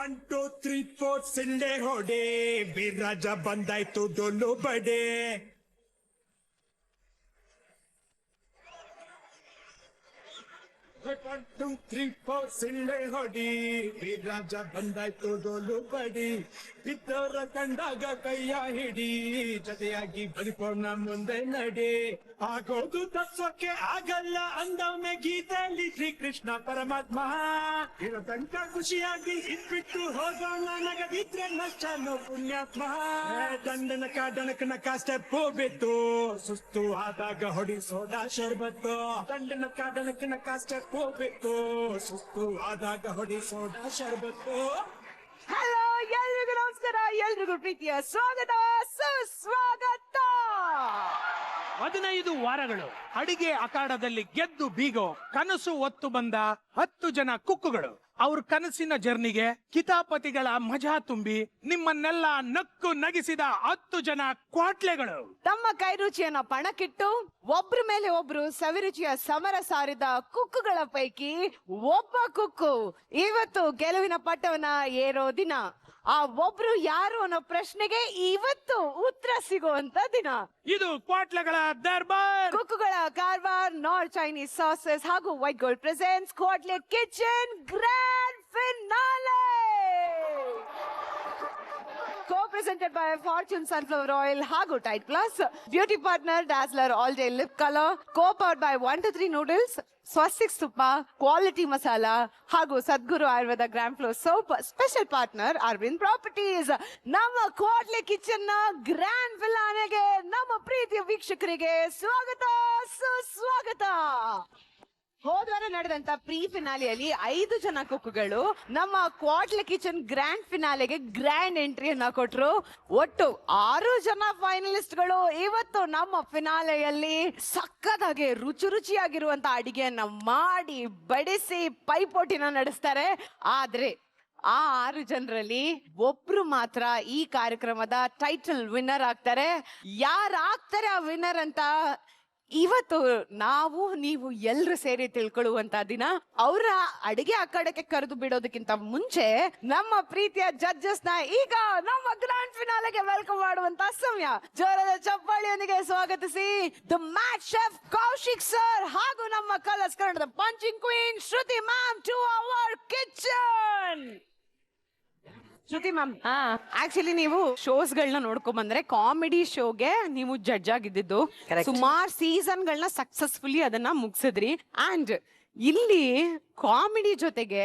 1 2 3 4 ಸಿಳ್ಳೆ ಹೊಡೆ ಬಿರಾಜ ಬಂದಾಯ್ತು ಡೊಳ್ಳು ಬಡೆ 1 2 3 4 ಸಿಳ್ಳೆ ಹೊಡಿ ಬಿರಾಜ ಬಂದಾಯ್ತು ಡೊಳ್ಳು ಬಡಿ ಬಿದ್ದವರ ಕಂಡಾಗ ಕೈಯ ಹಿಡಿ ಜೊತೆಯಾಗಿ ಬದುಕೋಣ ಮುಂದೆ ನಡೆ ಆಗೋದು ತತ್ವಕ್ಕೆ ಆಗಲ್ಲ ಅಂದವನೇ ಗೀತೆಯಲ್ಲಿ ಶ್ರೀಕೃಷ್ಣ ಪರಮಾತ್ಮ ಇರೋ ತನಕ ಖುಷಿಯಾಗಿ ಇಟ್ಬಿಟ್ಟು ಹೋಗೋಣ ನಗದಿದ್ರೆ ನಷ್ಟನು ಪುಣ್ಯಾತ್ಮ ದಂಡನಕ ಸ್ಟೆಪ್ ಬಿತ್ತು ಸುಸ್ತು ಆದಾಗ ಹೊಡಿ ಸೋಡಾ ಶರ್ಬತ್ತು ದಂಡನಕ ಸ್ಟೆಪ್ ಬಿತ್ತು ಸುಸ್ತು ಆದಾಗ ಹೊಡಿ ಸೋಡಾ ಶರ್ಬತ್ತು. ಹಲೋ, ಎಲ್ರಿಗೂ ನಮಸ್ಕಾರ, ಎಲ್ರಿಗೂ ಪ್ರೀತಿಯ ಸ್ವಾಗತ ಸುಸ್ವಾಗತ. 15 ವಾರಗಳು ಅಡಿಗೆ ಅಖಾಡದಲ್ಲಿ ಗೆದ್ದು ಬೀಗೋ ಕನಸು ಹೊತ್ತು ಬಂದ 10 ಜನ ಕುಕ್ಕುಗಳು. ಅವ್ರ ಕನಸಿನ ಜರ್ನಿಗೆ ಕಿತಾಪತಿಗಳ ಮಜಾ ತುಂಬಿ ನಿಮ್ಮನ್ನೆಲ್ಲ ನಕ್ಕು ನಗಿಸಿದ 10 ಜನ ಕ್ವಾಟ್ಲೆಗಳು. ತಮ್ಮ ಕೈ ರುಚಿಯನ್ನ ಪಣಕ್ಕಿಟ್ಟು ಒಬ್ರ ಮೇಲೆ ಒಬ್ರು ಸವಿರುಚಿಯ ಸಮರ ಸಾರಿದ ಕುಕ್ಕುಗಳ ಪೈಕಿ ಒಬ್ಬ ಕುಕ್ಕು ಇವತ್ತು ಗೆಲುವಿನ ಪಟ್ಟವನ್ನ ಏರೋ ದಿನ. ಆ ಒಬ್ರು ಯಾರು ಅನ್ನೋ ಪ್ರಶ್ನೆಗೆ ಇವತ್ತು ಉತ್ತರ ಸಿಗುವಂತ ದಿನ. ಇದು ಕ್ವಾಟ್ಲೆಗಳ ದರ್ಬಾರ್. ಕುಕ್ಕುಗಳ ಕಾರ್ವಾರ್, ನಾರ್ತ್ ಚೈನೀಸ್ ಸಾಸಸ್ ಹಾಗೂ white gold presents Kwatle kitchen grand finale. Co-presented by Fortune Sunflower Oil ಹಾಗೂ Tide Plus. Beauty partner Dazzler All Day Lip Color. Co-powered by 1 2 3 Noodles, Swastik ತುಪ್ಪ, ಕ್ವಾಲಿಟಿ ಮಸಾಲಾ ಹಾಗೂ Sadguru Ayurveda gram flow soap. Special partner Arvind properties. ನಮ್ಮ Kwatle kitchen ನ grand ಫಿನಾಲೆಗೆ ನಮ್ಮ ಪ್ರೀತಿಯ ವೀಕ್ಷಕರಿಗೆ ಸ್ವಾಗತ ಸುಸ್ವಾಗತ. ಹೋದ್ವಾರ ನಡೆದಂತ ಪ್ರೀ ಫಿನಾಲೆಯಲ್ಲಿ 5 ಜನ ಕುಕ್ಕುಗಳು ನಮ್ಮ ಕ್ವಾಟ್ಲೆ ಕಿಚನ್ ಗ್ರ್ಯಾಂಡ್ ಫಿನಾಲೆಗೆ ಗ್ರ್ಯಾಂಡ್ ಎಂಟ್ರಿಯನ್ನ ಕೊಟ್ರು. ಒಟ್ಟು 6 ಜನ ಫೈನಲಿಸ್ಟ್ಗಳು ಇವತ್ತು ನಮ್ಮ ಫಿನಾಲೆಯಲ್ಲಿ ಸಕ್ಕದಾಗಿ ರುಚಿಯಾಗಿರುವಂತ ಅಡಿಗೆಯನ್ನ ಮಾಡಿ ಬಡಿಸಿ ಪೈಪೋಟಿನ ನಡೆಸ್ತಾರೆ. ಆದ್ರೆ ಆ 6 ಜನರಲ್ಲಿ ಒಬ್ರು ಮಾತ್ರ ಈ ಕಾರ್ಯಕ್ರಮದ ಟೈಟಲ್ ವಿನ್ನರ್ ಆಗ್ತಾರೆ. ಯಾರಾಗ್ತಾರೆ ಆ ವಿನ್ನರ್ ಅಂತ ಇವತ್ತು ನಾವು ನೀವು ಎಲ್ರು ಸೇರಿ ತಿಳ್ಕೊಳ್ಳುವಂತ ದಿನ. ಅವರ ಅಡಿಗೆ ಅಖಾಡಕ್ಕೆ ಕರೆದು ಬಿಡೋದಕ್ಕಿಂತ ಮುಂಚೆ ನಮ್ಮ ಪ್ರೀತಿಯ ಜಡ್ಜಸ್ ನ ಈಗ ನಮ್ಮ ಗ್ರ್ಯಾಂಡ್ ಫಿನಾಲೆಗೆ ವೆಲ್ಕಮ್ ಮಾಡುವಂತ ಸಮಯ. ಜೋರದ ಚಪ್ಪಾಳಿಯೊಂದಿಗೆ ಸ್ವಾಗತಿಸಿ the match chef Kaushik sir ಹಾಗೂ ನಮ್ಮ ಕಲರ್ಸ್ ಕನ್ನಡದ punching queen Shruti ma'am to our kitchen. Shruti ma'am, actually ನೀವು ಶೋಸ್ ಗಳನ್ನ ನೋಡ್ಕೊಂಡ್ ಬಂದ್ರೆ ಕಾಮಿಡಿ ಶೋಗೆ ನೀವು ಜಡ್ಜ್ ಆಗಿದ್ದು ಸುಮಾರು ಸೀಸನ್ ಗಳನ್ನ ಸಕ್ಸಸ್ಫುಲಿ ಅದನ್ನ ಮುಗಿಸಿದ್ರಿ. ಅಂಡ್ ಇಲ್ಲಿ ಕಾಮಿಡಿ ಜೊತೆಗೆ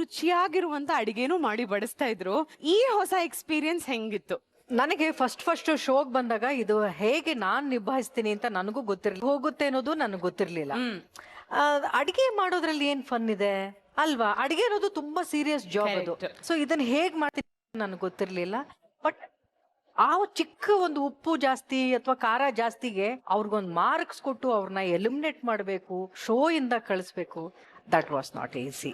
ರುಚಿಯಾಗಿರುವಂತ ಅಡಿಗೆನೂ ಮಾಡಿ ಬಡಿಸ್ತಾ ಇದ್ರು. ಈ ಹೊಸ ಎಕ್ಸ್ಪೀರಿಯನ್ಸ್ ಹೆಂಗಿತ್ತು? ನನಗೆ ಫಸ್ಟ್ ಶೋಗ್ ಬಂದಾಗ ಇದು ಹೇಗೆ ನಾನ್ ನಿಭಾಯಿಸ್ತೀನಿ ಅಂತ ನನಗೂ ಗೊತ್ತಿರ್ಲಿಲ್ಲ, ಹೋಗುತ್ತೆ ಅನ್ನೋದು ನನಗೆ ಗೊತ್ತಿರ್ಲಿಲ್ಲ. ಅಡಿಗೆ ಮಾಡೋದ್ರಲ್ಲಿ ಏನ್ ಫನ್ ಇದೆ ಅಲ್ವಾ? ಅಡಿಗೆ ಅನ್ನೋದು ತುಂಬಾ ಸೀರಿಯಸ್ ಜಾಬ್ ಅದು. ಸೊ ಇದನ್ನ ಹೇಗ್ ಮಾಡ್ತೀನಿ ನನಗೆ ಗೊತ್ತಿರ್ಲಿಲ್ಲ. ಬಟ್ ಆ ಚಿಕ್ಕ ಒಂದು ಉಪ್ಪು ಜಾಸ್ತಿ ಅಥವಾ ಖಾರ ಜಾಸ್ತಿಗೆ ಅವ್ರಿಗೊಂದು ಮಾರ್ಕ್ಸ್ ಕೊಟ್ಟು ಅವ್ರನ್ನ ಎಲಿಮಿನೇಟ್ ಮಾಡಬೇಕು, ಶೋ ಇಂದ ಕಳಿಸ್ಬೇಕು, that was not easy.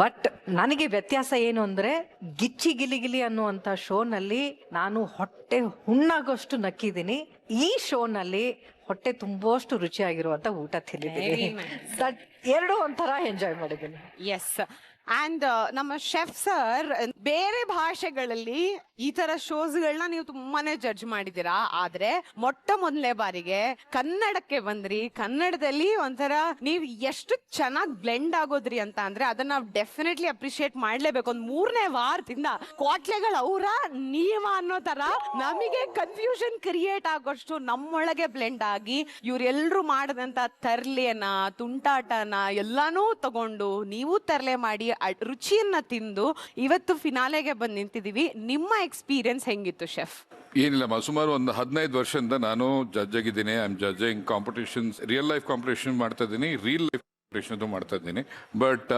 But ನನಗೆ ವ್ಯತ್ಯಾಸ ಏನು ಅಂದ್ರೆ ಗಿಚ್ಚಿ ಗಿಲಿ ಅನ್ನುವಂತ ಶೋನಲ್ಲಿ ನಾನು ಹೊಟ್ಟೆ ಹುಣ್ಣಾಗೋಷ್ಟು ನಕ್ಕಿದ್ದೀನಿ. ಈ ಶೋನಲ್ಲಿ ಹೊಟ್ಟೆ ತುಂಬಷ್ಟು ರುಚಿಯಾಗಿರುವಂತ ಊಟ ತಿಂದಿದ್ದೀನಿ. ಎರಡು ಒಂಥರ ಎಂಜಾಯ್ ಮಾಡಿದ್ದೀನಿ. ಎಸ್. ಅಂಡ್ ನಮ್ಮ ಶೆಫ್ ಸರ್ ಬೇರೆ ಭಾಷೆಗಳಲ್ಲಿ ಈ ತರ ಶೋಸ್ ಗಳನ್ನ ನೀವು ತುಂಬಾನೇ ಜಡ್ಜ್ ಮಾಡಿದೀರಾ. ಆದ್ರೆ ಮೊಟ್ಟ ಮೊದಲನೇ ಬಾರಿಗೆ ಕನ್ನಡಕ್ಕೆ ಬಂದ್ರಿ. ಕನ್ನಡದಲ್ಲಿ ಒಂಥರ ನೀವು ಎಷ್ಟು ಚೆನ್ನಾಗಿ ಬ್ಲೆಂಡ್ ಆಗೋದ್ರಿ ಅಂತ ಅಂದ್ರೆ ಅದನ್ನ ನಾವು ಡೆಫಿನೆಟ್ಲಿ ಅಪ್ರಿಶಿಯೇಟ್ ಮಾಡ್ಲೇಬೇಕು. ಒಂದ್ 3ನೇ ವಾರದಿಂದ ಕ್ವಾಟ್ಲೆಗಳು ಅವರ ನೀವ ಅನ್ನೋ ತರ ನಮಗೆ ಕನ್ಫ್ಯೂಷನ್ ಕ್ರಿಯೇಟ್ ಆಗೋಷ್ಟು ನಮ್ಮೊಳಗೆ ಬ್ಲೆಂಡ್ ಆಗಿ ಇವ್ರೆಲ್ರು ಮಾಡದಂತ ತರ್ಲೆನ ತುಂಟಾಟನ ಎಲ್ಲಾನು ತಗೊಂಡು ನೀವು ತರ್ಲೆ ಮಾಡಿ ರುಚಿಯನ್ನ ತಿಂದು ಇವತ್ತು ಫಿನಾಲೆಗೆ ಬಂದು ನಿಂತಿದೀವಿ. ನಿಮ್ಮ ಎಕ್ಸ್ಪೀರಿಯನ್ಸ್ ಹೆಂಗಿತ್ತು ಶೆಫ್? ಏನಿಲ್ಲ, ಸುಮಾರು ಒಂದು 15 ವರ್ಷದಿಂದ ನಾನು ಜಡ್ಜ್ ಆಗಿದ್ದೀನಿ. I am judging competitions, real life competition ಮಾಡ್ತಾ ಇದ್ದೀನಿ, ರಿಯಲ್ ಲೈಫ್ ಕಾಂಪಿಟೇಷನ್ ಮಾಡ್ತಾ ಇದ್ದೀನಿ. ಬಟ್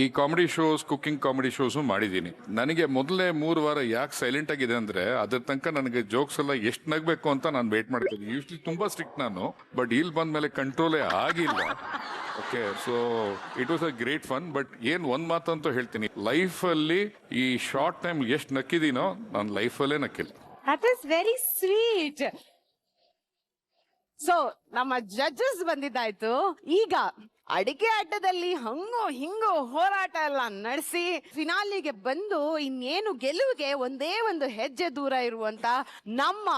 ಈ comedy shows, cooking comedy shows ಮಾಡಿದ್ದೀನಿ. ನನಗೆ ಮೊದಲೇ 3 ವಾರ ಯಾಕೆ ಸೈಲೆಂಟ್ ಆಗಿದೆ ಅಂದ್ರೆ ಅದ್ರ ತನಕ ನನಗೆ ಜೋಕ್ಸ್ ಎಲ್ಲ ಎಷ್ಟು ನಗಬೇಕು ಅಂತ ನಾನು ವೇಟ್ ಮಾಡ್ತೀನಿ. ಯೂಶ್ವಲಿ ತುಂಬಾ ಸ್ಟ್ರಿಕ್ಟ್ ನಾನು, ಬಟ್ ಇಲ್ಲಿ ಬಂದ್ಮೇಲೆ ಕಂಟ್ರೋಲೇ ಆಗಿಲ್ಲ. Okay, so it was a great fun. But ಏನ್ ಒಂದ್ ಮಾತಂತೂ ಹೇಳ್ತೀನಿ, ಲೈಫಲ್ಲಿ ಈ ಶಾರ್ಟ್ ಟೈಮ್ ಎಷ್ಟು ನಕ್ಕಿದೀನೋ ನಾನು ಲೈಫಲ್ಲೇ ನಕ್ಕಿಲ್ಲ. That is very sweet. So ನಮ್ಮ ಜಡ್ಜಸ್ ಬಂದಿದ್ದಾಯ್ತು. ಈಗ ಅಡಿಗೆ ಆಟದಲ್ಲಿ ಹಂಗೋ ಹಿಂಗೋ ಹೋರಾಟ ಎಲ್ಲ ನಡೆಸಿ ಫಿನಾಲಿಗೆ ಬಂದು ಇನ್ನೇನು ಗೆಲುವಿಗೆ ಒಂದೇ ಒಂದು ಹೆಜ್ಜೆ ದೂರ ಇರುವಂತ ನಮ್ಮ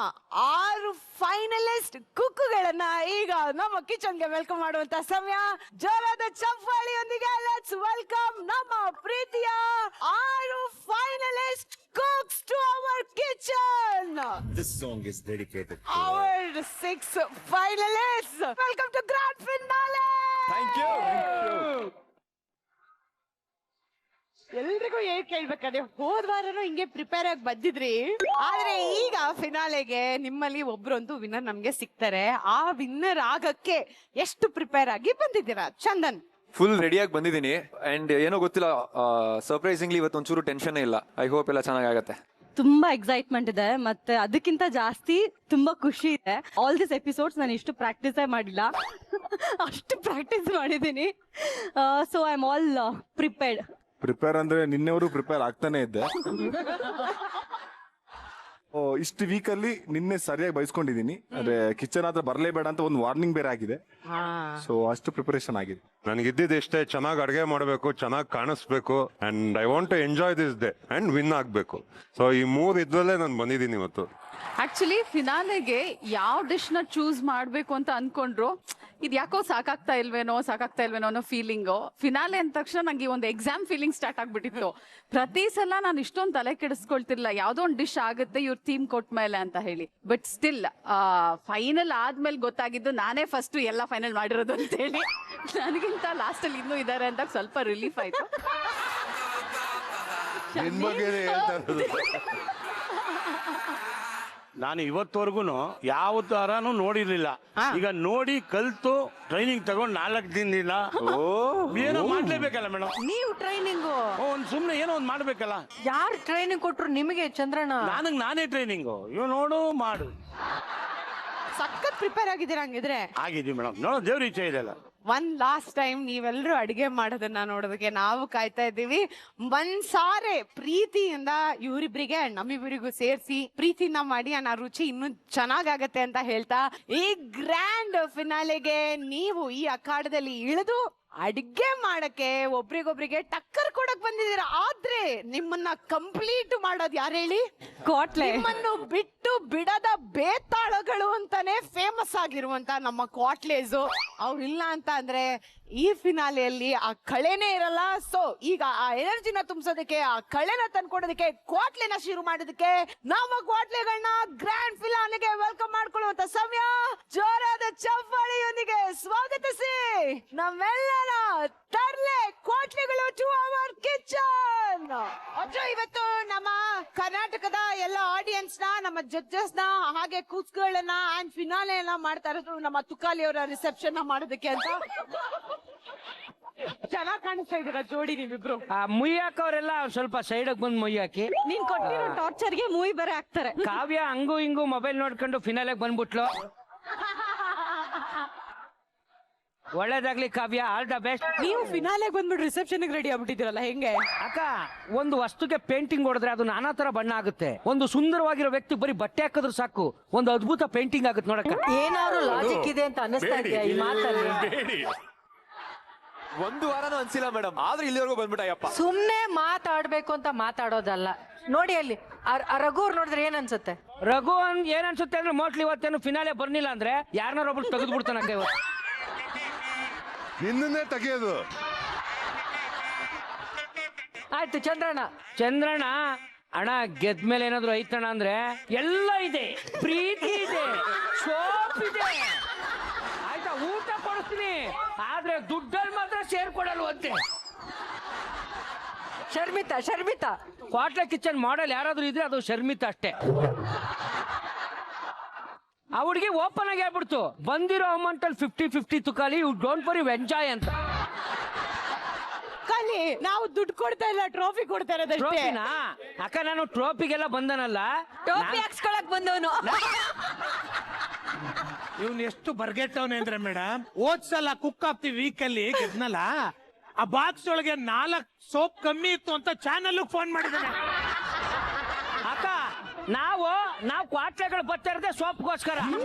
6 ಫೈನಲಿಸ್ಟ್ ಕುಕ್ಕುಗಳನ್ನ ಈಗ ನಮ್ಮ ಕಿಚನ್ಗೆ ವೆಲ್ಕಮ್ ಮಾಡುವಂತ ಸಮಯ. ಜೋರಾದ ಚಪ್ಪಾಳಿಯೊಂದಿಗೆ ಲೆಟ್ಸ್ ವೆಲ್ಕಮ್ ನಮ್ಮ ಪ್ರೀತಿಯ 6 finalist cooks to our kitchen. This song is dedicated to Our 6 finalists. Welcome to grand finale. Thank you. ಎಲ್ರಿಗೂ ಏನ್ ಕೇಳ್ಬೇಕಾದ್ರೆ ಹೋದ್ ವಾರನೂ ಹಿಂಗೆ ಪ್ರಿಪೇರ್ ಆಗಿ ಬಂದಿದ್ರಿ, ಆದ್ರೆ ಈಗ ಫಿನಾಲೆಗೆ ನಿಮ್ಮಲ್ಲಿ ಒಬ್ರಂತೂ ವಿನ್ನರ್ ನಮ್ಗೆ ಸಿಗ್ತಾರೆ. ಆ ವಿನ್ನರ್ ಆಗಕ್ಕೆ ಎಷ್ಟು ಪ್ರಿಪೇರ್ ಆಗಿ ಬಂದಿದ್ದೀರಾ ಚಂದನ್? ಫುಲ್ ರೆಡಿಯಾಗಿ ಬಂದಿದ್ದೀನಿ ಅಂಡ್ ಏನೋ ಗೊತ್ತಿಲ್ಲ, ಸರ್ಪ್ರೈಸಿಂಗ್ಲಿ ಇವತ್ತು ಒಂಚೂರು ಟೆನ್ಷನ್ ಇಲ್ಲ. ಐ ಹೋಪ್ ಎಲ್ಲ ಚೆನ್ನಾಗಾಗತ್ತೆ. ತುಂಬಾ ಎಕ್ಸೈಟ್ಮೆಂಟ್ ಇದೆ, ಮತ್ತೆ ಅದಕ್ಕಿಂತ ಜಾಸ್ತಿ ತುಂಬಾ ಖುಷಿ ಇದೆ. ಆಲ್ ದಿಸ್ ಎಪಿಸೋಡ್ಸ್ ನಾನು ಇಷ್ಟು ಪ್ರಾಕ್ಟೀಸೇ ಮಾಡಿಲ್ಲ, ಅಷ್ಟು ಪ್ರಾಕ್ಟೀಸ್ ಮಾಡಿದ್ದೀನಿ. So I am all prepare ಅಂದ್ರೆ ನಿನ್ನೆವರು ಪ್ರಿಪೇರ್ ಆಗ್ತಾನೆ ಇದ್ದೆ. ಇಷ್ಟು ವೀಕಲ್ಲಿ ನಿನ್ನೆ ಸರಿಯಾಗಿ ಬಯಸ್ಕೊಂಡಿದ್ದೀನಿ. ಅಂದ್ರೆ ಕಿಚನ್ ಹತ್ರ ಬರ್ಲೇಬೇಡ ಅಂತ ಒಂದು ವಾರ್ನಿಂಗ್ ಬೇರೆ ಆಗಿದೆ. ಸೊ ಅಷ್ಟು ಪ್ರಿಪರೇಷನ್ ಆಗಿದೆ. ನನಗಿದ್ದಿದ್ದು ಇಷ್ಟೇ, ಚೆನ್ನಾಗಿ ಅಡುಗೆ ಮಾಡಬೇಕು, ಚೆನ್ನಾಗಿ ಕಾಣಿಸ್ಬೇಕು and I want to enjoy this day and win ಆಗಬೇಕು. ಸೊ ಈ 3 ಇದ್ರಲ್ಲೇ ನಾನು ಬಂದಿದ್ದೀನಿ ಇವತ್ತು. ಆಕ್ಚುಲಿ ಫಿನಾಲೆಗೆ ಯಾವ ಡಿಶ್ ನ ಚೂಸ್ ಮಾಡ್ಬೇಕು ಅಂತ ಅನ್ಕೊಂಡ್ರು, ಇದು ಯಾಕೋ ಸಾಕಾಗ್ತಾ ಇಲ್ವೇನೋ ಅನ್ನೋ ಫೀಲಿಂಗು. ಫಿನಾಲೆ ಅಂದ ತಕ್ಷಣ ನಂಗೆ ಒಂದು ಎಕ್ಸಾಮ್ ಫೀಲಿಂಗ್ ಸ್ಟಾರ್ಟ್ ಆಗ್ಬಿಟ್ಟಿತ್ತು. ಪ್ರತಿ ಸಲ ನಾನು ಇಷ್ಟೊಂದು ತಲೆ ಕೆಡಿಸ್ಕೊಳ್ತಿರ್ಲಿಲ್ಲ, ಯಾವ್ದೋ ಒಂದು ಡಿಶ್ ಆಗುತ್ತೆ ಇವ್ರ ಥೀಮ್ ಕೊಟ್ಟ ಮೇಲೆ ಅಂತ ಹೇಳಿ. ಬಟ್ ಸ್ಟಿಲ್ ಫೈನಲ್ ಆದ್ಮೇಲೆ ಗೊತ್ತಾಗಿದ್ದು ನಾನೇ ಫಸ್ಟ್ ಎಲ್ಲ ಫೈನಲ್ ಮಾಡಿರೋದು ಅಂತ ಹೇಳಿ. ನನಗಿಂತ ಲಾಸ್ಟ್ ಅಲ್ಲಿ ಇನ್ನೂ ಇದಾರೆ ಅಂತ ಸ್ವಲ್ಪ ರಿಲೀಫ್ ಆಯ್ತು. ನಾನು ಇವತ್ತವರೆಗೂ ಯಾವ ತರಾನು ನೋಡಿರ್ಲಿಲ್ಲ. ಈಗ ನೋಡಿ ಕಲ್ತು ಟ್ರೈನಿಂಗ್ ತಗೊಂಡ್ 4 ದಿನದಿಂದ ಏನೋ ಮಾಡ್ಲೇಬೇಕಲ್ಲ ಮೇಡಮ್. ನೀವು ಟ್ರೈನಿಂಗ್ ಒಂದ್ ಸುಮ್ನೆ ಏನೋ ಒಂದ್ ಮಾಡ್ಬೇಕಲ್ಲ. ಯಾರು ಟ್ರೈನಿಂಗ್ ಕೊಟ್ರು ನಿಮಗೆ ಚಂದ್ರಣ್ಣ? ನಾನೇ ಟ್ರೈನಿಂಗು. ಇವ್ ನೋಡು ಮಾಡು. ಸಖತ್ ಪ್ರಿಪೇರ್ ಆಗಿದ್ದೀರಾ ಹಂಗಿದ್ರೆ. ಆಗಿದೀವಿ ಮೇಡಮ್. ನೋಡೋ ದೇವ್ರ ಇಚ್ಛೆ ಇದೆಲ್ಲ. ಒನ್ ಲಾಸ್ಟ್ ಟೈಮ್ ನೀವೆಲ್ಲರೂ ಅಡಿಗೆ ಮಾಡೋದನ್ನ ನೋಡೋದಕ್ಕೆ ನಾವು ಕಾಯ್ತಾ ಇದ್ದೀವಿ. ಒಂದ್ಸಾರೆ ಪ್ರೀತಿಯಿಂದ ಇವರಿಬ್ರಿಗೆ ನಮ್ಮಿಬ್ಬರಿಗೂ ಸೇರಿಸಿ ಪ್ರೀತಿನ ಮಾಡಿ ಆ ರುಚಿ ಇನ್ನೂ ಚೆನ್ನಾಗಾಗತ್ತೆ ಅಂತ ಹೇಳ್ತಾ, ಈ ಗ್ರ್ಯಾಂಡ್ ಫಿನಾಲೆಗೆ ನೀವು ಈ ಅಖಾಡದಲ್ಲಿ ಇಳಿದು ಅಡಿಗೆ ಮಾಡಕ್ಕೆ ಒಬ್ರಿಗೊಬ್ರಿಗೆ ಟಕ್ಕರ್ ಕೊಡಕ್ ಬಂದಿದ್ದೀರಾ. ಆದ್ರೆ ನಿಮ್ಮನ್ನ ಕಂಪ್ಲೀಟ್ ಮಾಡೋದು ಯಾರು ಹೇಳಿ? ಕ್ವಾಟ್ಲೆ. ನಿಮ್ಮನ್ನು ಬಿಟ್ಟು ಬಿಡದ ಬೇತಾಳಗಳು ಅಂತಾನೆ ಫೇಮಸ್ ಆಗಿರುವಂತ ನಮ್ಮ ಕ್ವಾಟ್ಲೇಸ್ ಅವ್ರಿಲ್ಲ ಅಂತ ಅಂದ್ರೆ ಈ ಫಿನಾಲೆಯಲ್ಲಿ ಆ ಕಳೆನೇ ಇರಲ್ಲ. ಸೊ ಈಗ ಆ ಎನರ್ಜಿನ ತುಂಬಿಸೋದಕ್ಕೆ, ಆ ಕಳೆನ ತಂದ್ಕೊಡೋದಕ್ಕೆ, ಕ್ವಾಟ್ಲೆನ ಶುರು ಮಾಡೋದಕ್ಕೆ ನಮ್ಮ ಕ್ವಾಟ್ಲೆಗಳನ್ನ ಗ್ರ್ಯಾಂಡ್ ಫಿನಾಲೆಗೆ ವೆಲ್ಕಮ್ ಮಾಡ್ಕೊಳ್ಳುವಂತ ಸಮಯ. ಜೋರಾದ ಚಪ್ಪಾಳಿಯೊಂದಿಗೆ ಸ್ವಾಗತಿಸಿ ನಮ್ಮೆಲ್ಲರ ತರ್ಲೆ ಕ್ವಾಟ್ಲೆಗಳು ಟು ಅವರ್ ಕಿಚನ್. ಇವತ್ತು ನಮ್ಮ ಕರ್ನಾಟಕದ ಎಲ್ಲ ಆಡಿಯನ್ಸ್ ನ, ನಮ್ಮ ಜಡ್ಜಸ್ ನ, ಹಾಗೆ ಕೂಸ್ಗಳನ್ನ ಅಂಡ್ ಫಿನಾಲೆ ಎಲ್ಲ ಮಾಡ್ತಾ ಇರೋದು ನಮ್ಮ ತುಕಾಲಿ ಅವರ ರಿಸೆಪ್ಷನ್ ಮಾಡೋದಕ್ಕೆ ಅಂತ. ಚೆನ್ನಾಗ್ ಕಾಣಿಸ್ತಾ ಇದೀರ ಜೋಡಿ ನೀವಿಬ್ರು. ಮುಯ್ಯಾಕ ಅವರೆಲ್ಲ ಸ್ವಲ್ಪ ಸೈಡ್ ಬಂದ್ ಮುಯ್ಯಾಕಿ. ನೀನ್ ಕೊಟ್ಟಿರೋ ಟಾರ್ಚರ್ಗೆ ಮೂವಿ ಬೇರೆ ಹಾಕ್ತಾರೆ. ಕಾವ್ಯ ಹಂಗೂ ಹಿಂಗೂ ಮೊಬೈಲ್ ನೋಡ್ಕೊಂಡು ಫಿನಾಲೆಗೆ ಬಂದ್ಬಿಟ್ಲು. ಒಳ್ಳೇದಾಗ್ಲಿ ಕಾವ್ಯ, ಆಲ್ ದ ಬೆಸ್ಟ್. ನೀವು ಫಿನಾಲೆಗೆ ಬಂದ್ಬಿಟ್ಟು ರಿಸೆಪ್ಷನ್ ರೆಡಿ ಆಗ್ಬಿಟ್ಟಿದ್ದೀರಲ್ಲ, ಹೆಂಗೆ? ಅಕ್ಕ, ಒಂದು ವಸ್ತುಗೆ ಪೇಂಟಿಂಗ್ ಹೊಡೆದ್ರೆ ಅದು ನಾನಾ ತರ ಬಣ್ಣ ಆಗುತ್ತೆ. ಒಂದು ಸುಂದರವಾಗಿರೋ ವ್ಯಕ್ತಿ ಬರೀ ಬಟ್ಟೆ ಹಾಕಿದ್ರು ಸಾಕು, ಒಂದು ಅದ್ಭುತ ಪೇಂಟಿಂಗ್ ಆಗುತ್ತೆ ನೋಡಕ್ಕ. ಏನಾದ್ರು ಲಾಜಿಕ್ ಇದೆ ಅಂತ ಅನಿಸ್ತಾ ಇದೆಯಾ ಈ ಮಾತಲ್ಲಿ? ಒಂದು ವಾರನೂ ಅನ್ಸಿಲ್ಲ ಮೇಡಮ್, ಆದ್ರೆ ಇಲ್ಲಿವರೆಗೂ ಬಂದ್ಬಿಟ್ಟಯ್ಯಪ್ಪ. ಸುಮ್ನೆ ಮಾತಾಡ್ಬೇಕು ಅಂತ ಮಾತಾಡೋದಲ್ಲ. ನೋಡಿ ಅಲ್ಲಿ ರಘು ಅವ್ರು ನೋಡಿದ್ರೆ ಏನ್ ಅನ್ಸುತ್ತೆ? ರಘು ಏನ್ ಅನ್ಸುತ್ತೆ ಅಂದ್ರೆ ಮೋಸ್ಟ್ಲಿ ಇವತ್ತೇನು ಫಿನಾಲೆ ಬರ್ನಿಲ್ಲ ಅಂದ್ರೆ ಯಾರನ್ನಾರೊಬ್ರು ತೆಗೆದು ಬಿಡ್ತಾನಕ್ಕ ಇವತ್ತು. ನಿನ್ನೇ ತೆಗೆಯೋದು. ಆಯ್ತು ಚಂದ್ರಣ್ಣ ಅಣ್ಣ ಗೆದ್ಮೇಲೆ ಏನಾದ್ರು ಐತಣ್ಣ ಅಂದ್ರೆ ಎಲ್ಲ ಇದೆ, ಪ್ರೀತಿ ಇದೆ, ಸೋಪ್ ಇದೆ, ಆಯ್ತಾ, ಊಟ ಕೊಡಿಸ್ತೀನಿ, ಆದ್ರೆ ದುಡ್ಡಲ್ಲಿ ಮಾತ್ರ ಸೇರ್ಕೊಡಲ್ವಂತೆ. ಶರ್ಮಿತಾ ಕ್ವಾಟ್ಲೆ ಕಿಚನ್ ಮಾಡೆಲ್ ಯಾರಾದ್ರೂ ಇದ್ರೆ ಅದು ಶರ್ಮಿತಾ ಅಷ್ಟೇ. ಆ ಹುಡುಗಿ ಓಪನ್ ಆಗಿ ಹೇಳ್ಬಿಡ್ತು, ಬಂದಿರೋ ಅಮೌಂಟ್ ಅಲ್ಲಿ 50-50 Tukali, you don't worry enjoy ಅಂತ. ಕಲಿ, ನಾವು ದುಡ್ಡು ಕೊಡ್ತಾ ಇಲ್ಲ, ಟ್ರೋಫಿ ಕೊಡ್ತಾ ಇರೋದಷ್ಟೇ. ಟ್ರೋಫಿನಾ ಅಕ್ಕ? ನಾನು ಟ್ರೋಫಿಗೆಲ್ಲ ಬಂದನಲ್ಲ, ಟ್ರೋಫಿ ಹಾಕ್ಸ್ಕೊಳಕ್ ಬಂದವನು. ಇವ್ನು ಎಷ್ಟು ಬರ್ಗೆಟ್ಟವನೆ ಅಂದ್ರೆ ಮೇಡಮ್, ಹೋದ್ಸಲ ಕುಕ್ ಆಫ್ ದಿ ವೀಕ್ ಅಲ್ಲಿ ಗೆದ್ನಲ್ಲ, ಆ ಬಾಕ್ಸ್ ಒಳಗೆ 4 ಸೋಪ್ ಕಮ್ಮಿ ಇತ್ತು ಅಂತ ಚಾನಲ್ ಫೋನ್ ಮಾಡಿದ್ದಾನೆ. ಅಕ್ಕ, ನಾವು ಕ್ವಾಟ್ಲೆಗಳು ಬರ್ತಾ ಇರೋದೇ ಸೋಪ್ಗೋಸ್ಕರ.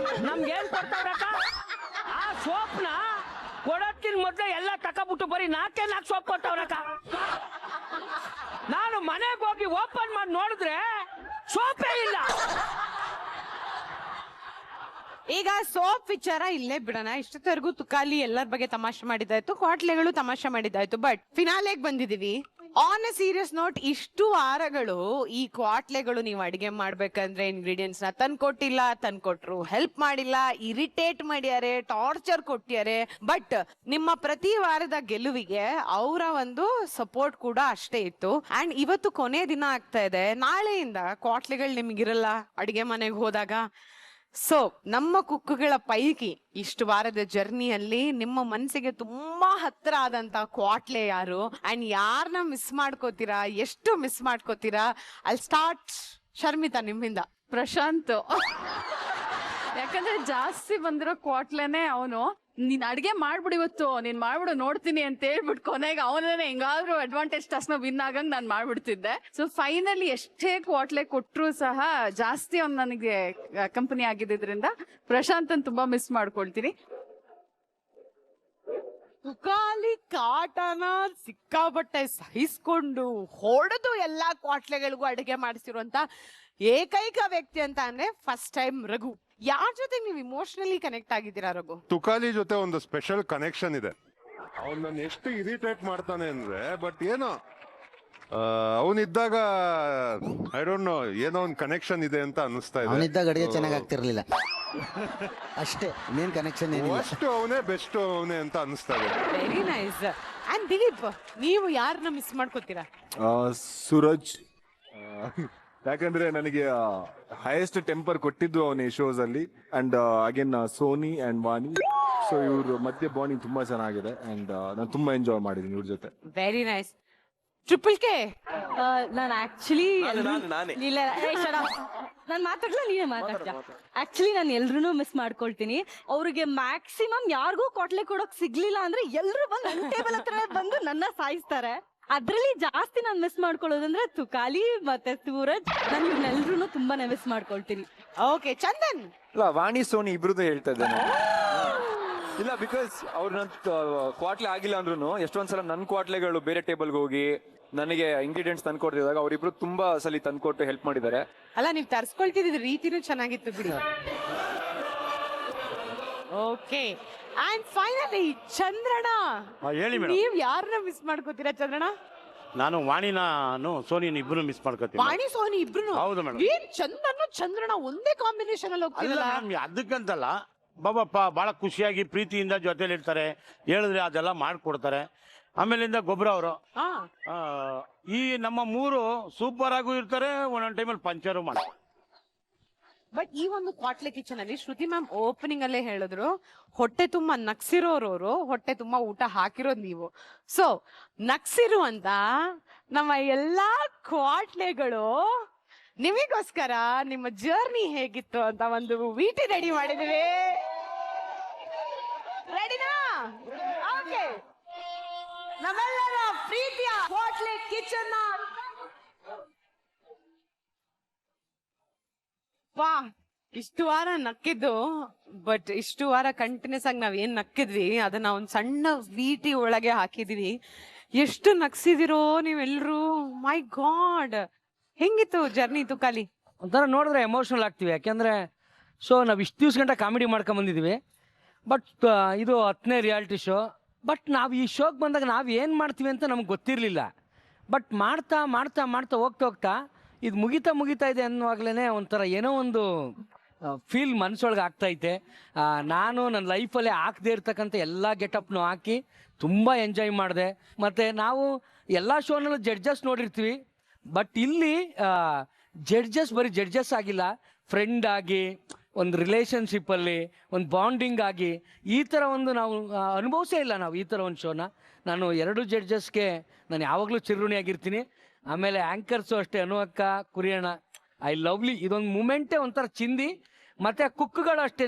ನಮ್ಗೆ ಏನ್ ಕೊಡ್ತಾವ್ರಕ್ಕ? ಆ ಸೋಪ್ನ ಕೊಡೋಕ್ಕಿನ್ ಮೊದ್ಲು ಎಲ್ಲ ತಕೊಬಿಟ್ಟು ಬರೀ 4 ಸೋಪ್ ಕೊಟ್ಟವ್ರಕ್ಕ. ನಾನು ಮನೆಗೆ ಹೋಗಿ ಓಪನ್ ಮಾಡಿ ನೋಡಿದ್ರೆ ಸೋಪೇ ಇಲ್ಲ. ಈಗ ಸೋಪ್ ವಿಚಾರ ಇಲ್ಲೇ ಬಿಡೋಣ. ಇಷ್ಟೊತ್ತವರೆಗೂ ತುಕಾಲಿ ಎಲ್ಲರ ಬಗ್ಗೆ ತಮಾಷೆ ಮಾಡಿದಾಯ್ತು, ಕ್ವಾಟ್ಲೆಗಳು ತಮಾಷೆ ಮಾಡಿದಾಯ್ತು, ಬಟ್ ಫಿನಾಲೆಗೆ ಬಂದಿದೀವಿ. ಆನ್ ಅ ಸೀರಿಯಸ್ ನೋಟ್, ಇಷ್ಟು ವಾರಗಳು ಈ ಕ್ವಾಟ್ಲೆಗಳು ನೀವು ಅಡಿಗೆ ಮಾಡ್ಬೇಕಂದ್ರೆ ಇಂಗ್ರೀಡಿಯೆಂಟ್ಸ್ ನ ತಂದ್ಕೊಟ್ಟಿಲ್ಲ, ತಂದ್ಕೊಟ್ರು ಹೆಲ್ಪ್ ಮಾಡಿಲ್ಲ, ಇರಿಟೇಟ್ ಮಾಡ್ಯಾರೆ, ಟಾರ್ಚರ್ ಕೊಟ್ಟಿದ್ದಾರೆ. ಬಟ್ ನಿಮ್ಮ ಪ್ರತಿ ವಾರದ ಗೆಲುವಿಗೆ ಅವರ ಒಂದು ಸಪೋರ್ಟ್ ಕೂಡ ಅಷ್ಟೇ ಇತ್ತು. ಅಂಡ್ ಇವತ್ತು ಕೊನೆ ದಿನ ಆಗ್ತಾ ಇದೆ. ನಾಳೆಯಿಂದ ಕ್ವಾಟ್ಲೆಗಳು ನಿಮ್ಗಿರಲ್ಲ ಅಡಿಗೆ ಮನೆಗೆ ಹೋದಾಗ. ಸೊ ನಮ್ಮ ಕುಕ್ಕುಗಳ ಪೈಕಿ ಇಷ್ಟು ವಾರದ ಜರ್ನಿಯಲ್ಲಿ ನಿಮ್ಮ ಮನಸ್ಸಿಗೆ ತುಂಬಾ ಹತ್ರ ಆದಂತ ಕ್ವಾಟ್ಲೆ ಯಾರು ಅಂಡ್ ಯಾರನ್ನ ಮಿಸ್ ಮಾಡ್ಕೋತೀರಾ, ಎಷ್ಟು ಮಿಸ್ ಮಾಡ್ಕೋತೀರಾ? ಅಲ್ಲಿ ಸ್ಟಾರ್ಟ್ ಶರ್ಮಿತಾ ನಿಮ್ಮಿಂದ. ಪ್ರಶಾಂತ್. ಯಾಕಂದ್ರೆ ಜಾಸ್ತಿ ಬಂದಿರೋ ಕ್ವಾಟ್ಲೆನೆ ಅವನು. ನೀನ್ ಅಡ್ಗೆ ಮಾಡ್ಬಿಡು ಇವತ್ತು, ನೀನ್ ಮಾಡ್ಬಿಡು ನೋಡ್ತೀನಿ ಅಂತ ಹೇಳ್ಬಿಟ್ಟು ಕೊನೆಗೆ ಅವನೇ ಹೆಂಗಾದ್ರೂ ಅಡ್ವಾಂಟೇಜ್ ಟಾಸ್ಕ್ ನ ವಿನ್ ಆಗಂಗ್ ನಾನ್ ಮಾಡ್ಬಿಡ್ತಿದ್ದೆ. ಸೊ ಫೈನಲಿ ಎಷ್ಟೇ ಕ್ವಾಟ್ಲೆ ಕೊಟ್ರು ಸಹ ಜಾಸ್ತಿ ಅವ್ನು ನನಗೆ ಕಂಪನಿ ಆಗಿದ್ದರಿಂದ ಪ್ರಶಾಂತನ್ ತುಂಬಾ ಮಿಸ್ ಮಾಡ್ಕೊಳ್ತೀನಿ. ತುಕಾಲಿ ಕಾಟನ ಸಿಕ್ಕಾಬಟ್ಟೆ ಸಹಿಸ್ಕೊಂಡು ಹೊಡೆದು ಎಲ್ಲಾ ಕ್ವಾಟ್ಲೆಗಳಿಗೂ ಅಡಿಗೆ ಮಾಡಿಸಿರುವಂತ ಏಕೈಕ ವ್ಯಕ್ತಿ ಅಂತ ಅಂದ್ರೆ ಫಸ್ಟ್ ಟೈಮ್ ರಘು. ಯಾರ ಜೊತೆ ನೀವು ಇಮೋಷನಲಿ ಕನೆಕ್ಟ್ ಆಗಿದ್ದೀರಾ ರಘು? ತುಕಾಲಿ ಜೊತೆ ಒಂದು ಸ್ಪೆಷಲ್ ಕನೆಕ್ಷನ್ ಇದೆ. ಅವ್ನು ನನ್ನ ಎಷ್ಟು ಇರಿಟೇಟ್ ಮಾಡ್ತಾನೆ ಅಂದ್ರೆ, ಬಟ್ ಏನೋ ಅವನಿದ್ದಾಗ ಐ ಡೋಂಟ್ ನೋ, ಏನೋ ಒಂದು ಕನೆಕ್ಷನ್ ಇದೆ ಅಂತ ಅನಿಸ್ತಾ ಇದೆ. ಅವನಿದ್ದಾಗ ಅಡಿಗೆ ಚೆನ್ನಾಗಿ ಆಗ್ತಿರ್ಲಿಲ್ಲ ಅಷ್ಟೇ, ಇನ್ನೇನ್ ಕನೆಕ್ಷನ್ ಏನಿಲ್ಲ. ಅಷ್ಟು ಅವನೇ ಬೆಸ್ಟ್ ಅವನೇ ಅಂತ ಅನಿಸ್ತಾ ಇದೆ. Very nice. ಅಂಡ್ ದಿಲೀಪ್, ನೀವು ಯಾರನ್ನ ಮಿಸ್ ಮಾಡ್ಕೋತೀರಾ? ಸೂರಜ್. ಯಾಕಂದ್ರೆ ನನಗೆ ಹೈಯೆಸ್ಟ್ ಟೆಂಪರ್ ಕೊಟ್ಟಿದ್ದು ಅವನ ಈ ಶೋಸ್ ಅಲ್ಲಿ. And again Soni and Vani, so ಇವ್ರ ಮಧ್ಯೆ ಬಾಂಡಿಂಗ್ ತುಂಬಾ ಚೆನ್ನಾಗಿದೆ ಅಂಡ್ ನಾನು ತುಂಬಾ ಎಂಜಾಯ್ ಮಾಡಿದೀನಿ ಇವ್ರ ಜೊತೆ. Very nice. Triple K. ನಾನು ಆಕ್ಚುಲಿ ನಾನು ಮಾತಾಡ್ಲಾ ನೀನೇ ಮಾತಾಡ್ತಾ. ಆಕ್ಚುಲಿ ನಾನು ಎಲ್ರು ಮಿಸ್ ಮಾಡ್ಕೊಳ್ತೀನಿ. ಅವ್ರಿಗೆ ಮ್ಯಾಕ್ಸಿಮಮ್ ಯಾರಿಗೂ ಕೊಟ್ಲೆ ಕೊಡೋಕ್ ಸಿಗ್ಲಿಲ್ಲ ಅಂದ್ರೆ ಎಲ್ರು ಬಂದು ನನ್ನ ಟೇಬಲ್ ಹತ್ರ ಬಂದು ನನ್ನ ಸಾಯಿಸ್ತಾರೆ. ಅದ್ರಲ್ಲಿ ಜಾಸ್ತಿ ನಾನು ಮಿಸ್ ಮಾಡ್ಕೊಳ್ಳೋದಂದ್ರೆ ತುಕಾಲಿ ಮತ್ತೆ ಸೂರಜ್. ನಾನು ಇವ್ರನ್ನೆಲ್ರು ತುಂಬಾನೇ ಮಿಸ್ ಮಾಡ್ಕೊಳ್ತೀನಿ. ಓಕೆ ಚಂದನ್. ಇಲ್ಲ, ವಾಣಿ ಸೋನಿ ಇಬ್ರದ್ದು ಹೇಳ್ತಾ ಇದ್ದೇನೆ. ಇಲ್ಲ, ಬಿಕಾಸ್ ಅವ್ರು ನನ್ ಕ್ವಾಟ್ಲೆ ಆಗಿಲ್ಲ ಅಂದ್ರೂ ಎಷ್ಟೊಂದ್ಸಲ ನನ್ನ ಕ್ವಾಟ್ಲೆಗಳು ಬೇರೆ ಟೇಬಲ್ಗೆ ಹೋಗಿ ನನಗೆ ಇಂಗ್ರೀಡಿಯೆಂಟ್ಸ್ ತಂದ್ಕೊಡ್ತಿದಾಗ ಅವರಿಬ್ರು ತುಂಬಾ ಸಲ ತಂದ್ಕೊಟ್ಟು ಹೆಲ್ಪ್ ಮಾಡಿದ್ದಾರೆ. ಅಲ್ಲ, ನೀವು ತರ್ಸ್ಕೊಳ್ತಿದ್ದ ರೀತಿನೂ ಚೆನ್ನಾಗಿತ್ತು ಬಿಡಿ. ಓಕೆ. ಅಂಡ್ ಫೈನಲಿ ಚಂದ್ರಣ್ಣ, ಹೇಳಿ ಮೇಡಮ್, ನೀವ್ ಯಾರನ್ನ ಮಿಸ್ ಮಾಡ್ಕೋತೀರಾ ಚಂದ್ರಣ್ಣ? ನಾನು ವಾಣಿನಾನು ಸೋನಿನ ಇಬ್ರು ಮಿಸ್ ಮಾಡ್ಕೋತೀನಿ. ವಾಣಿ ಸೋನಿ ಇಬ್ರು? ಹೌದು ಮೇಡಮ್. ಏನ್ ಚಂದನ್ ಚಂದ್ರಣ್ಣ ಒಂದೇ ಕಾಂಬಿನೇಷನ್ ಅಲ್ಲಿ ಹೋಗ್ತಿರಲ್ಲ? ಅದಕ್ಕಂತಲ್ಲ, ಬಾಬಪ್ಪ ಬಹಳ ಖುಷಿಯಾಗಿ ಪ್ರೀತಿಯಿಂದ ಜೊತೆಲಿ ಇರ್ತಾರೆ, ಹೇಳಿದ್ರೆ ಅದೆಲ್ಲ ಮಾಡ್ಕೊಡ್ತಾರೆ. ಆಮೇಲಿಂದ ಗೊಬ್ಬರ ಅವರು ಈ ನಮ್ಮ 3 ಸೂಪರ್ ಆಗೂ ಇರ್ತಾರೆ, ಒಂದೊಂದು ಟೈಮಲ್ಲಿ ಪಂಚರು ಮಾಡ್ತಾರೆ. ಬಟ್ ಈ ಒಂದು ಕ್ವಾಟ್ಲೆ ಕಿಚನ್ ಅಲ್ಲಿ ಶ್ರುತಿ ಮ್ಯಾಮ್ ಓಪನಿಂಗ್ ಅಲ್ಲೇ ಹೇಳಿದ್ರು, ಹೊಟ್ಟೆ ತುಂಬಾ ನಗ್ಸಿರೋರು, ಹೊಟ್ಟೆ ತುಂಬಾ ಊಟ ಹಾಕಿರೋದು ನೀವು. ಸೊ ನಗ್ಸಿರುವಂತ ನಮ್ಮ ಎಲ್ಲಾ ಕ್ವಾಟ್ಲೆಗಳು ನಿಮಗೋಸ್ಕರ ನಿಮ್ಮ ಜರ್ನಿ ಹೇಗಿತ್ತು ಅಂತ ಒಂದು ವಿಟಿ ರೆಡಿ ಮಾಡಿದ್ವಿ. ರೆಡಿನಾ? ಓಕೆ. ನಮ್ಮೆಲ್ಲರ ಪ್ರೀತಿಯ ಕ್ವಾಟ್ಲೆ ಕಿಚನ್ ವಾ, ಇಷ್ಟು ವಾರ ನಕ್ಕಿದ್ದು, ಬಟ್ ಇಷ್ಟು ವಾರ ಕಂಟಿನ್ಯೂಸ್ ಆಗಿ ನಾವ್ ಏನ್ ನಕ್ಕಿದ್ವಿ ಅದನ್ನ ಒಂದ್ ಸಣ್ಣ ವಿಟಿ ಒಳಗೆ ಹಾಕಿದೀವಿ. ಎಷ್ಟು ನಕ್ಸಿದಿರೋ ನೀವೆಲ್ರು, ಮೈ ಗಾಡ್. ಹೆಂಗಿತ್ತು ಜರ್ನಿ ತುಕಾಲಿ? ಒಂಥರ ನೋಡಿದ್ರೆ ಎಮೋಷನಲ್ ಆಗ್ತೀವಿ. ಯಾಕೆಂದ್ರೆ ನಾವು ಇಷ್ಟು ದಿವ್ಸ ಗಂಟ ಕಾಮಿಡಿ ಮಾಡ್ಕೊಂಡ್ ಬಂದಿದ್ದೀವಿ. ಬಟ್ ಇದು 10ನೇ ರಿಯಾಲಿಟಿ ಶೋ. ಬಟ್ ನಾವು ಈ ಶೋಗೆ ಬಂದಾಗ ನಾವು ಏನು ಮಾಡ್ತೀವಿ ಅಂತ ನಮ್ಗೆ ಗೊತ್ತಿರಲಿಲ್ಲ. ಬಟ್ ಮಾಡ್ತಾ ಮಾಡ್ತಾ ಮಾಡ್ತಾ ಹೋಗ್ತಾ ಇದು ಮುಗಿತಾ ಇದೆ ಅನ್ನುವಾಗಲೇ ಒಂಥರ ಏನೋ ಒಂದು ಫೀಲ್ ಮನಸ್ಸೊಳಗೆ ಆಗ್ತೈತೆ. ನಾನು ನನ್ನ ಲೈಫಲ್ಲೇ ಹಾಕದೇ ಇರ್ತಕ್ಕಂಥ ಎಲ್ಲ ಗೆಟಪ್ನು ಹಾಕಿ ತುಂಬ ಎಂಜಾಯ್ ಮಾಡಿದೆ. ಮತ್ತು ನಾವು ಎಲ್ಲ ಶೋನಲ್ಲೂ ಜಡ್ಜಸ್ ನೋಡಿರ್ತೀವಿ, ಬಟ್ ಇಲ್ಲಿ ಜಡ್ಜಸ್ ಬರೀ ಜಡ್ಜಸ್ ಆಗಿಲ್ಲ, ಫ್ರೆಂಡ್ ಆಗಿ, ಒಂದು ರಿಲೇಷನ್ಶಿಪ್ಪಲ್ಲಿ ಒಂದು ಬಾಂಡಿಂಗ್ ಆಗಿ ಈ ಥರ ಒಂದು ನಾವು ಅನುಭವಿಸೇ ಇಲ್ಲ ನಾವು ಈ ಥರ ಒಂದು ಶೋನ. ನಾನು 2 ಜಡ್ಜಸ್ಗೆ ನಾನು ಯಾವಾಗಲೂ ಚಿರುಣಿಯಾಗಿರ್ತೀನಿ. ಆಮೇಲೆ ಆ್ಯಂಕರ್ಸು ಅಷ್ಟೇ, ಅನುವಕ್ಕ, ಕುರಿಯಣ್ಣ, ಐ ಲವ್ಲಿ. ಇದೊಂದು ಮೂಮೆಂಟೇ ಒಂಥರ ಚಿಂದಿ. ಮತ್ತು ಕುಕ್ಗಳು ಅಷ್ಟೇ,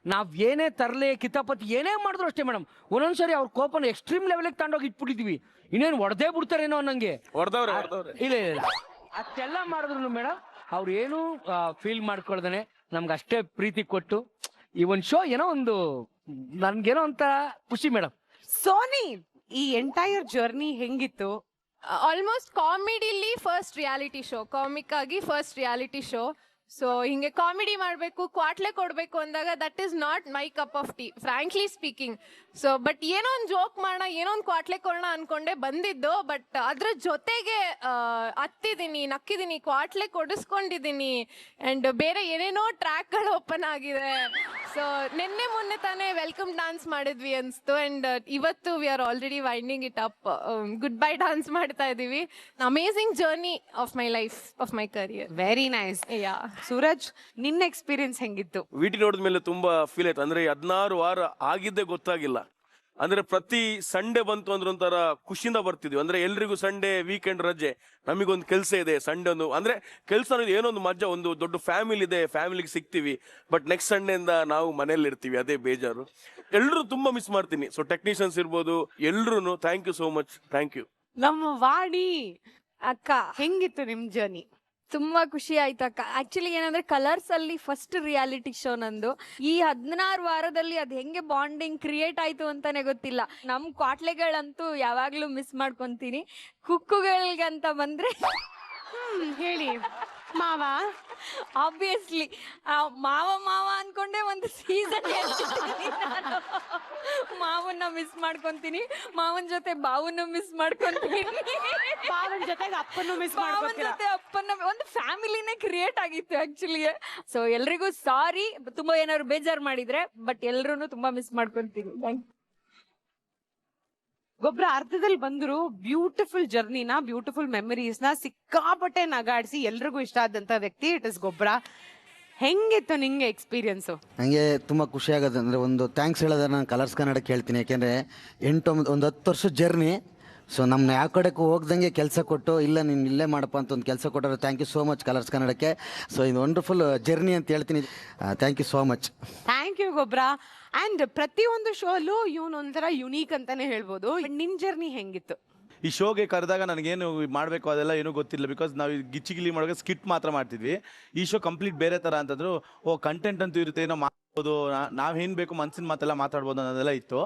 ನಾವು ಏನೇ ತರಲೆ ಕಿತಾಪತಿ ಏನೇ ಮಾಡಿದ್ರು ಅಷ್ಟೇ ಮೇಡಮ್, ಒಂದೊಂದ್ಸರಿ ಅವ್ರ ಕೋಪನ ಎಕ್ಸ್ಟ್ರೀಮ್ ಲೆವೆಲ್ಗೆ ತಗೊಂಡೋಗಿ ಇಟ್ಬಿಟ್ಟಿದ್ವಿ. ಇನ್ನೇನು ಹೊಡೆದೇ ಬಿಡ್ತಾರೇನೋ ಅನ್ನಂಗೆ. ಇಲ್ಲ ಅಷ್ಟೆಲ್ಲ ಮಾಡಿದ್ರು ಮೇಡಮ್ ಅವ್ರು ಏನು ಫೀಲ್ ಮಾಡ್ಕೊಳ್ದೇನೆ ನಮ್ಗೆ ಅಷ್ಟೇ ಪ್ರೀತಿ ಕೊಟ್ಟು ಈ ಒಂದು ಶೋ ಏನೋ ಒಂದು ನನ್ಗೇನೋ ಒಂಥರ ಖುಷಿ ಮೇಡಮ್. ಸೋನಿ, ಈ ಎಂಟೈರ್ ಜರ್ನಿ ಹೆಂಗಿತ್ತು? ಆಲ್ಮೋಸ್ಟ್ ಕಾಮಿಡಿಲಿ ಫಸ್ಟ್ ರಿಯಾಲಿಟಿ ಶೋ, ಕಾಮಿಕ್ ಆಗಿ ಫಸ್ಟ್ ರಿಯಾಲಿಟಿ ಶೋ. ಸೊ ಹಿಂಗೆ ಕಾಮಿಡಿ ಮಾಡಬೇಕು, ಕ್ವಾಟ್ಲೆ ಕೊಡಬೇಕು ಅಂದಾಗ that is not my cup of tea, frankly speaking. So but ಏನೋ ಒಂದು ಜೋಕ್ ಮಾಡೋಣ, ಏನೋ ಒಂದು ಕ್ವಾಟ್ಲೆ ಕೊಡೋಣ ಅನ್ಕೊಂಡೆ ಬಂದಿದ್ದು. ಬಟ್ ಅದ್ರ ಜೊತೆಗೆ ಹತ್ತಿದ್ದೀನಿ, ನಕ್ಕಿದ್ದೀನಿ, ಕ್ವಾಟ್ಲೆ ಕೊಡಿಸ್ಕೊಂಡಿದ್ದೀನಿ. ಆ್ಯಂಡ್ ಬೇರೆ ಏನೇನೋ ಟ್ರ್ಯಾಕ್ಗಳು ಓಪನ್ ಆಗಿದೆ. ಸೊ ನಿನ್ನೆ ಮೊನ್ನೆ ತಾನೇ ವೆಲ್ಕಮ್ ಡಾನ್ಸ್ ಮಾಡಿದ್ವಿ ಅನಿಸ್ತು. ಆ್ಯಂಡ್ ಇವತ್ತು we are already winding it up, good bye dance ಮಾಡ್ತಾ ಇದ್ದೀವಿ. Amazing journey of my life, of my career. Very nice. Yeah Suraj, ನಿನ್ನ ಎಕ್ಸ್ಪೀರಿಯನ್ಸ್ ಹೆಂಗಿತ್ತು? ವಿಟಿ ನೋಡಿದ ಮೇಲೆ ತುಂಬಾ ಫೀಲ್ ಆಯ್ತು. ಅಂದ್ರೆ 16 ವಾರ ಆಗಿದ್ದೇ ಗೊತ್ತಾಗಿಲ್ಲ. ಅಂದ್ರೆ ಪ್ರತಿ ಸಂಡೇ ಬಂತು ಅಂದ್ರೆ ಒಂಥರ ಖುಷಿಯಿಂದ ಬರ್ತಿದ್ವಿ. ಅಂದ್ರೆ ಎಲ್ರಿಗೂ ಸಂಡೇ ವೀಕೆಂಡ್ ರಜೆ, ನಮಗೊಂದು ಕೆಲಸ ಇದೆ ಸಂಡೇ ಒಂದು, ಅಂದ್ರೆ ಕೆಲಸ ಅನ್ನೋದು ಏನೋ ಒಂದು ಮಜಾ, ಒಂದು ದೊಡ್ಡ ಫ್ಯಾಮಿಲಿ ಇದೆ, ಫ್ಯಾಮಿಲಿಗೆ ಸಿಗ್ತೀವಿ. ಬಟ್ ನೆಕ್ಸ್ಟ್ ಸಂಡೇಯಿಂದ ನಾವು ಮನೇಲಿ ಇರ್ತೀವಿ, ಅದೇ ಬೇಜಾರು. ಎಲ್ರು ತುಂಬಾ ಮಿಸ್ ಮಾಡ್ತೀನಿ. ಸೊ ಟೆಕ್ನಿಷಿಯನ್ಸ್ ಇರ್ಬೋದು, ಎಲ್ರು thank you so much, thank you. ನಮ್ಮ ವಾಣಿ ಅಕ್ಕ, ಹೆಂಗಿತ್ತು ನಿಮ್ ಜರ್ನಿ? ತುಂಬಾ ಖುಷಿ ಆಯ್ತು ಅಕ್ಕ. ಆಕ್ಚುಲಿ ಏನಂದ್ರೆ ಕಲರ್ಸ್ ಅಲ್ಲಿ ಫಸ್ಟ್ ರಿಯಾಲಿಟಿ ಶೋ ನಂದು. ಈ 16 ವಾರದಲ್ಲಿ ಅದ್ ಹೆಂಗೆ ಬಾಂಡಿಂಗ್ ಕ್ರಿಯೇಟ್ ಆಯ್ತು ಅಂತಾನೆ ಗೊತ್ತಿಲ್ಲ. ನಮ್ ಕ್ವಾಟ್ಲೆಗಳಂತೂ ಯಾವಾಗ್ಲೂ ಮಿಸ್ ಮಾಡ್ಕೊಂತೀನಿ. ಕುಕ್ಕುಗಳಿಗಂತ ಬಂದ್ರೆ ಹೇಳಿ ಮಾವ. ಆಬ್ವಿಯಸ್ಲಿ ಮಾವ ಮಾವ ಅನ್ಕೊಂಡೆ ಒಂದು ಸೀಸನ್ ಮಾವನ್ನ ಮಿಸ್ ಮಾಡ್ಕೊಂತೀನಿ, ಮಾವನ್ ಜೊತೆ ಬಾವನ್ನ ಮಿಸ್ ಮಾಡ್ಕೊಂತೀನಿ, ಮಾವನ್ ಜೊತೆಗೆ ಅಪ್ಪನ್ನು ಮಿಸ್ ಮಾವನ್ ಜೊತೆ ಅಪ್ಪನ ಒಂದು ಫ್ಯಾಮಿಲಿನೇ ಕ್ರಿಯೇಟ್ ಆಗಿತ್ತು ಆಕ್ಚುಲಿ. ಸೊ ಎಲ್ರಿಗೂ ಸಾರಿ, ತುಂಬಾ ಏನಾದ್ರು ಬೇಜಾರು ಮಾಡಿದ್ರೆ, ಬಟ್ ಎಲ್ರು ತುಂಬಾ ಮಿಸ್ ಮಾಡ್ಕೊಂತೀನಿ. Thank you. ಗೊಬ್ಬರ ಅರ್ಧದಲ್ಲಿ ಬಂದ್ರು ಬ್ಯೂಟಿಫುಲ್ ಜರ್ನಿನ, ಬ್ಯೂಟಿಫುಲ್ ಮೆಮರೀಸ್ ನ ಸಿಕ್ಕಾಪಟ್ಟೆ ನಗಾಡಿಸಿ ಎಲ್ರಿಗೂ ಇಷ್ಟ ಆದಂತ ವ್ಯಕ್ತಿ ಇಟ್ ಇಸ್ ಗೊಬ್ಬರ. ಹೆಂಗಿತ್ತು ನಿಂಗೆ ಎಕ್ಸ್ಪೀರಿಯನ್ಸು? ನನಗೆ ತುಂಬ ಖುಷಿ ಆಗೋದು ಅಂದರೆ, ಒಂದು ಥ್ಯಾಂಕ್ಸ್ ಹೇಳೋದ್ರೆ ನಾನು ಕಲರ್ಸ್ ಕನ್ನಡಕ್ಕೆ ಹೇಳ್ತೀನಿ. ಯಾಕೆಂದರೆ 10 ವರ್ಷದ ಜರ್ನಿ. ಸೊ ನಮ್ಮನ್ನ ಯಾವ ಕಡೆಗೂ ಹೋಗ್ದಂಗೆ ಕೆಲಸ ಕೊಟ್ಟು, ಇಲ್ಲ ನೀನು ಇಲ್ಲೇ ಮಾಡಪ್ಪ ಅಂತ ಒಂದು ಕೆಲಸ ಕೊಟ್ಟರೆ thank you so much Colors ಕನ್ನಡಕ್ಕೆ. ಸೊ ಇದು ವಂಡರ್ಫುಲ್ ಜರ್ನಿ ಅಂತ ಹೇಳ್ತೀನಿ. Thank you so much. Thank you ಗೊಬ್ಬರ. ಅಂಡ್ ಪ್ರತಿಯೊಂದು ಶೋ ಅಲ್ಲೂ ಇವನೊಂಥರ ಯುನೀಕ್ ಅಂತಾನೆ ಹೇಳ್ಬೋದು. ನಿನ್ ಜರ್ನಿ ಹೆಂಗಿತ್ತು? ಈ ಶೋಗೆ ಕರೆದಾಗ ನನಗೇನು ಮಾಡಬೇಕು ಅದೆಲ್ಲ ಏನೂ ಗೊತ್ತಿಲ್ಲ. ಬಿಕಾಸ್ ನಾವು ಗಿಚ್ಚಿಗಿಲಿ ಮಾಡುವಾಗ ಸ್ಕಿಟ್ ಮಾತ್ರ ಮಾಡ್ತಿದ್ವಿ. ಈ ಶೋ ಕಂಪ್ಲೀಟ್ ಬೇರೆ ಥರ ಅಂತಂದ್ರು. ಕಂಟೆಂಟ್ ಅಂತೂ ಇರುತ್ತೆ, ಏನೋ ಮಾಡ್ಬೋದು, ನಾವೇನು ಬೇಕು ಮನ್ಸಿನ ಮಾತೆಲ್ಲ ಮಾತಾಡ್ಬೋದು ಅನ್ನೋದೆಲ್ಲ ಇತ್ತು.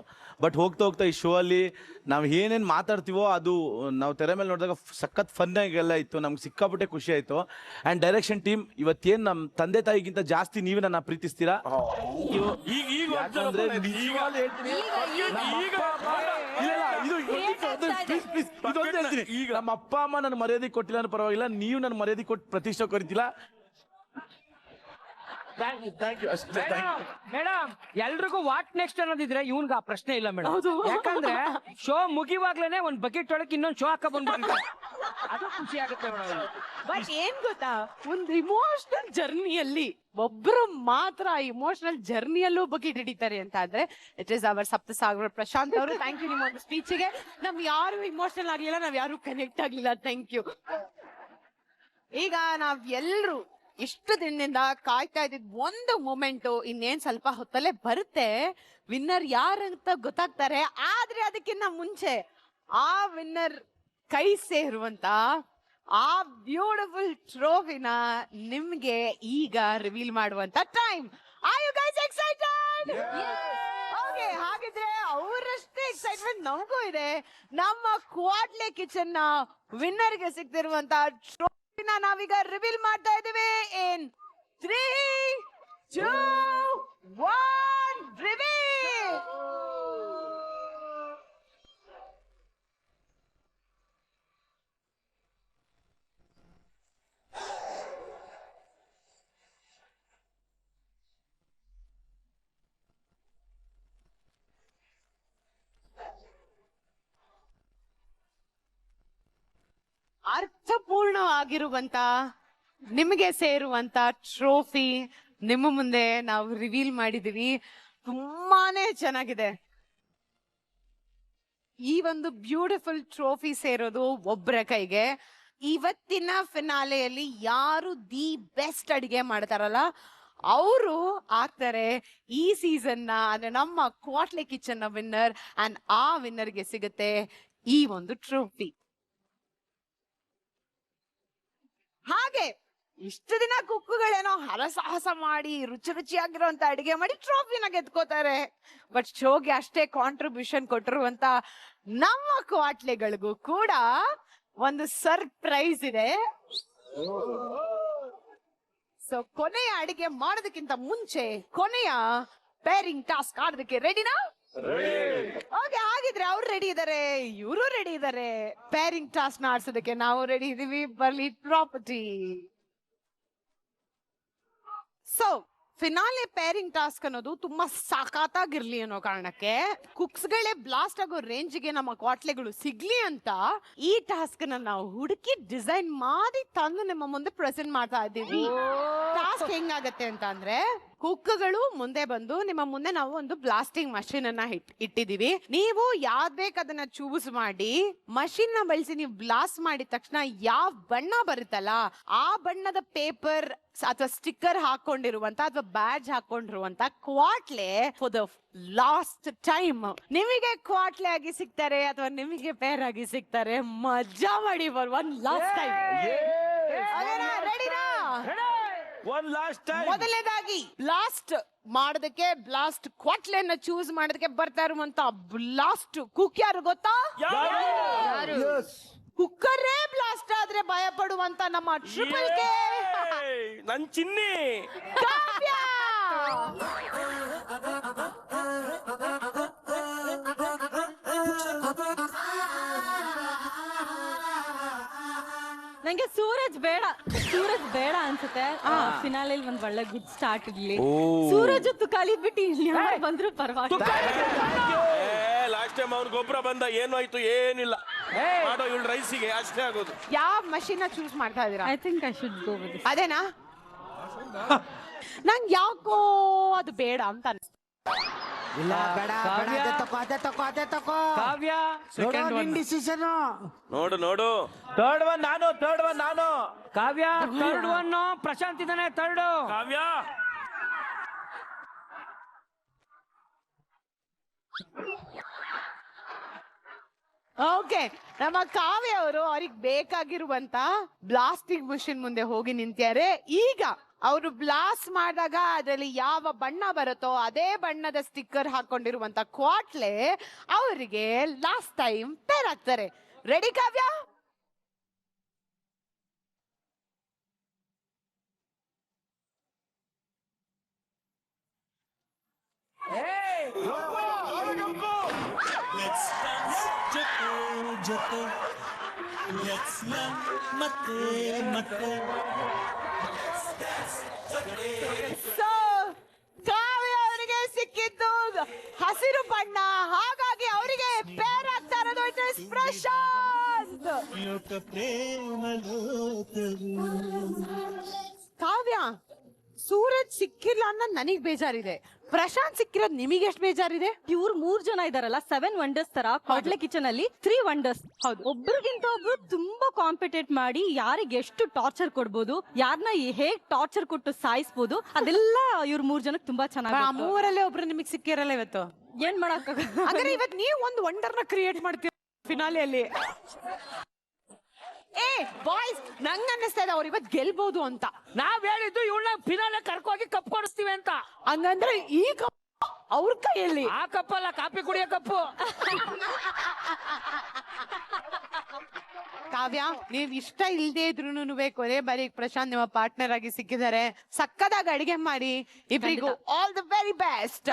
ಬಟ್ ಹೋಗ್ತಾ ಈ ಶೋ ಅಲ್ಲಿ ನಾವು ಏನೇನು ಮಾತಾಡ್ತೀವೋ ಅದು ನಾವು ತೆರೆ ಮೇಲೆ ನೋಡಿದಾಗ ಸಖತ್ ಫನ್ನಾಗೆಲ್ಲ ಇತ್ತು. ನಮ್ಗೆ ಸಿಕ್ಕಾಪಟ್ಟೆ ಖುಷಿ ಆಯಿತು. ಆ್ಯಂಡ್ ಡೈರೆಕ್ಷನ್ ಟೀಮ್ ಇವತ್ತೇನು ನಮ್ಮ ತಂದೆ ತಾಯಿಗಿಂತ ಜಾಸ್ತಿ ನೀವೇ ನನ್ನ ಪ್ರೀತಿಸ್ತೀರಾ. ಈಗ ನಮ್ಮ ಅಪ್ಪ ಅಮ್ಮ ನನ್ನ ಮರ್ಯಾದೆ ಕೊಟ್ಟಿಲ್ಲ ಅಂದ್ರೆ ಪರವಾಗಿಲ್ಲ, ನೀವು ನನ್ನ ಮರ್ಯಾದೆ ಕೊಟ್ಟು ಪ್ರತಿಷ್ಠೆ ಕರಿತಿಲ್ಲ. ಮೇಡಮ್, ಎಲ್ರಿಗೂ ವಾಟ್ ನೆಕ್ಸ್ಟ್ ಅನ್ನೋದಿದ್ರೆ ಇವನ್ಗ ಆ ಪ್ರಶ್ನೆ ಇಲ್ಲ ಮೇಡಮ್. ಯಾಕಂದ್ರೆ ಶೋ ಮುಗಿವಾಗ್ಲೇನೆ ಒಂದ್ ಬಕೆಟ್ ಒಳಗೆ ಇನ್ನೊಂದು ಶೋ ಹಾಕ ಬಂದ್ಬಿಡ್ತಾರೆ. ಅದು ಖುಷಿ ಆಗುತ್ತೆ ಮೇಡಮ್. ಬಟ್ ಏನ್ ಗೊತ್ತಾ, ಒಂದು ಇಮೋಷನಲ್ ಜರ್ನಿಯಲ್ಲಿ ಒಬ್ರು ಮಾತ್ರ ಇಮೋಷನಲ್ ಜರ್ನಿಯಲ್ಲೂ ಬಕೆಟ್ ಹಿಡಿತಾರೆ ಅಂತ ಆದ್ರೆ it is our Saptasagara Prashant ಅವರು. ಥ್ಯಾಂಕ್ ಯು ನಿಮ್ಮ ಒಂದು ಸ್ಪೀಚಿಗೆ. ನಮ್ ಯಾರು ಇಮೋಷನಲ್ ಆಗ್ಲಿಲ್ಲ, ನಾವ್ ಯಾರು ಕನೆಕ್ಟ್ ಆಗ್ಲಿಲ್ಲ. Thank you. ಈಗ ನಾವ್ ಎಲ್ರು ಇಷ್ಟು ದಿನದಿಂದ ಕಾಯ್ತಾ ಇದ್ದಿದ್ ಒಂದು ಮೂಮೆಂಟ್ ಇನ್ನೇನ್ ಸ್ವಲ್ಪ ಹೊತ್ತಲ್ಲೇ ಬರುತ್ತೆ. ವಿನ್ನರ್ ಯಾರಂತ ಗೊತ್ತಾಗ್ತಾರೆ. ಆದ್ರೆ ಅದಕ್ಕಿಂತ ಮುಂಚೆ ಆ ವಿನ್ನರ್ ಕೈ ಸೇರುವಂತ ಆ ಬ್ಯೂಟಿಫುಲ್ ಟ್ರೋಫಿನ ನಿಮ್ಗೆ ಈಗ ರಿವೀಲ್ ಮಾಡುವಂತ time. Are you guys excited? Okay, ಹಾಗಿದ್ರೆ ಅವರಷ್ಟೇ ಎಕ್ಸೈಟ್ಮೆಂಟ್ ನಮಗೂ ಇದೆ. ನಮ್ಮ ಕ್ವಾಟ್ಲೆ ಕಿಚನ್ ನ ವಿನ್ನರ್ ಗೆ ಸಿಗ್ತಿರುವಂತ ಟ್ರೋಫಿನ ನಾವೀಗ ರಿವೀಲ್ ಮಾಡ್ತಾ ಇದೀವಿ. ಇನ್ 3, 2, 1 ರಿವೀಲ್. ಅರ್ಥಪೂರ್ಣವಾಗಿರುವಂತ ನಿಮಗೆ ಸೇರುವಂತ ಟ್ರೋಫಿ ನಿಮ್ಮ ಮುಂದೆ ನಾವು ರಿವೀಲ್ ಮಾಡಿದೀವಿ. ತುಂಬಾನೇ ಚೆನ್ನಾಗಿದೆ. ಈ ಒಂದು ಬ್ಯೂಟಿಫುಲ್ ಟ್ರೋಫಿ ಸೇರೋದು ಒಬ್ಬರ ಕೈಗೆ. ಇವತ್ತಿನ ಫಿನಾಲೆಯಲ್ಲಿ ಯಾರು ದಿ ಬೆಸ್ಟ್ ಅಡಿಗೆ ಮಾಡ್ತಾರಲ್ಲ ಅವರು ಆಗ್ತಾರೆ ಈ ಸೀಸನ್ ನ, ಅಂದ್ರೆ ನಮ್ಮ ಕ್ವಾಟ್ಲೆ ಕಿಚನ್ ನ ವಿನ್ನರ್. ಅಂಡ್ ಆ ವಿನ್ನರ್ಗೆ ಸಿಗುತ್ತೆ ಈ ಒಂದು ಟ್ರೋಫಿ. ಹಾಗೆ ಇಷ್ಟು ದಿನ ಕುಕ್ಕುಗಳೇನೋ ಹರಸಾಹಸ ಮಾಡಿ ರುಚಿ ರುಚಿಯಾಗಿರುವಂತ ಅಡಿಗೆ ಮಾಡಿ ಟ್ರೋಫಿನ ಗೆದ್ಕೋತಾರೆ. ಬಟ್ ಶೋಗೆ ಅಷ್ಟೇ ಕಾಂಟ್ರಿಬ್ಯೂಷನ್ ಕೊಟ್ಟಿರುವಂತ ನಮ್ಮ ಕ್ವಾಟ್ಲೆಗಳಿಗೂ ಕೂಡ ಒಂದು ಸರ್ಪ್ರೈಸ್ ಇದೆ. ಸೊ ಕೊನೆಯ ಅಡಿಗೆ ಮಾಡೋದಕ್ಕಿಂತ ಮುಂಚೆ ಕೊನೆಯ ಪೇರಿಂಗ್ ಟಾಸ್ಕ್ ಆಡೋದಕ್ಕೆ ರೆಡಿನಾ? ಓಕೆ, ಹಾಗಿದ್ರೆ ಅವ್ರು ರೆಡಿ ಇದಾರೆ, ಇವರು ರೆಡಿ ಇದಾರೆ. ಪೇರಿಂಗ್ ಟಾಸ್ಕ್ ಆಡ್ಸೋದಕ್ಕೆ ನಾವು ರೆಡಿ ಇದೀವಿ. ಬರ್ಲಿ property. So finale pairing task ಅನ್ನೋದು ತುಂಬಾ ಸಾಕಾತಾಗಿರ್ಲಿ ಅನ್ನೋ ಕಾರಣಕ್ಕೆ ಕುಕ್ಸ್ಗಳೇ ಬ್ಲಾಸ್ಟ್ ಆಗೋ ರೇಂಜ್ಗೆ ನಮ್ಮ ಕ್ವಾಟ್ಲೆಗಳು ಸಿಗ್ಲಿ ಅಂತ ಈ ಟಾಸ್ಕ್ ನಾವು ಹುಡುಕಿ ಡಿಸೈನ್ ಮಾಡಿ ತಂದು ನಿಮ್ಮ ಮುಂದೆ ಪ್ರೆಸೆಂಟ್ ಮಾಡ್ತಾ ಇದ್ದೀವಿ. ಟಾಸ್ಕ್ ಹೆಂಗಾಗತ್ತೆ ಅಂತ ಅಂದ್ರೆ, ಕುಕ್ಗಳು ಮುಂದೆ ಬಂದು ನಿಮ್ಮ ಮುಂದೆ ನಾವು ಒಂದು ಬ್ಲಾಸ್ಟಿಂಗ್ ಮಷೀನ್ ಅನ್ನ ಇಟ್ಟಿದೀವಿ. ನೀವು ಯಾವ್ದ್ ಬೇಕು ಅದನ್ನ ಚೂಸ್ ಮಾಡಿ ಮಷೀನ್ ನ ಬಳಸಿ ನೀವು ಬ್ಲಾಸ್ಟ್ ಮಾಡಿದ ತಕ್ಷಣ ಯಾವ ಬಣ್ಣ ಬರುತ್ತಲ್ಲ ಆ ಬಣ್ಣದ ಪೇಪರ್ ಅಥವಾ ಸ್ಟಿಕ್ಕರ್ ಹಾಕೊಂಡಿರುವಂತ ಅಥವಾ ಬ್ಯಾಡ್ಜ್ ಹಾಕೊಂಡಿರುವಂತ ಕ್ವಾಟ್ಲೆ ಫಾರ್ ದ ಲಾಸ್ಟ್ ಟೈಮ್ ನಿಮಗೆ ಕ್ವಾಟ್ಲೆ ಆಗಿ ಸಿಗ್ತಾರೆ ಅಥವಾ ನಿಮಗೆ ಪೇರ್ ಆಗಿ ಸಿಗ್ತಾರೆ. ಮಜಾ ಮಾಡಿ ಫಾರ್ ಒನ್ ಲಾಸ್ಟ್ ಟೈಮ್. ರೆಡಿನಾ? One last time. ಮೊದಲನೇದಾಗಿ ಬ್ಲಾಸ್ಟ್ ಮಾಡೋದಕ್ಕೆ ಬ್ಲಾಸ್ಟ್ ಕ್ವಾಟ್ಲೆನ ಚೂಸ್ ಮಾಡೋದಕ್ಕೆ ಬರ್ತಾ ಇರುವಂತ ಬ್ಲಾಸ್ಟ್ ಕುಕ್ ಯಾರು ಗೊತ್ತಾ? ಕುಕ್ಕರೇ ಬ್ಲಾಸ್ಟ್ ಆದ್ರೆ ಭಯ ಪಡುವಂತ ನಮ್ಮ ಟ್ರಿಪಲ್ ಕೆ ನನ್ ಚಿನ್ನಿ ಕಾವ್ಯ. ನಂಗೆ ಸೂರಜ್ ಬೇಡ ಅನ್ಸುತ್ತೆ. ಫಿನಾಲೆಲ್ ಒಂದ್ ಒಳ್ಳೆ ಗುಡ್ ಸ್ಟಾರ್ಟ್ ಇರ್ಲಿ. ಸೂರಜ್ ತುಕಾಲಿ ಬಿಟ್ಟು ಯಾರು ಬಂದ್ರು ಪರವಾಗಿಲ್ಲ. ಲಾಸ್ಟ್ ಟೈಮ್ ಅವ್ನ ಗೊಬ್ಬರ ಬಂದ ಏನು ಆಯ್ತು ಏನಿಲ್ಲ ಮಾಡೋ ಇವಳು ರೈಸಿಗೆ ಅಷ್ಟೇ ಆಗೋದು. ಯಾವ ಮಷೀನ್ ಚೂಸ್ ಮಾಡ್ತಾ ಇದೀರಾ? I think I should go with this. ಅದೇನಾ? ನಂಗೆ ಯಾಕೋ ಅದು ಬೇಡ ಅಂತ ಅನ್ಸ್ತು. ಇಲ್ಲ ಬೇಡ ಬೇಡ, ಅದೇ ತಕೋ ಅದೇ ತಕೋ ಅದೇ ತಕೋ. ಕಾವ್ಯ ನೋಡು, ನಿನ್ ಡಿಸಿಷನ್. ನೋಡು ಥರ್ಡ್ ಒನ್ ನಾನು. ಕಾವ್ಯ ಥರ್ಡ್ ಒನ್. ಪ್ರಶಾಂತ್ ಇದ್ದಾನೆ ಥರ್ಡ್. ಕಾವ್ಯ ಓಕೆ, ನಮ್ಮ ಕಾವ್ಯ ಅವರು ಅವ್ರಿಗೆ ಬೇಕಾಗಿರುವಂತ ಬ್ಲಾಸ್ಟಿಂಗ್ ಮಷಿನ್ ಮುಂದೆ ಹೋಗಿ ನಿಂತಿದ್ದಾರೆ. ಈಗ ಅವರು ಬ್ಲಾಸ್ಟ್ ಮಾಡಿದಾಗ ಅದರಲ್ಲಿ ಯಾವ ಬಣ್ಣ ಬರುತ್ತೋ ಅದೇ ಬಣ್ಣದ ಸ್ಟಿಕ್ಕರ್ ಹಾಕೊಂಡಿರುವಂತ ಕ್ವಾಟ್ಲೆ ಅವರಿಗೆ ಲಾಸ್ಟ್ ಟೈಮ್ ಪೇರ್ ಆಗ್ತಾರೆ. ರೆಡಿ ಕಾವ್ಯ? ಸೊ ಕಾವ್ಯ ಅವರಿಗೆ ಸಿಕ್ಕಿದ್ದು ಹಸಿರು ಬಣ್ಣ, ಹಾಗಾಗಿ ಅವರಿಗೆ ಪೇರ್ ಆಗ್ತಾ ಇರೋದು ಇಟ್ ಇಸ್ ಪ್ರಶಾಂತ್. ಕಾವ್ಯ, ಸೂರಜ್ ಸಿಕ್ಕಿಲ್ಲ ಅನ್ನೋ ನನಗ್ ಬೇಜಾರಿದೆ. ಪ್ರಶಾಂತ್ ಸಿಕ್ಕಿರೋದು ನಿಮಗೆ ಎಷ್ಟು ಬೇಜಾರಿದೆ? ಇವ್ರು 3 ಜನ ಇದಾರಲ್ಲ, 7 ವಂಡರ್ಸ್ ತರ ಕ್ವಾಟ್ಲೆ ಕಿಚನ್ ಅಲ್ಲಿ 3 ವಂಡರ್ಸ್. ಹೌದು, ಒಬ್ರಿಗಿಂತ ಒಬ್ರು ತುಂಬಾ ಕಾಂಪಿಟೇಟ್ ಮಾಡಿ ಯಾರಿಗೆ ಎಷ್ಟು ಟಾರ್ಚರ್ ಕೊಡ್ಬೋದು, ಯಾರನ್ನ ಹೇಗ್ ಟಾರ್ಚರ್ ಕೊಟ್ಟು ಸಾಯಿಸ್ಬೋದು, ಅದೆಲ್ಲ ಇವ್ರ 3 ಜನಕ್ಕೆ ತುಂಬಾ ಚೆನ್ನಾಗಿ. ಆ ಮೂರಲ್ಲೇ ಒಬ್ರು ನಿಮಗೆ ಸಿಕ್ಕಿರಲ್ಲ ಇವತ್ತು. ಏನ್ ಮಾಡಕ್ ಅಂದ್ರೆ ಇವತ್ತು ನೀವು ಒಂದು ವಂಡರ್ನ ಕ್ರಿಯೇಟ್ ಮಾಡ್ತೀರ ಫಿನಾಲೆಯಲ್ಲಿ. ಏ ಬಾಯ್ಸ್, ನಂಗ್ ಅನ್ನಿಸ್ತಾ ಇದೆ ಅವ್ರು ಇವತ್ತು ಗೆಲ್ಬಹುದು ಅಂತ. ನಾವ್ ಹೇಳಿದ್ದು ಇವಳನ್ನ ಫಿನಾಲೆ ಕರ್ಕೋಗಿ ಕಪ್ ಕೊಡಿಸ್ತೀವಿ ಅಂತ. ಹಂಗಂದ್ರೆ ಈ ಕಪ್ ಅವ್ರ ಕೈಯಲ್ಲಿ? ಆ ಕಪ್ಪಲ್ಲ, ಕಾಫಿ ಕುಡಿಯೋ ಕಪ್ಪು. ಕಾವ್ಯ, ನೀವ್ ಇಷ್ಟ ಇಲ್ದೇ ಇದ್ರು ಕೊನೆ ಬಾರಿ ಪ್ರಶಾಂತ್ ನಿಮ್ಮ ಪಾರ್ಟ್ನರ್ ಆಗಿ ಸಿಕ್ಕಿದ್ದಾರೆ. ಸಕ್ಕದಾಗಿ ಅಡಿಗೆ ಮಾಡಿ ಇಬ್ರಿಗೂ all the very best.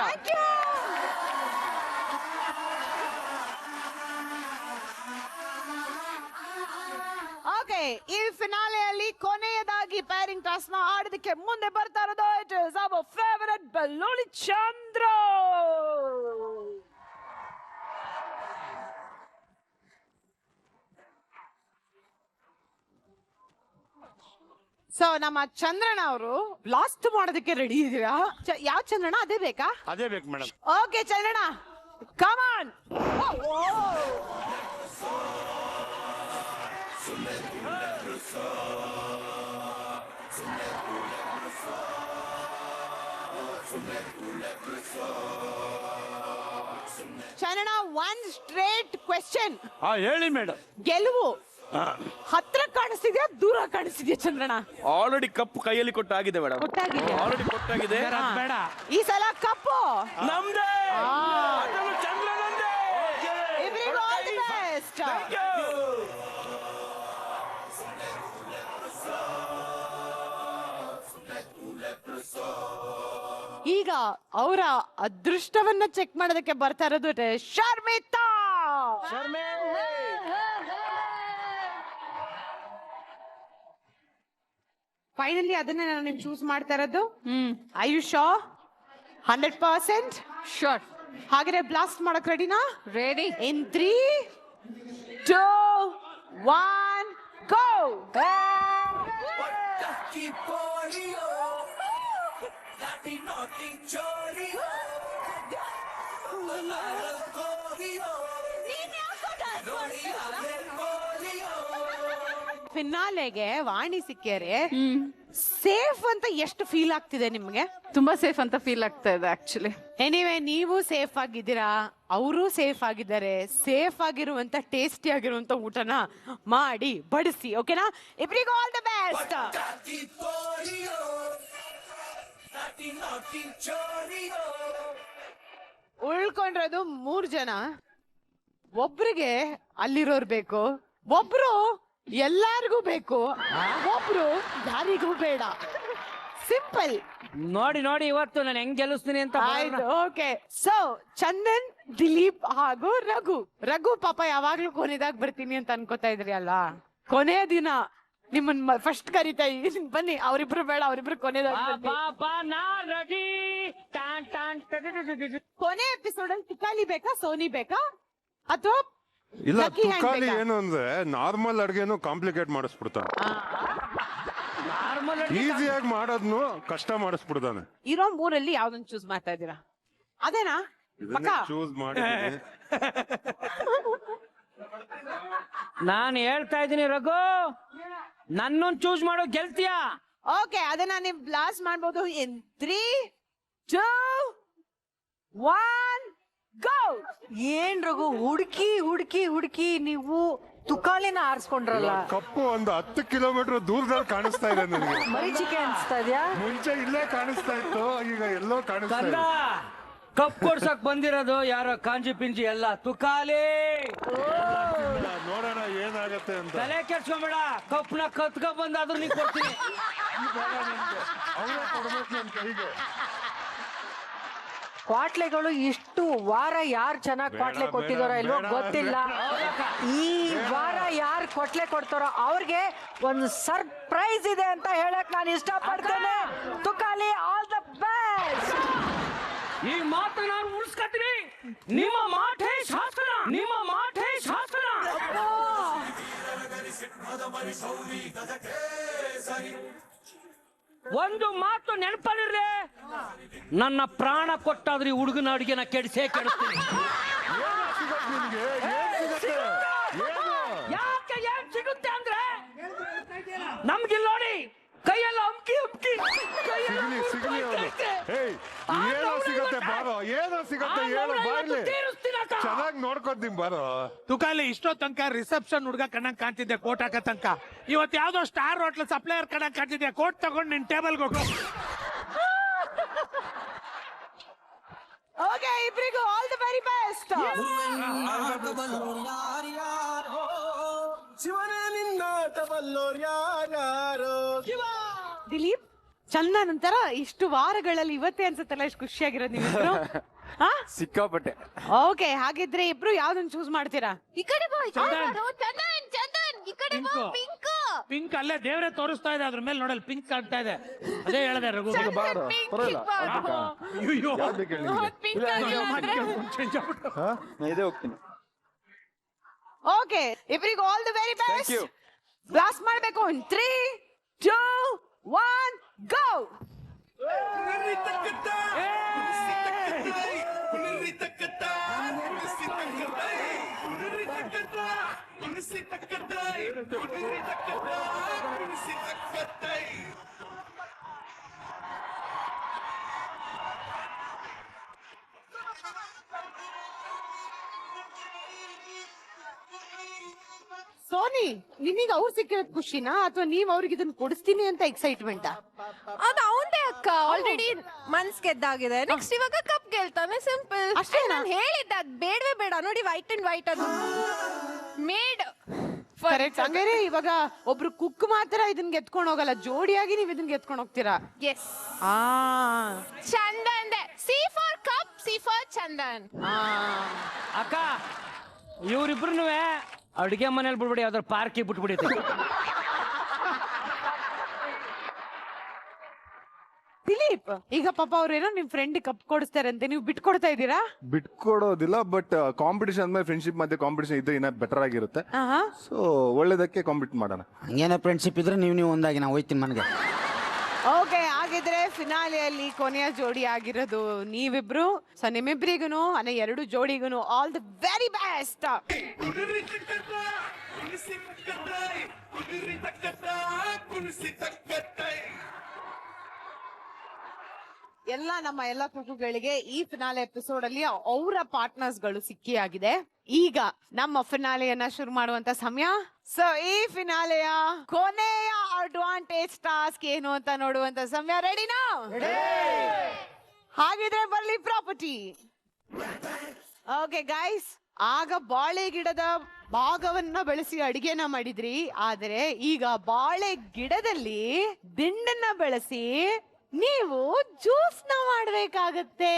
Okay, ಈ ಫಿನಾಲೆಯಲ್ಲಿ ಕೊನೆಯದಾಗಿ ಪೇರಿಂಗ್ ಟಾಸ್ ನ ಆಡೋದಕ್ಕೆ ಮುಂದೆ ಬರ್ತಾ ಇರೋದು it is our favourite Belloli Chandra. So ನಮ್ಮ ಚಂದ್ರಣ್ಣ ಅವರು ಬ್ಲಾಸ್ಟ್ ಮಾಡೋದಕ್ಕೆ ರೆಡಿ ಇದೀರಾ? ಯಾವ ಚಂದ್ರಣ್ಣ? ಅದೇ ಬೇಕಾ? ಅದೇ ಬೇಕು madam. Okay Chandranna, come on. Chandranna, one straight question. ಹೇಳಿ ಮೇಡಮ್. ಗೆಲುವು ಹತ್ರ ಕಾಣಿಸ್ತಿದ್ಯಾ ದೂರ ಕಾಣಿಸ್ತಿದ್ಯಾ ಚಂದ್ರಣ್ಣ? ಆಲ್ರೆಡಿ ಕಪ್ ಕೈಯಲ್ಲಿ ಕೊಟ್ಟಾಗಿದೆ ಮೇಡಮ್, ಕೊಟ್ಟಾಗಿದ್ಯಾ? ಆಲ್ರೆಡಿ ಕೊಟ್ಟಾಗಿದೆ. ಬೇಡ, ಈ ಸಲ ಕಪ್ಪು ನಮ್ದೇ, ಆ. ಅದನ್ನು ಚಂದ್ರನಂದೇ. ಇಬ್ರಿಗೂ all the best. Thank you. ಈಗ ಅವರ ಅದೃಷ್ಟವನ್ನ ಚೆಕ್ ಮಾಡೋದಕ್ಕೆ ಬರ್ತಾ ಇರೋದು ಶರ್ಮಿತಾ. ಫೈನಲಿ ಅದನ್ನೇ ನಾನು ನಿಮ್ ಚೂಸ್ ಮಾಡ್ತಾ ಇರೋದು. ಆಯುಷಾ 100% ಶೋರ್. ಹಾಗಾದ್ರೆ ಬ್ಲಾಸ್ಟ್ ಮಾಡಕ್ ರೆಡಿನಾ? ರೆಡಿ. ಇನ್ 3, 2, 1 ಗೋ. ಫಿನಾಲೆಗೆ ವಾಣಿ ಸಿಕ್ಕ್ಯಾರೆ. ಸೇಫ್ ಅಂತ ಎಷ್ಟು ಫೀಲ್ ಆಗ್ತಿದೆ ನಿಮ್ಗೆ? ತುಂಬಾ ಸೇಫ್ ಅಂತ ಫೀಲ್ ಆಗ್ತಾ ಇದೆ ಆಕ್ಚುಲಿ. ಎನಿವೇ ನೀವು ಸೇಫ್ ಆಗಿದ್ದೀರಾ, ಅವರು ಸೇಫ್ ಆಗಿದ್ದಾರೆ. ಸೇಫ್ ಆಗಿರುವಂತ ಟೇಸ್ಟಿ ಆಗಿರುವಂತ ಊಟನ ಮಾಡಿ ಬಡಿಸಿ, ಓಕೆನಾ? ಇಬ್ರಿಗೂ ಆಲ್ ದ ಬೆಸ್ಟ್. ಉಳ್ಕೊಂಡಿರೋದು 3 ಜನ. ಒಬ್ರಿಗೆ ಅಲ್ಲಿರೋರ್ ಬೇಕು, ಒಬ್ರು ಎಲ್ಲಾರ್ಗೂ ಬೇಕು, ಒಬ್ರು ಯಾರಿಗೂ ಬೇಡ. ಸಿಂಪಲ್. ನೋಡಿ ಇವತ್ತು ನಾನು ಹೆಂಗ್ ಗೆಲ್ಲಿಸ್ತೀನಿ ಅಂತ. ಆಯ್ತು, ಓಕೆ. ಸೊ ಚಂದನ್, ದಿಲೀಪ್ ಹಾಗೂ ರಘು ಪಾಪ ಯಾವಾಗ್ಲೂ ಕೊನೆದಾಗ ಬರ್ತೀನಿ ಅಂತ ಅನ್ಕೋತಾ ಇದ್ರಿ ಅಲ್ಲ. ಕೊನೆಯ ದಿನ ನಿಮ್ಮನ್ನ ಫಸ್ಟ್ ಕರಿತಾ ಇದೀನಿ, ಬನ್ನಿ. ಅವರಿಬ್ರು ಬೇಡ, ಅವರಿಬ್ರು ಕೊನೆದಾಗ ಕೊನೆ ಎಪಿಸೋಡ್ ಅಲ್ಲಿ ತುಕಾಲಿ ಬೇಕಾ, ಸೋನಿ ಬೇಕಾ, ಅಥವಾ ಇಲ್ಲ lucky hand ತುಕಾಲಿ ಬೇಕಾ? ಏನು ಅಂದ್ರೆ ನಾರ್ಮಲ್ ಅಡ್ಗೆನು ಕಾಂಪ್ಲಿಕೇಟ್ ಮಾಡಿಸ್ಬಿಡ್ತಾನೆ, ಈಸಿಯಾಗಿ ಮಾಡೋದ್ನು ಕಷ್ಟ ಮಾಡಿಸ್ಬಿಡ್ತಾನೆ. ಇರೋ 3 ಯಾವ್ದೊಂದು ಚೂಸ್ ಮಾಡ್ತಾ ಇದ್ದೀರಾ? ಅದೇನಾ ಪಕ್ಕ? ಚೂಸ್ ಮಾಡಿದ್ದೀನಿ. ನಾನು ಹೇಳ್ತಾ ಇದ್ದೀನಿ ರಘು, ನನ್ನೊಂದು ಚೂಸ್ ಮಾಡೋ ಗೆಲ್ತೀಯಾ? ಓಕೆ, ಅದನ್ನ ನೀವು ಬ್ಲಾಸ್ಟ್ ಮಾಡ್ಬೋದು. ಇನ್ 3, 2, 1 ಗೋ. ಏನ್ ರಘು, ಹುಡುಕಿ ನೀವು ತುಕಾಲಿನ ಆರಿಸ್ಕೊಂಡ್ರಲ್ಲ. ಕಪ್ಪು ಒಂದು 10 ಕಿಲೋಮೀಟರ್ ದೂರದಲ್ಲಿ ಕಾಣಿಸ್ತಾ ಇದೆ ನನಗೆ. ಮರೀಚಿಕೆ ಅನ್ಸ್ತಾ ಇದ್ಯಾ? ಮುಂಚೆ ಇಲ್ಲೇ ಕಾಣಿಸ್ತಾ ಇತ್ತು, ಈಗ ಎಲ್ಲೋ ಕಾಣಿಸ್ತಾ ಕಂದ ಇದೆ. ಕಪ್ ಕೊಡ್ಸಕ್ ಬಂದಿರೋದು ಯಾರೋ ಕಾಂಜಿ ಪಿಂಜಿ ಎಲ್ಲ ತುಕಾಲಿ. ನೋಡೋಣ ಏನಾಗತ್ತೆ ಅಂತ. ತಲೆ ಕೆಡ್ಸ್ಕೊಂಬೇಡ, ಕಪ್ನ ಕತ್ಕ ಬಂದಾದ್ರೂ ನೀ ಕೊಡ್ತೀನಿ. ಅವರೇ ಕೊಡ್ಬೇಕು ನನ್ನ ಕೈಗೆ. ಕ್ವಾಟ್ಲೆಗಳು ಇಷ್ಟು ವಾರ ಯಾರು ಚೆನ್ನಾಗಿ ಕ್ವಾಟ್ಲೆ ಕೊಟ್ಟಿದಾರೋ ಇಲ್ವೋ ಗೊತ್ತಿಲ್ಲ. ಈ ವಾರ ಯಾರು ಕ್ವಾಟ್ಲೆ ಕೊಡ್ತಾರೋ ಅವ್ರಿಗೆ ಒಂದು ಸರ್ಪ್ರೈಸ್ ಇದೆ ಅಂತ ಹೇಳಕ್ ನಾನು ಇಷ್ಟಪಡ್ತೇನೆ. Tukali all the best. ಈ ಮಾತು ನಾನು ಉಳಿಸ್ಕೊತೀನಿ. ನಿಮ್ಮ ಮಾಠೆ ಶಾಸ್ತ್ರ, ನಿಮ್ಮ ಮಾಠೆ ಶಾಸ್ತ್ರ. ಒಂದು ಮಾತು ನೆನಪಲ್ಲಿರ್ಲಿ, ನನ್ನ ಪ್ರಾಣ ಕೊಟ್ಟಾದ್ರಿ ಹುಡುಗನ ಅಡಿಗೆನ ಕೆಡಿಸೇ ಕೆಡಿಸ್ತೀನಿ. ಯಾಕೆ ಏನ್ ಸಿಗುತ್ತೆ ಅಂದ್ರೆ ನಮ್ಗಿಲ್ಲ ನೋಡಿ, ಕೈಯೆಲ್ಲ ಹಮ್ಕಿ ಸಿಗಲಿ ಅವನು. ಏನೋ ಸಿಗತ್ತೆ ಬಾರೋ, ಏನೋ ಸಿಗತ್ತೆ ಹೇಳು ಬಾಯ್ಲಿ. ಚೆನ್ನಾಗಿ ನೋಡ್ಕೊತೀನಿ ಬಾರೋ. ತುಕಾಲಿ ಇಷ್ಟೋ ತನಕ ರಿಸೆಪ್ಷನ್ ಹುಡುಗ ಕಣ್ಣಂಗ್ ಕಾಣ್ತಿದ್ದೆ, ಕೋಟ್ ಹಾಕ ತನಕ. ಇವತ್ತು ಯಾವ್ದೋ ಸ್ಟಾರ್ ಹೋಟ್ಲ್ ಸಪ್ಲೈಯರ್ ಕಣ್ಣಂಗ್ ಕಾಣ್ತಿದ್ದೆ, ಕೋಟ್ ತಗೊಂಡು ನಿನ್ ಟೇಬಲ್ಗೆ ಹೋಗು. ಓಕೆ, ಇಬ್ರಿಗೂ all the very best. Dileep, Chandan ನಂತರ ಇಷ್ಟು ವಾರಗಳಲ್ಲಿ ಇವತ್ತೇ ಅನ್ಸುತ್ತಲ್ಲ ಎಷ್ಟು ಖುಷಿಯಾಗಿರೋದು ನೀವಿಬ್ರು? ಸಿಕ್ಕಾಪಟ್ಟೆ. ಓಕೆ, ಹಾಗಿದ್ರೆ ಇಬ್ರು ಯಾವ್ದನ್ನ ಚೂಸ್ ಮಾಡ್ತೀರಾ? ಈ ಕಡೆ ಬಾ. ಚಂದನ್. ಚಂದನ್ ಈ ಕಡೆ ಬಾ. ಪಿಂಕ್ ಪಿಂಕ್ ಅಲ್ಲೇ ದೇವರೇ ತೋರಿಸ್ತಾ ಇದೆ, ಅದ್ರ ಮೇಲೆ ನೋಡಲ್ ಪಿಂಕ್ ಕಾಣ್ತಾ ಇದೆ. ಅದೇ ಹೇಳ್ದೆ ರಘು. ಬಾರೋ ಪರವಾಗಿಲ್ಲ. ಅಯ್ಯೋ, ಯಾವ್ದು ಬೇಕು ಹೇಳಿ ನಿನಗೆ? ಇದೇ ಹೋಗ್ತೀನಿ. ಓಕೆ, ಇಬ್ರಿಗೂ all the very thank best. You. Blast ಮಾಡಬೇಕು. 3, 2, 1 ಗೋ. ಸೋನಿ, ನಿಮಗೆ ಅವ್ರು ಸಿಕ್ಕಿರೋದ್ ಖುಷಿನಾ ಅಥವಾ ನೀವ್ ಅವ್ರಿಗೆ ಇದನ್ನ ಕೊಡಿಸ್ತೀನಿ ಅಂತ ಎಕ್ಸೈಟ್ಮೆಂಟ್? ಅದು ಅವಂದೇ ಅಕ್ಕ, ಆಲ್ರೆಡಿ ಮನ್ಸ್ ಗೆದ್ದಾಗಿದೆ. ನೆಕ್ಸ್ಟ್ ಇವಾಗ ಕಪ್ ಗೆಲ್ತಾನೆ, ಸಿಂಪಲ್ ಅಷ್ಟೇ. ನಾನು ಹೇಳಿದ್ದೆ ಅದ್ ಬೇಡವೇ ಬೇಡ. ನೋಡಿ ವೈಟ್ ಅಂಡ್ ವೈಟ್ ಅದು ಮೇಡ್. ಕರೆಕ್ಟ್. ಹಂಗಾರೆ ಇವಾಗ ಒಬ್ರು ಕುಕ್ ಮಾತ್ರ ಇದನ್ನ ಗೆತ್ಕೊಂಡು ಹೋಗಲ್ಲ, ಜೋಡಿಯಾಗಿ ನೀವ್ ಇದನ್ನ ಗೆತ್ಕೊಂಡು ಹೋಗ್ತೀರಾ? Yes. Chandan. C for cup, C for Chandan. ಅಕ್ಕ ಇವ್ರಿಬ್ರು ಅಡುಗೆ ಮನೇಲಿ ಬಿಡ್ಬಿಡಿ, ಯಾವ್ದಾರು ಪಾರ್ಕಿಗೆ ಬಿಟ್ಬಿಡಿ. ದಿಲೀಪ್, ಈಗ ಪಾಪ ಅವ್ರೇನೋ ನಿಮ್ ಫ್ರೆಂಡ್ ಕಪ್ ಕೊಡಿಸ್ತಾರಂತೆ, ನೀವು ಬಿಟ್ಕೊಡ್ತಾ ಇದ್ದೀರಾ? ಬಿಟ್ಕೊಡೋದಿಲ್ಲ, ಬಟ್ ಕಾಂಪಿಟೇಷನ್ ಅಂದ್ರೆ ಫ್ರೆಂಡ್ಶಿಪ್ ಮತ್ತೆ ಕಾಂಪಿಟೇಷನ್ ಇದ್ರೆ ಇನ್ನ ಬೆಟರ್ ಆಗಿರುತ್ತೆ. ಸೊ ಒಳ್ಳೇದಕ್ಕೆ ಕಾಂಪಿಟ್ ಮಾಡೋಣ. ಹಂಗೇನೋ ಫ್ರೆಂಡ್ಶಿಪ್ ಇದ್ರೆ ನೀವು ಒಂದಾಗಿ ನಾ ಹೋಯ್ತೀನಿ ಮನೆಗೆ. ಓಕೆ, ಹಾಗಿದ್ರೆ ಫಿನಾಲೆಯಲ್ಲಿ ಕೊನೆಯ ಜೋಡಿ ಆಗಿರೋದು ನೀವಿಬ್ರು. ಸೊ ನಿಮ್ಮಿಬ್ರಿಗೂ ಅಂದ್ರೆ 2 ಜೋಡಿಗೂ ಆಲ್ ದಿ ವೆರಿ ಬೆಸ್ಟ್. ನಮ್ಮ ಎಲ್ಲ ಕುಕ್ಕುಗಳಿಗೆ ಈ ಫಿನಾಲೆ ಎಪಿಸೋಡ್ ಅಲ್ಲಿ ಅವರ ಪಾರ್ಟ್ನರ್ಸ್ ಗಳು ಸಿಕ್ಕಿಯಾಗಿದೆ. ಈಗ ನಮ್ಮ ಫಿನಾಲೆಯನ್ನ ಶುರು ಮಾಡುವಂತ ಸಮಯ. ಸೊ ಈ ಫಿನಾಲೆಯ ಕೊನೆಯ ಅಡ್ವಾಂಟೇಜ್ ಟಾಸ್ಕ್ ಏನು ಅಂತ ನೋಡುವಂತ ಸಮಯ. ರೆಡಿನಾ? ಹಾಗಿದ್ರೆ ಬರ್ಲಿ ಪ್ರಾಪರ್ಟಿ. ಓಕೆ ಗೈಸ್, ಆಗ ಬಾಳೆ ಗಿಡದ ಭಾಗವನ್ನ ಬೆಳೆಸಿ ಅಡಿಗೆನ ಮಾಡಿದ್ರಿ, ಆದ್ರೆ ಈಗ ಬಾಳೆ ಗಿಡದಲ್ಲಿ ದಿಂಡನ್ನ ಬೆಳೆಸಿ ನೀವು ಜ್ಯೂಸ್ ನ ಮಾಡ್ಬೇಕಾಗತ್ತೆ.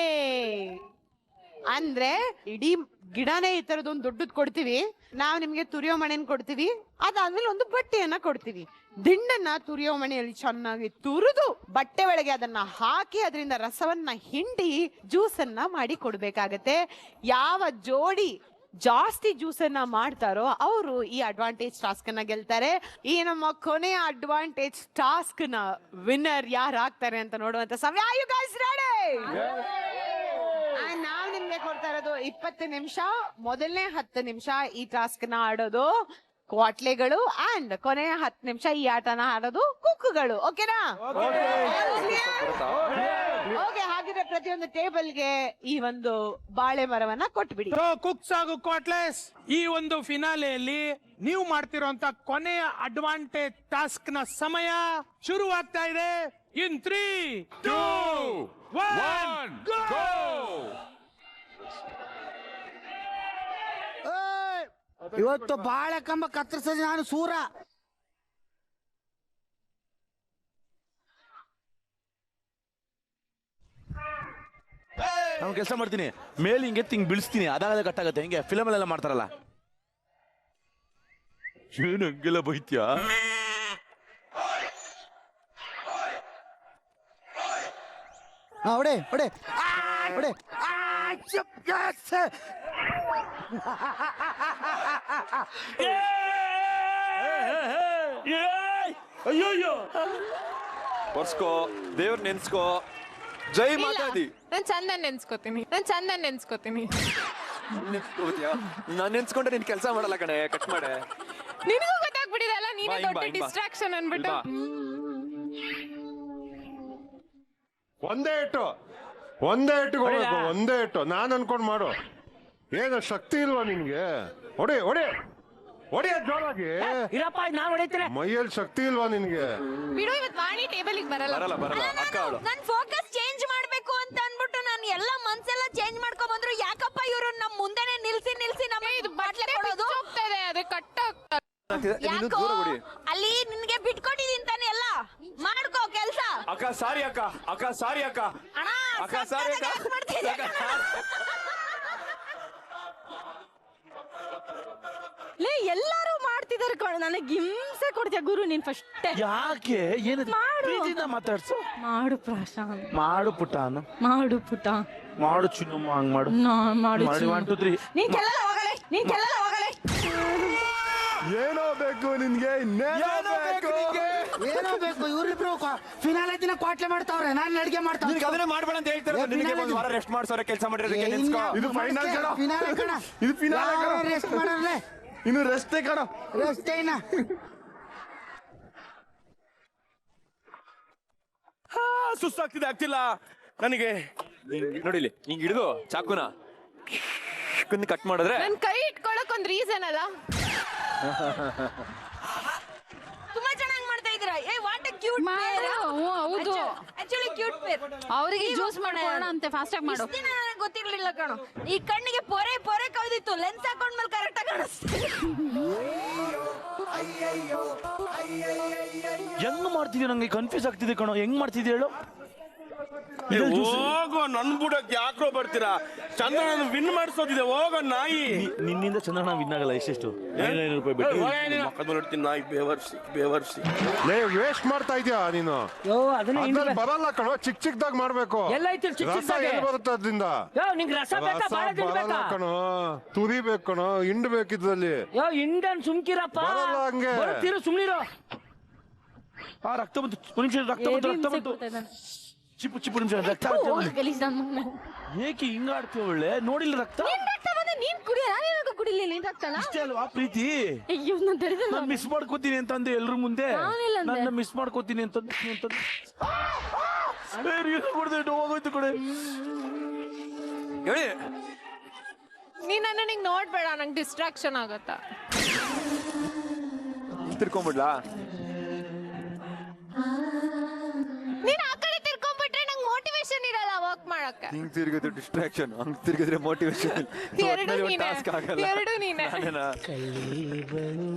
ಅಂದ್ರೆ ಇಡೀ ಗಿಡನೇ ಈ ತರದೊಂದು ದೊಡ್ಡದ್ ಕೊಡ್ತೀವಿ, ನಾವ್ ನಿಮ್ಗೆ ತುರಿಯೋ ಮಣೆನ್ ಕೊಡ್ತೀವಿ, ಅದಾದ್ಮೇಲೆ ಒಂದು ಬಟ್ಟೆಯನ್ನ ಕೊಡ್ತೀವಿ. ದಿಂಡನ್ನ ತುರಿಯೋ ಮಣೆಯಲ್ಲಿ ಚೆನ್ನಾಗಿ ತುರಿದು ಬಟ್ಟೆ ಒಳಗೆ ಅದನ್ನ ಹಾಕಿ ಅದರಿಂದ ರಸವನ್ನ ಹಿಂಡಿ ಜ್ಯೂಸ್ ಅನ್ನ ಮಾಡಿ ಕೊಡ್ಬೇಕಾಗತ್ತೆ. ಯಾವ ಜೋಡಿ ಜಾಸ್ತಿ ಜ್ಯೂಸ್ ಅನ್ನ ಮಾಡ್ತಾರೋ ಅವರು ಈ ಅಡ್ವಾಂಟೇಜ್ ಟಾಸ್ಕ್ ಅನ್ನ ಗೆಲ್ತಾರೆ. ಈ ನಮ್ಮ ಕೊನೆಯ ಅಡ್ವಾಂಟೇಜ್ ಟಾಸ್ಕ್ ನ ವಿನ್ನರ್ ಯಾರು ಆಗ್ತಾರೆ ಅಂತ ನೋಡುವಂತ ಸಮಯ. Are you guys ready? ನಾವ್ ನಿಮ್ಗೆ ಕೊಡ್ತಾ ಇರೋದು 20 ನಿಮಿಷ. ಮೊದಲನೇ 10 ನಿಮಿಷ ಈ ಟಾಸ್ಕ್ ನ ಆಡೋದು ಕ್ವಾಟ್ಲೆಗಳು ಅಂಡ್ ಕೊನೆಯ 10 ನಿಮಿಷ ಈ ಆಟನ ಆಡೋದು ಕುಕ್ಕುಗಳು. ಓಕೆನಾ? ಓಕೆ, ಹಾಗಿದ್ರೆ ಪ್ರತಿಯೊಂದು ಟೇಬಲ್ಗೆ ಈ ಒಂದು ಬಾಳೆ ಮರವನ್ನ ಕೊಟ್ಬಿಡಿ. ಕುಕ್ಸ್ ಹಾಗೂ ಕ್ವಾಟ್ಲೆಸ್, ಈ ಒಂದು ಫಿನಾಲೆಯಲ್ಲಿ ನೀವು ಮಾಡ್ತಿರೋಂತ ಕೊನೆಯ ಅಡ್ವಾಂಟೇಜ್ ಟಾಸ್ಕ್ ನ ಸಮಯ ಶುರುವಾಗ್ತಾ ಇದೆ. ಇನ್ 3, 2, 1 ಗೋ! ಇವತ್ತು ಬಾಳೆ ಕಂಬ ಕತ್ತರಿಸೋದು ನಾನು ಸೂರ. ನಾನು ಕೆಲಸ ಮಾಡ್ತೀನಿ, ಮೇಲೆ ಹಿಂಗೆ ಹಿಂಗ್ ಬೀಳಿಸ್ತೀನಿ, ಅದಾಗದ ಕಟ್ಟಾಗತ್ತೆ. ಹಿಂಗೆ ಫಿಲಮ್ ಅಲ್ಲೆಲ್ಲ ಮಾಡ್ತಾರಲ್ಲ. ಏನು ಹಂಗೆಲ್ಲ ಬೈತ್ಯಾ? ಹೊಡೆ ಹೊಡೆ ಹೊಡೆ. ಅಯ್ಯೋ, ಬರ್ಸ್ಕೋ, ದೇವ್ರ ನೆನ್ಸ್ಕೋ, ಜೈ ಮಾತಾಡಿ. ನಾನ್ ಚಂದನ್ ನೆನ್ಸ್ಕೊತೀನಿ. ನಾನ್ ನೆನ್ಸ್ಕೊಂಡ್ರೆ ನಿನ್ ಕೆಲಸ ಮಾಡಲ್ಲ ಕಣೆ, ಕಟ್ ಮಾಡೆ. ನಿನಗೂ ಗೊತ್ತಾಗ್ಬಿಟ್ಟಿದಲ್ಲ, ನೀನೇ ದೊಡ್ಡ ಡಿಸ್ಟ್ರಾಕ್ಷನ್ ಅನ್ಬಿಟ್ಟು. ಒಂದೇ ಇಟ್ಟು ನಾನ್ ಅನ್ಕೊಂಡ್ ಮಾಡು. ಏನು ಶಕ್ತಿ ಇಲ್ವಾ ನಿನ್ಗೆ? ಹೊಡೆ ಜೋರಾಗಿ. ಮೈಯಲ್ಲಿ ಶಕ್ತಿ ಇಲ್ವಾ ನಿನ್ಗೆ? ಬಿಡು, ಇವತ್ತು ವಾಣಿ ಟೇಬಲ್ ಬರಲ್ಲ. ಅಕ್ಕ ಅವಳು ನನ್ ಫೋಕಸ್ ಚೇಂಜ್ ಮಾಡ್ಬೇಕು ಅಂತ ಅನ್ಬಿಟ್ಟು ನಾನು ಎಲ್ಲ ಮನ್ಸೆಲ್ಲ ಚೇಂಜ್ ಮಾಡ್ಕೊಂಡ್ ಬಂದ್ರು. ಯಾಕಪ್ಪ ಇವರು ನಮ್ ಮುಂದೆನೆ ನಿಲ್ಸಿ ನಮಗೆ ಇದು ಬಾಟ್ಲೆ ಕೊಡೋದು? ಅದು ಕಟ್ಟ ಯಾಕೋ ಅಲ್ಲಿ ನಿನ್ಗೆ ಬಿಟ್ಕೊಟ್ಟಿದೀನಿ ತಾನೆ, ಎಲ್ಲ ಮಾಡ್ಕೋ ಕೆಲ್ಸ. ಅಕ್ಕ ಸಾರಿ ಅಕ್ಕ ಲೇ, ಎಲ್ಲಾರು ಮಾಡ್ತಿದಾರೆ ಕಣ, ನನಗೆ ಹಿಂಸೆ ಕೊಡ್ತೀಯ ಗುರು ನೀನ್ ಫಸ್ಟ್. ಯಾಕೆ? ಏನು ಮಾತಾಡ್ಸು. ಮಾಡು ಪ್ರಶಾಂತ್, ಮಾಡು ಪುಟ, ಮಾಡು ಚಿನ್ನಮ್ಮ, ಹಂಗ್ ಮಾಡು. ಮಾಡಿ 1 2 3. ನೀನ್ ಕೆಲ್ಲ ಹೋಗಲೇ. ಏನೋ ಬೇಕು ನಿನ್ಗೆ? ಏನೋ ಬೇಕು? ಇವ್ರಿಬ್ರು ಫಿನಾಲೆ ದಿನ ಕ್ವಾಟ್ಲೆ ಮಾಡ್ತಾವ್ರೆ, ನಾನು ಅಡಿಗೆ ಮಾಡ್ತಾವ್ರೆ. ಅದನ್ನೇ ಮಾಡ್ಬೇಡ ಅಂತ ಹೇಳ್ತಾರೆ. ನಿನಗೆ ಒಂದು ವಾರ ರೆಸ್ಟ್ ಮಾಡ್ಸೋರೆ ಕೆಲಸ ಮಾಡಿರೋದಕ್ಕೆ. ಇದು ಫೈನಲ್ ಕಣ, ಇದು ಫಿನಾಲೆ ಕಣ. ರೆಸ್ಟ್ ಮಾಡೋರ್ಲೆ, ಇನ್ನು ರೆಸ್ಟೇ ಕಣ, ರೆಸ್ಟೇ ಇನ್ನ. ಸುಸ್ತಾಗ್ತಿದೆ, ಆಗ್ತಿಲ್ಲ ನನಗೆ. ನೋಡಿಲಿ, ಹಿಂಗ್ ಹಿಡಿದು ಚಾಕುನ ಕಟ್ ಮಾಡಿದ್ರೆ ನನ್ ಕೈ ಇಟ್ಕೊಳಕ್ ಒಂದ್ ರೀಸನ್ ಅಲ್ಲ. ತುಂಬಾ ಚೆನ್ನಾಗಿ ಮಾಡ್ತಾ ಇದ್ದೀರಾ. ಏ ವಾಟ್ ಎ ಕ್ಯೂಟ್ ಪೇರ್. ಹೌದು ಆಕ್ಚುಲಿ ಕ್ಯೂಟ್ ಪೇರ್. ಅವರಿಗೆ ಜ್ಯೂಸ್ ಮಾಡ್ಕೊಳ್ಳೋಣ ಅಂತೆ, ಫಾಸ್ಟ್ ಆಗಿ ಮಾಡು. ನನಗೆ ಗೊತ್ತಿರ್ಲಿಲ್ಲ ಕಣೋ. ಈ ಕಣ್ಣಿಗೆ ಪೊರೆ ಪೊರೆ ಕವಿದಿತ್ತು, ಲೆನ್ಸ್ ಹಾಕೊಂಡ್ಮೇಲೆ ಕರೆಕ್ಟ್ ಆಗಿ ಕಾಣಿಸ್ತಿದೆ. ಹೆಂಗ್ ಮಾಡ್ತಿದ್ಯಾ, ನಂಗೆ ಕನ್ಫ್ಯೂಸ್ ಆಗ್ತಿದೆ ಕಣೋ. ಹೆಂಗ್ ಮಾಡ್ತಿದ್ಯ ಹೇಳು? ಹೋಗೋ, ನನ್ ಬುಡಕ್ಕೆ ಯಾಕ್ರೋ ಬರ್ತೀರಾ? ಚಂದ್ರನ ವಿನ್ ಮಾಡಿಸೋದಿದೆ, ಹೋಗೋ ನಾಯಿ. ನಿನ್ನಿಂದ ಚಂದ್ರನ ವಿನ್ ಆಗಲ್ಲ. ಎಷ್ಟೆಷ್ಟು? 500 ರೂಪಾಯಿ ಬಿಟ್ಟು ಮಕ್ಕಳು ನೋಡ್ತೀನಿ ನಾಯಿ, ಬೇವರ್ಸಿ ವೇಸ್ಟ್ ಮಾಡ್ತಾ ಇದ್ಯಾ ನೀನು. ಅದ್ರಲ್ಲಿ ಬರಲ್ಲ ಕಣೋ, ಚಿಕ್ಕ ಚಿಕ್ಕದಾಗ ಮಾಡ್ಬೇಕು. ರಸ ಎಲ್ಲಿ ಬರುತ್ತೆ ಅದ್ರಿಂದ? ರಸ ಬರಲ್ಲ ಕಣೋ, ತುರಿಬೇಕು ಕಣೋ, ಹಿಂಡ್ಬೇಕು ಇದ್ರಲ್ಲಿ. ಸುಮ್ಕಿರಪ್ಪ, ಬರಲ್ಲ ಹಂಗೆ. ಸುಮ್ನಿರೋ. ರಕ್ತ ಬಂತು, ಒಂದ್ ನಿಮಿಷ. ರಕ್ತ ಬಂತು. ಚಿಪ್ಪು ನಿಮಿಷ. ರಕ್ತ ಏಕೆ ಹಿಂಗ ಆಡ್ತೀವಿ? ಒಳ್ಳೆ ನೋಡಿಲ್ಲ ರಕ್ತ. ನೀನ್ ಕುಡಿಯ, ನಾನು ಕುಡಿಲಿಲ್ಲ. ನೀನ್ ರಕ್ತನ ಇಷ್ಟೇ ಅಲ್ವಾ ಪ್ರೀತಿ? ಅಯ್ಯೋ, ನಾನು ಮಿಸ್ ಮಾಡ್ಕೋತೀನಿ ಅಂತಂದೆ ಎಲ್ರ ಮುಂದೆ. ನನ್ನ ಮಿಸ್ ಮಾಡ್ಕೋತೀನಿ ಅಂತ ಹೋಗೋಯ್ತು ಕಡೆ. ನೀನ್ ನನಗೆ ನೋಡ್ಬೇಡ, ನಂಗೆ ಡಿಸ್ಟ್ರಾಕ್ಷನ್ ಆಗತ್ತಾ. ತಿರ್ಕೊಂಡ್ಬಿಡ್ಲಾ? ನೀನ್ ಆ ಕಡೆ ತಿರ್ಕೊಂಡ್ಬಿಟ್ರೆ ನಂಗೆ ಮೋಟಿವೇಶನ್ ಇರಲ್ಲ ವರ್ಕ್ ಮಾಡಕ್ಕೆ. ಹಿಂಗ್ ತಿರ್ಗಿದ್ರೆ ಡಿಸ್ಟ್ರಾಕ್ಷನ್, ಹಂಗ್ ತಿರ್ಗಿದ್ರೆ ಮೋಟಿವೇಶನ್. ಎರಡು ನೀನೆ. ಕಳ್ಳೇವಳು,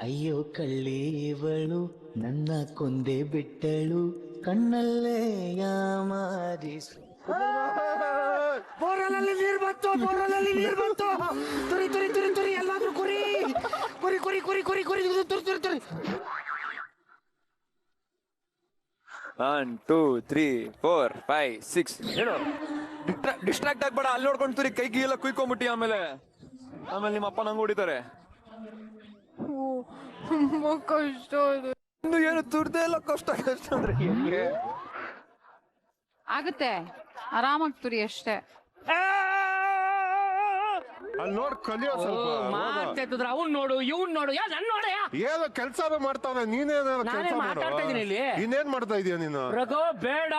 ಅಯ್ಯೋ ಕಳ್ಳೇವಳು, ನನ್ನ ಕೊಂದೆ ಬಿಟ್ಟಳು, ಕಣ್ಣಲ್ಲೇ ಯಾಮಾರಿಸು. ಬೋರಲಲ್ಲಿ ನೀರ್ ಬಂತು, ಬೋರಲಲ್ಲಿ ನೀರ್ ಬಂತು. ತುರಿ ತುರಿ ತುರಿ ತುರಿ, ಎಲ್ಲಾದ್ರೂ ಕುರಿ ಕುರಿ ಕುರಿ ಕುರಿ ಕುರಿ ಕುರಿ ತುರಿ ತುರಿ ತುರಿ. 1 2 3 4 5 6 ಹೇಳು. ಡಿಸ್ಟ್ರಾಕ್ಟ್ ಆಗ್ಬೇಡ, ಅಲ್ಲಿ ನೋಡ್ಕೊಂಡು ತುರಿ, ಕೈಗೆ ಎಲ್ಲ ಕುಯ್ಕೊಂಬಿಟ್ಟಿ. ಆಮೇಲೆ ನಿಮ್ಮ ಅಪ್ಪ ನಂಗೆ ಹೊಡಿತಾರೆ. ಕಷ್ಟ ಇದೆ. ಇನ್ನು ಏನು ತುರ್ದೇ ಇಲ್ಲ. ಕಷ್ಟ ಅಂದ್ರೆ ಹೆಂಗೆ ಆಗುತ್ತೆ? ಆರಾಮಾಗಿ ತುರಿ ಅಷ್ಟೇ. ಅಲ್ಲಿ ನೋಡ್, ಕಲಿಯೋ ಸ್ವಲ್ಪ. ಮಾಡ್ತಿದ್ರ ಅವ್ನ್ ನೋಡು, ಇವ್ನ್ ನೋಡು. ನನ್ ನೋಡ ಏನೋ ಕೆಲಸ ಮಾಡ್ತಾನೆ, ನೀನೇನೋ ಕೆಲಸ ಮಾತಾಡ್ತಾ ಇದೀನಿ ಇಲ್ಲಿ. ಇನ್ನೇನ್ ಮಾಡ್ತಾ ಇದೀಯ ನೀನು? ರಘು ಬೇಡ,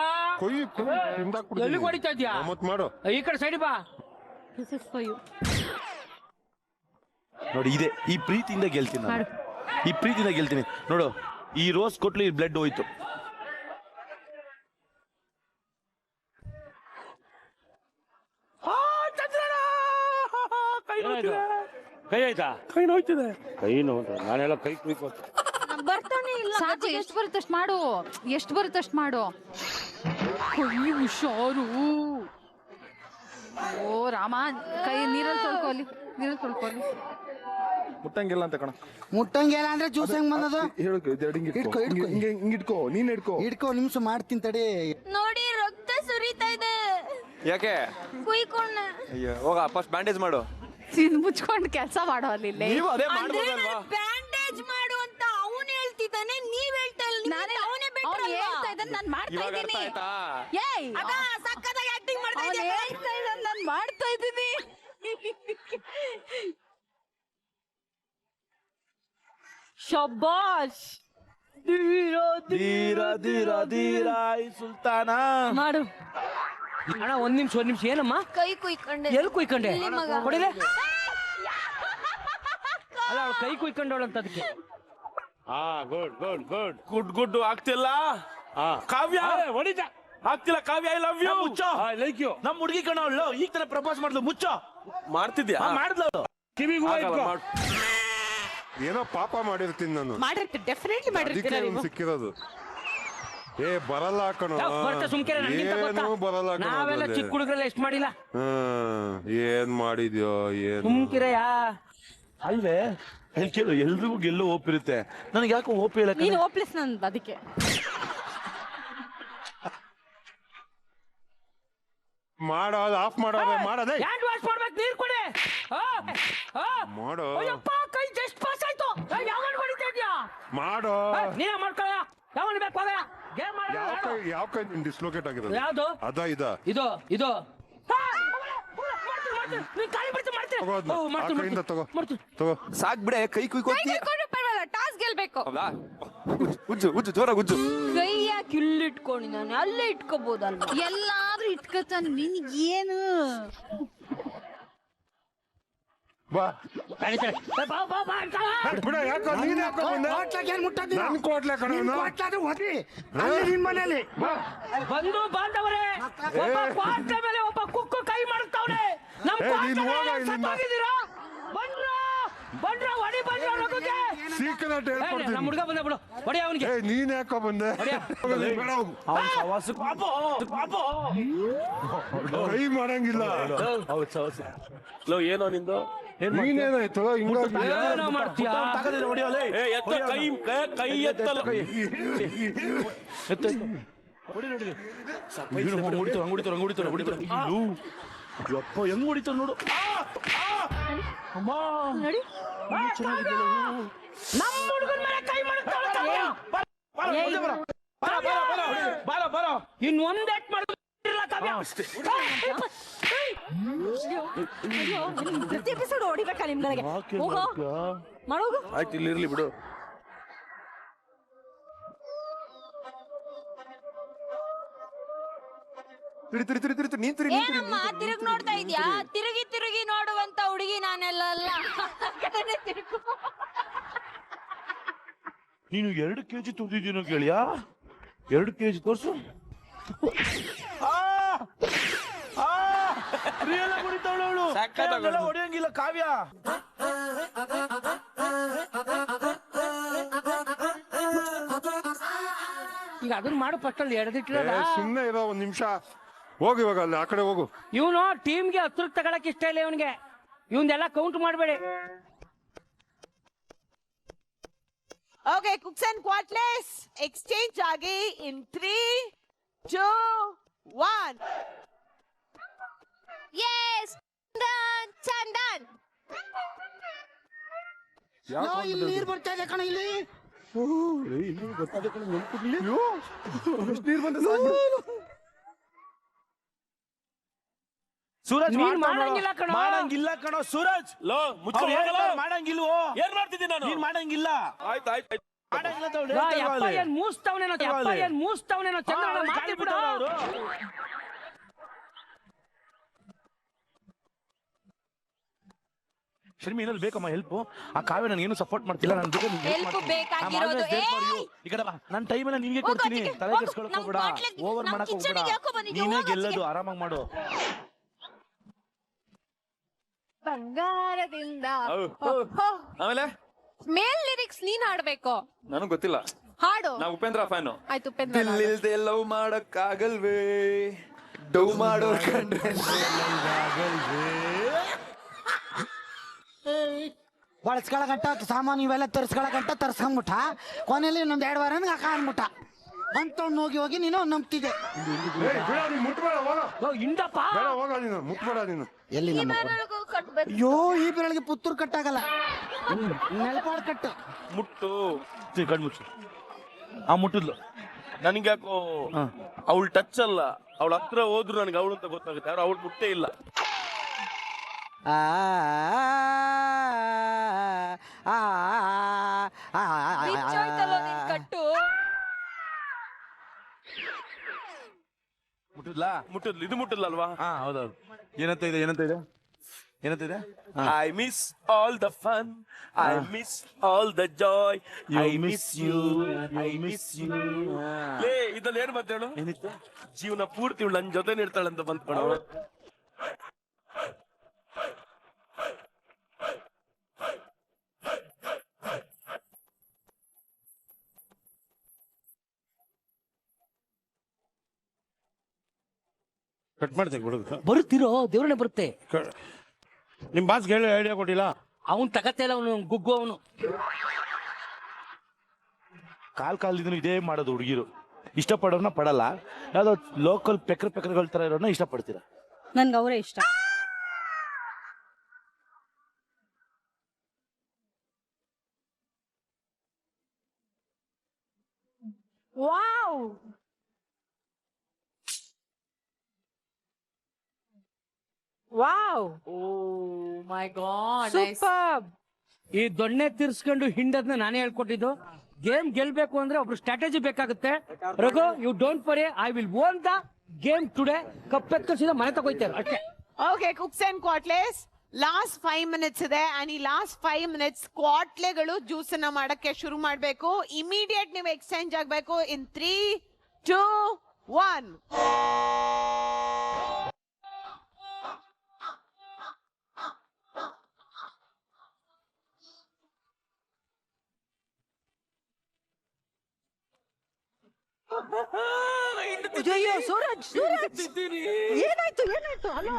ಎಲ್ಲಿ ಹೊಡಿತಾ ಇದ್ಯಾ? ಮತ್ ಮಾಡು, ಈ ಕಡೆ ಸೈಡ್ ಬಾ. ನೋಡಿ, ಇದೆ ಈ ಪ್ರೀತಿಯಿಂದ ಗೆಲ್ತೀನಿ ನಾನು. ಈ ಪ್ರೀತಿಯಿಂದ ಗೆಲ್ತೀನಿ. ನೋಡು, ಈ ರೋಸ್ ಕೊಟ್ಲು, ಈ ಬ್ಲಡ್ ಹೋಯ್ತು. ಕೈ ಆಯ್ತಾ? ಕೈ ನೋಯ್ತಿದೆ. ಕೈ ನೋಡ್ರೆ ನಾನೆಲ್ಲ ಕೈ ಕುಯ್ಕೋತ ಬರ್ತಾನೆ ಇಲ್ಲ. ಸಾಕು, ಎಷ್ಟು ಬರುತ್ತೆ ಅಷ್ಟು ಮಾಡು. ಎಷ್ಟು ಬರುತ್ತೆ ಅಷ್ಟು ಮಾಡು. ಕೈ ಹುಷಾರು. ಓ ರಾಮ, ಕೈ ನೀರಲ್ಲಿ ತೊಳ್ಕೊಲಿ, ನೀರಲ್ಲಿ ತೊಳ್ಕೊಲಿ. ಮುಟ್ಟಂಗಿಲ್ಲ ಅಂತ ಕಣ. ಮುಟ್ಟಂಗಿಲ್ಲ ಅಂದ್ರೆ ಜ್ಯೂಸ್ ಹೆಂಗ್ ಬಂದದು? ಇಟ್ಕೋ, ನೀನ್ ಇಟ್ಕೋ. ನಿಮಿಷ ಮಾಡ್ತೀನಿ ತಡಿ. ನೋಡಿ, ರಕ್ತ ಸುರಿತಾ ಇದೆ. ಯಾಕೆ? ಕುಯ್ಕೊಂಡೆ. ಅಯ್ಯೋ, ಹೋಗ ಫಸ್ಟ್ ಬ್ಯಾಂಡೇಜ್ ಮಾಡು. ಮುಚ್ಕೊಂಡು ಕೆಲಸ ಮಾಡೋ ಅಲ್ಲಿ. ನೀವು ಅದೇ ಮಾಡ್ಬೋದಲ್ವಾ? ಬ್ಯಾಂಡೇಜ್ ಮಾಡು ಅಂತ ಅವನು ಹೇಳ್ತಿದ್ದಾನೆ, ನೀವ್ ಹೇಳ್ತಾ ಇಲ್ಲ. ಅವನೇ ಅವ್ನು ಹೇಳ್ತಾ ಇದ್ದಾನೆ, ನಾನು ಮಾಡ್ತಾ ಇವಾಗ ಅರ್ಥ ಇದ್ದೀನಿ. ಆಯ್ತಾ? ಏಯ್, ಸಕ್ಕತ್ತಾಗಿ ಆಕ್ಟಿಂಗ್ ಮಾಡ್ತಾ ಅವ್ನು ಹೇಳ್ತಾ ಇದ್ದಾನೆ, ನಾನು ಮಾಡ್ತಾ ಇದ್ದೀನಿ. ಶಬ್ಬಾಷ್. ಧೀರ ಧೀರ ಧೀರ ಈ ಸುಲ್ತಾನ ಮಾಡು. ಅಣ್ಣ, ಒಂದ್ ನಿಮಿಷ. ಏನಮ್ಮ? ಕೈ ಕುಯ್ಕೊಂಡೆ. ಎಲ್ಲಿ ಕುಯ್ಕೊಂಡೆ? ಇಲ್ಲಿ ಮಗ. ಕೊಡಿಲೆ. ಅಲ್ಲ, ಅವಳು ಕೈ ಕುಯ್ಕೊಂಡವಳಂತ ಅದಕ್ಕೆ. ಗುಡ್ ಆಗ್ತಿಲ್ಲ. ಕಾವ್ಯ ಹೊಡಿತಾ ಆಗ್ತಿಲ್ಲ. Kavya, I love you. ಮುಚ್ಚೋ. Like you. ನಮ್ ಹುಡುಗಿ ಕಣ ಅವಳು, ಈಗ ತರ ಪ್ರಪೋಸ್ ಮಾಡ್ಲು. ಮುಚ್ಚೋ. ಮಾಡ್ತಿದ್ಯಾ? ಮಾಡಿದ್ಲು. ಕಿವಿಗೂ ಏನೋ ಪಾಪ ಮಾಡಿರ್ತೀನಿ ನಾನು. ಮಾಡಿರ್ತೀರಿ, ಡೆಫಿನೆಟ್ಲಿ ಅದಕ್ಕೆ ಮಾಡಿರ್ತೀರ ಇವ್ನು ನೀವು. ಸಿಕ್ಕಿರೋದು. ಬರಲ್ಲ ಕಣೋ, ಏನು ಬರಲ್ಲ ಕಣೋ. ನಾವೆಲ್ಲ ಚಿಕ್ಕ ಹುಡುಗರೆಲ್ಲ ಎಷ್ಟು ಮಾಡಿಲ್ಲ. ಏನ್ ಮಾಡಿದ್ಯೋ ಏನು? ಸುಮ್ಕಿರಯ್ಯ. ಅಲ್ವೇ, ಅಲ್ಲಿ ಕೇಳು, ಎಲ್ರಿಗೂ ಗೆಲ್ಲೋ ಹೋಪ್ ಇರುತ್ತೆ. ನನಗೆ ಯಾಕೋ ಹೋಪ್ ಇಲ್ಲ. ನೀನು ಹೋಪ್ಲೆಸ್ ನನ್ ಅದಕ್ಕೆ. ಮಾಡೋದು ಆಫ್ ಮಾಡೋದು ಮಾಡೋದೇ. ಹ್ಯಾಂಡ್ ವಾಶ್ ಮಾಡ್ಬೇಕು, ನೀರ್ ಕೊಡಿ. ಮಾಡೋ ಕೈ ಜಸ್ಟ್ ಪಾಸ್ ಆಯ್ತು. ಯಾವನ್ ಹೊಡಿತಾ ಇದ್ಯಾ? ಮಾಡೋ. ನೀನೇ ಮಾಡ್ಕೊಳ್ಳ. ಯಾವನ್ ಬೇಕು ಹೋಗ. ಗೇಮ್ ಮಾಡ. ಯಾವ ಕೈ ಡಿಸ್ಲೋಕೇಟ್ ಆಗಿರೋದು? ಯಾವ್ದು? ಅದ ಇದು ಸಾಕ್ ಬಿಡೆ, ಕೈ ಕುಯ್ಕೋತಿ. ಟಾಸ್ ಗೆಲ್ಬೇಕು. ಉಜ್ಜು ಜೋರಾಗಿ ಉಜ್ಜು. ಕೈ ಯಾಕೆ ಇಲ್ಲಿ ಇಟ್ಕೊಂಡು ನಾನು ಅಲ್ಲೇ ಇಟ್ಕೋಬಹುದಲ್ವಾ? ಎಲ್ಲಾದ್ರೂ ಇಟ್ಕೊತಾನೆ. ನಿನ್ಗೇನು? ಬಾ ಬಿಡ, ಯಾಕೋ ನೀನ್ ಯಾಕೋ ಬಂದೆ? ನನ್ ಕೋಟ್ಲೆ ಕಣ ನಿನ್ ಮನೇಲಿ ಬಂದು ಬಾಂಧವರೇ, ಒಬ್ಬ ಕ್ವಾಟ್ಲೆ ಮೇಲೆ ಒಬ್ಬ ಕುಕ್ಕು ಕೈ ಮಾಡುತ್ತವ್ರೆ. ನಮ್ ಸೀಕ್ರೆಟ್ ಹೇಳ್ಕೊಡ್ತೀನಿ. ನಮ್ಮ ಹುಡುಗ ಬಂದ ಬಿಡು, ಹೊಡಿ ಅವನಿಗೆ. ನೀನ್ ಯಾಕೋ ಬಂದೆ? ಕೈ ಮಾಡಂಗಿಲ್ಲ. ಏನೋ ನಿಂದು ನೀನೇನಾಯ್ತು ಹಿಂಗಾಗಿ ಮಾಡ್ತೀಯಾ? ಕೈ ಎತ್ತಲ್ಲ. ಯಪ್ಪ ಹೆಂಗ್ ಹೊಡಿತಾರ ನೋಡು. ನಮ್ಮ ಹುಡುಗನ ಮೇಲೆ ಕೈ ಮಾಡುತ್ತವ್ರೆ. ಇನ್ನೊಂದೇಟ್ ಮಾಡಿಲ್ಲ ಪ್ರತಿ ಎಪಿಸೋಡ್ ಹೊಡಿಬೇಕಾ ನಿಮ್ಗಳಿಗೆ? ಹೋಗೋ ಮಾಡೋಗು. ಆಯ್ತು, ಇಲ್ಲಿ ಇರ್ಲಿ ಬಿಡು. ಏನಮ್ಮ ತಿರುಗಿ ನೋಡ್ತಾ ಇದ್ಯಾ? ತಿರುಗಿ ತಿರುಗಿ ನೋಡುವಂತ ಹುಡುಗಿ ನಾನೆಲ್ಲ ಅಲ್ಲ. ನೀನು 2 kg ತುಳಿದಿದ್ದೀನೋ ಕೇಳಿಯಾ? 2 kg ತೋರ್ಸು. ಹೊಡಿಯಂಗಿಲ್ಲ ಕಾವ್ಯ. ಈಗ ಅದನ್ನ ಮಾಡು ಫಸ್ಟ್ ಅಲ್ಲಿ ಎಡೆದಿಟ್ಟಿರ. ಸುಮ್ಮನೆ ಇರೋ ಒಂದ್ ನಿಮಿಷ. ಹೋಗು ಇವಾಗ, ಅಲ್ಲಿ ಆ ಕಡೆ ಹೋಗು. ಇವನು ಟೀಮ್ಗೆ 10 ತಗೊಳಕ್ ಇಷ್ಟ ಇಲ್ಲ ಇವನ್ಗೆ. ಇವನ್ನೆಲ್ಲ ಕೌಂಟ್ ಮಾಡಬೇಡಿ. Okay, cooks and quatlets, exchange ಆಗಿ in 3, 2, 1. Yes, ಚಂದನ್. ಇಲ್ಲಿ ನೀರು ಬರ್ತಾ ಇದೆ ಕಣ ಇಲ್ಲಿ. ಸೂರಜ್ ಮಾಡಂಗಿಲ್ಲ ಕಣೋ. ಮಾಡಂಗಿಲ್ಲ ಕಣೋ ಸೂರಜ್. ಮಾಡಂಗಿಲ್ವೋ? ಏನ್ ಮಾಡ್ತಿದ್ದೀನಿ ನಾನು? ನೀನ್ ಮಾಡಂಗಿಲ್ಲ. ಆಯ್ತು ಆಯ್ತು ಮಾಡಂಗಿಲ್ಲ ಅಂತ ಅವ್ಳು ಯಪ್ಪ ಹೇಳ್ತಾಳೆ. ಏನ್ ಮೂಸ್ತವನೇನೋ, ಯಪ್ಪ ಏನ್ ಮೂಸ್ತವನೇನೋ. ಚಂದ್ರಣ್ಣ ಮಾತಿಬಿಡು. ಶರ್ಮಿ ಏನಾದ್ರು ಬೇಕಮ್ಮ ಹೆಲ್ಪ್? ಆ ಕಾವ್ಯ ನಾನು ಏನು ಸಪೋರ್ಟ್ ಮಾಡ್ತಿಲ್ಲ. ನಾನು Help ಬೇಕಾಗಿರೋದು. ಈ ಕಡೆ ಬಾ, ನನ್ನ ಟೈಮ್ ಎಲ್ಲ ನಿನ್ಗೆ ಕೊಡ್ತೀನಿ. ತಲೆ ಕೆಡ್ಸ್ಕೊಳಕ್ ಹೋಗ್ಬೇಡ, ಓವರ್ ಮಾಡಕ್ ಹೋಗ್ಬೇಡ. ನೀನೇ ಗೆಲ್ಲೋದು, ಆರಾಮಾಗಿ ಮಾಡು. ಬಂಗಾರದಿಂದ ಆಮೇಲೆ ಮೇಲ್ ಲಿರಿಕ್ಸ್ ನೀನ್ ಹಾಡ್ಬೇಕು. ನನಗ್ ಗೊತ್ತಿಲ್ಲ. ಹಾಡು. ನಾ ಉಪೇಂದ್ರ ಫ್ಯಾನು. ಆಯ್ತು ಉಪೇಂದ್ರ. ಇಲ್ದೆ ಲವ್ ಮಾಡಕ್ಕಾಗಲ್ವೇ, ಡೌ ಮಾಡೋ ಕಂಡ್ರೆ ಬಳಸ್ಕೊಳಗಂಟ ಸಾಮಾನು ಇವೆಲ್ಲ ತರ್ಸ್ಕೊಳಗಂಟ ತರ್ಸ್ಕೊಂಡ್ಬಿಟ್ಟ. ಕೊನೆಯಲ್ಲಿ ಇನ್ನೊಂದ್ 2 ವಾರ ಅಕ್ಕ ಅನ್ಬಿಟ್ಟ. ಅಂತವ್ನು ಹೋಗಿ ಹೋಗಿ ನೀನು ನಂಬ್ತಿದ್ದೆ. ಎಲ್ಲಿ ನಮ್ಮ ಅಯ್ಯೋ, ಈ ಬೆರಳಿಗೆ ಪುತ್ತೂರು ಕಟ್ಟಾಗಲ್ಲ, ನೆಲಪಾಡ್ ಕಟ್ಟು. ಮುಟ್ಟು ಕಣ್ಮುಚ್ಚು. ಆ ಮುಟ್ಟಿದ್ಲು. ನನ್ಗೆ ಯಾಕೋ ಅವಳು ಟಚ್ ಅಲ್ಲ, ಅವಳ ಹತ್ರ ಹೋದ್ರು ನನಗೆ ಅವಳು ಅಂತ ಗೊತ್ತಾಗುತ್ತೆ. ಯಾರು ಅವಳು ಮುಟ್ಟೇ ಇಲ್ಲ. ಮುಟ್ಟಿದ್ಲಾ? ಮುಟ್ಟಿದ್ಲು. ಇದು ಮುಟ್ಟಿಲ್ಲ ಅಲ್ವಾ? ಹೌದೌದು. ಏನಂತ ಇದೆ? ಏನಂತ ಇದೆ? ಏನಂತ ಇದೆ? I miss all the fun, I miss all the joy, I miss you, I miss you. ಲೇ, ಇದ್ರಲ್ಲಿ ಏನ್ ಬಂತ ಹೇಳು? ಜೀವನ ಪೂರ್ತಿ ಇವಳು ನನ್ನ ಜೊತೆ ಇರ್ತಾಳೆ ಅಂತ ಬಂತ ಕಣ. ಕಟ್ ಮಾಡ್ತೀನಿ ಬಿಡುದು. ಬರುತ್ತಿರೋ ದೇವ್ರನ್ನೇ ಬರುತ್ತೆ. ನಿಮ್ ಬಾಸ್ ಹೇಳಿ ಐಡಿಯಾ ಕೊಟ್ಟಿಲ್ಲ. ಅವನ್ ತಗತ್ತೆ ಇಲ್ಲ, ಅವನು ಗುಗ್ಗು. ಅವನು ಕಾಲದಿಂದ ಇದೇ ಮಾಡೋದು ಹುಡುಗಿರು. ಇಷ್ಟಪಡೋರ್ನ ಪಡಲ್ಲ, ಯಾವ್ದೋ ಲೋಕಲ್ ಪೆಕ್ರಗಳ ತರ ಇರೋರ್ನ ಇಷ್ಟಪಡ್ತೀರಾ. ನನ್ಗೆ ಅವರೇ ಇಷ್ಟ. ವಾವ್, ವಾವ್, ಓ ಮೈ ಗಾಡ್, ಸೂಪರ್. ಈ ದೊಣ್ಣೆ ತಿರ್ಸ್ಕೊಂಡು ಹಿಂಡದ್ನ ನಾನೇ ಹೇಳ್ಕೊಟ್ಟಿದ್ದು. ಗೇಮ್ ಗೆಲ್ಬೇಕು ಅಂದ್ರೆ ಒಬ್ರು ಸ್ಟ್ರಾಟಜಿ ಬೇಕಾಗುತ್ತೆ. Raghu, you don't worry, I will own the game today. Cup ಎತ್ಕೊಳ್ಸಿದ ಮನೆ ತಗೋಯ್ತಾರೆ ಅಷ್ಟೇ. Okay, cooks and quatlets, last 5 minutes ಇದೆ ಅಂಡ್ ಈ ಲಾಸ್ಟ್ 5 ಮಿನಿಟ್ಸ್ ಕ್ವಾಟ್ಲೆಗಳು ಜ್ಯೂಸ್ ಅನ್ನ ಮಾಡಕ್ಕೆ ಶುರು ಮಾಡಬೇಕು. ಇಮಿಡಿಯೇಟ್ ನೀವು ಎಕ್ಸ್ಚೇಂಜ್ ಆಗಬೇಕು ಇನ್ 3, 2, 1. ಅಯ್ಯೋ ಸೂರಜ್ ಏನಾಯ್ತು ಹಲೋ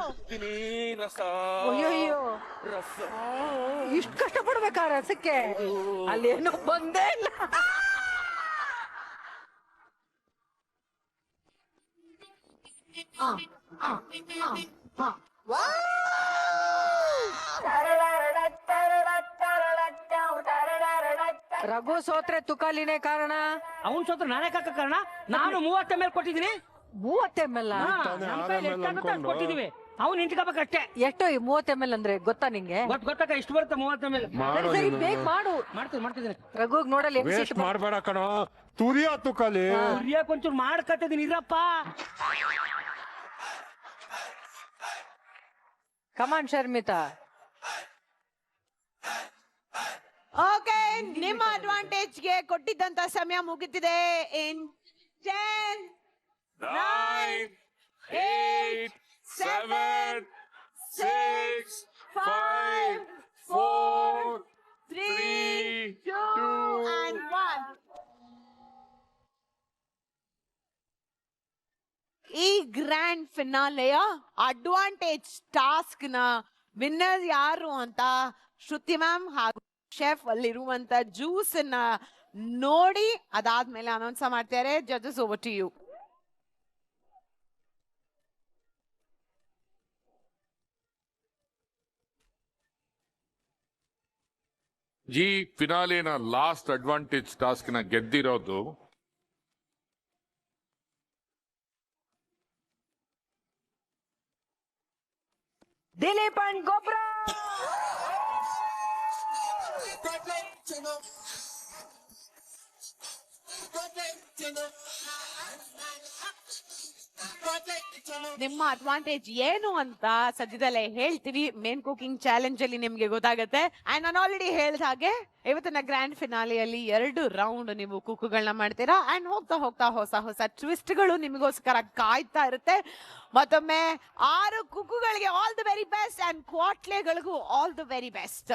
ಅಯ್ಯೋ ಇಷ್ಟು ಕಷ್ಟ ಪಡ್ಬೇಕಾ ರಸಕ್ಕೆ? ಅಲ್ಲೇನೋ ಬಂದೇ ಇಲ್ಲ. ರಘು ಸೋತ್ರೆ ತುಕಾಲಿನೇ ಕಾರಣ. ಅವ್ನ್ ಸೋತ್ರ ನಾನೇ ಕಾಕ ಕಾರಣ. ನಾನು 30 ml ಕೊಟ್ಟಿದ್ದೀನಿ. 30 ml ಕೊಟ್ಟಿದೀವಿ. ಅವ್ನು ನಿಂತ್ಕೋಬೇಕಷ್ಟೇ. ಎಷ್ಟು ಈ 30 ml ಅಂದ್ರೆ ಗೊತ್ತಾ ನಿಂಗೆ? ಗೊತ್ತಾಗ ಇಷ್ಟು ಬರುತ್ತೆ 30 ml. ಸರಿ ಬೇಗ ಮಾಡು. ಮಾಡ್ತಿದ್ದೀನಿ. ರಘುಗ್ ನೋಡಲಿ ವೇಸ್ಟ್ ಮಾಡಬೇಡ ಕಣೋ, ತುರಿಯ ತುಕಾಲಿ. ತುರಿಯಕ್ ಒಂಚೂರು ಮಾಡ್ಕತ್ತಿದ್ದೀನಿ ಇರಪ್ಪ. ಕಮಾನ್ ಶರ್ಮಿತಾ. ಓಕೆ, ನಿಮ್ಮ ಅಡ್ವಾಂಟೇಜ್ಗೆ ಕೊಟ್ಟಿದ್ದಂತ ಸಮಯ ಮುಗಿತಿದೆ. ಇನ್ 10, 9, 8, 7, 6, 5, 4, 3, 2, and 1. ಈ ಗ್ರ್ಯಾಂಡ್ ಫಿನಾಲೆಯ ಅಡ್ವಾಂಟೇಜ್ ಟಾಸ್ಕ್ ನ ವಿನ್ನರ್ ಯಾರು ಅಂತ ಶ್ರುತಿ ಮ್ಯಾಮ್ ಹಾಗೂ ಶೆಫ್ ಅಲ್ಲಿರುವಂತ ಜ್ಯೂಸ್ ಅನ್ನ ನೋಡಿ ಅದಾದ್ಮೇಲೆ ಅನೌನ್ಸ್ ಮಾಡ್ತಾರೆ. Judges, over to you. ಈ ಫಿನಾಲಿನ ಲಾಸ್ಟ್ ಅಡ್ವಾಂಟೇಜ್ ಟಾಸ್ಕ್ ನ ಗೆದ್ದಿರೋದು ದಿಲೀಪ್ ಅಂಡ್ ಗೊಬ್ರಾ. ನಿಮ್ಮ ಅಡ್ವಾಂಟೇಜ್ ಏನು ಅಂತ ಸದ್ಯದಲ್ಲೇ ಹೇಳ್ತೀವಿ. ಮೇನ್ ಕುಕಿಂಗ್ ಚಾಲೆಂಜ್ ಅಲ್ಲಿ ನಿಮ್ಗೆ ಗೊತ್ತಾಗುತ್ತೆ. ಅಂಡ್ ನಾನು ಆಲ್ರೆಡಿ ಹೇಳಿದ ಹಾಗೆ ಇವತ್ತಿನ ಗ್ರ್ಯಾಂಡ್ ಫಿನಾಲಿಯಲ್ಲಿ 2 ರೌಂಡ್ ನೀವು ಕುಕ್ಕುಗಳನ್ನ ಮಾಡ್ತೀರಾ. ಅಂಡ್ ಹೋಗ್ತಾ ಹೋಗ್ತಾ ಹೊಸ ಹೊಸ ಟ್ವಿಸ್ಟ್ಗಳು ನಿಮಗೋಸ್ಕರ ಕಾಯ್ತಾ ಇರುತ್ತೆ. ಮತ್ತೊಮ್ಮೆ 6 ಕುಕ್ಕುಗಳಿಗೆ all the very best and ಕ್ವಾಟ್ಲೆಗಳಿಗೂ all the very best.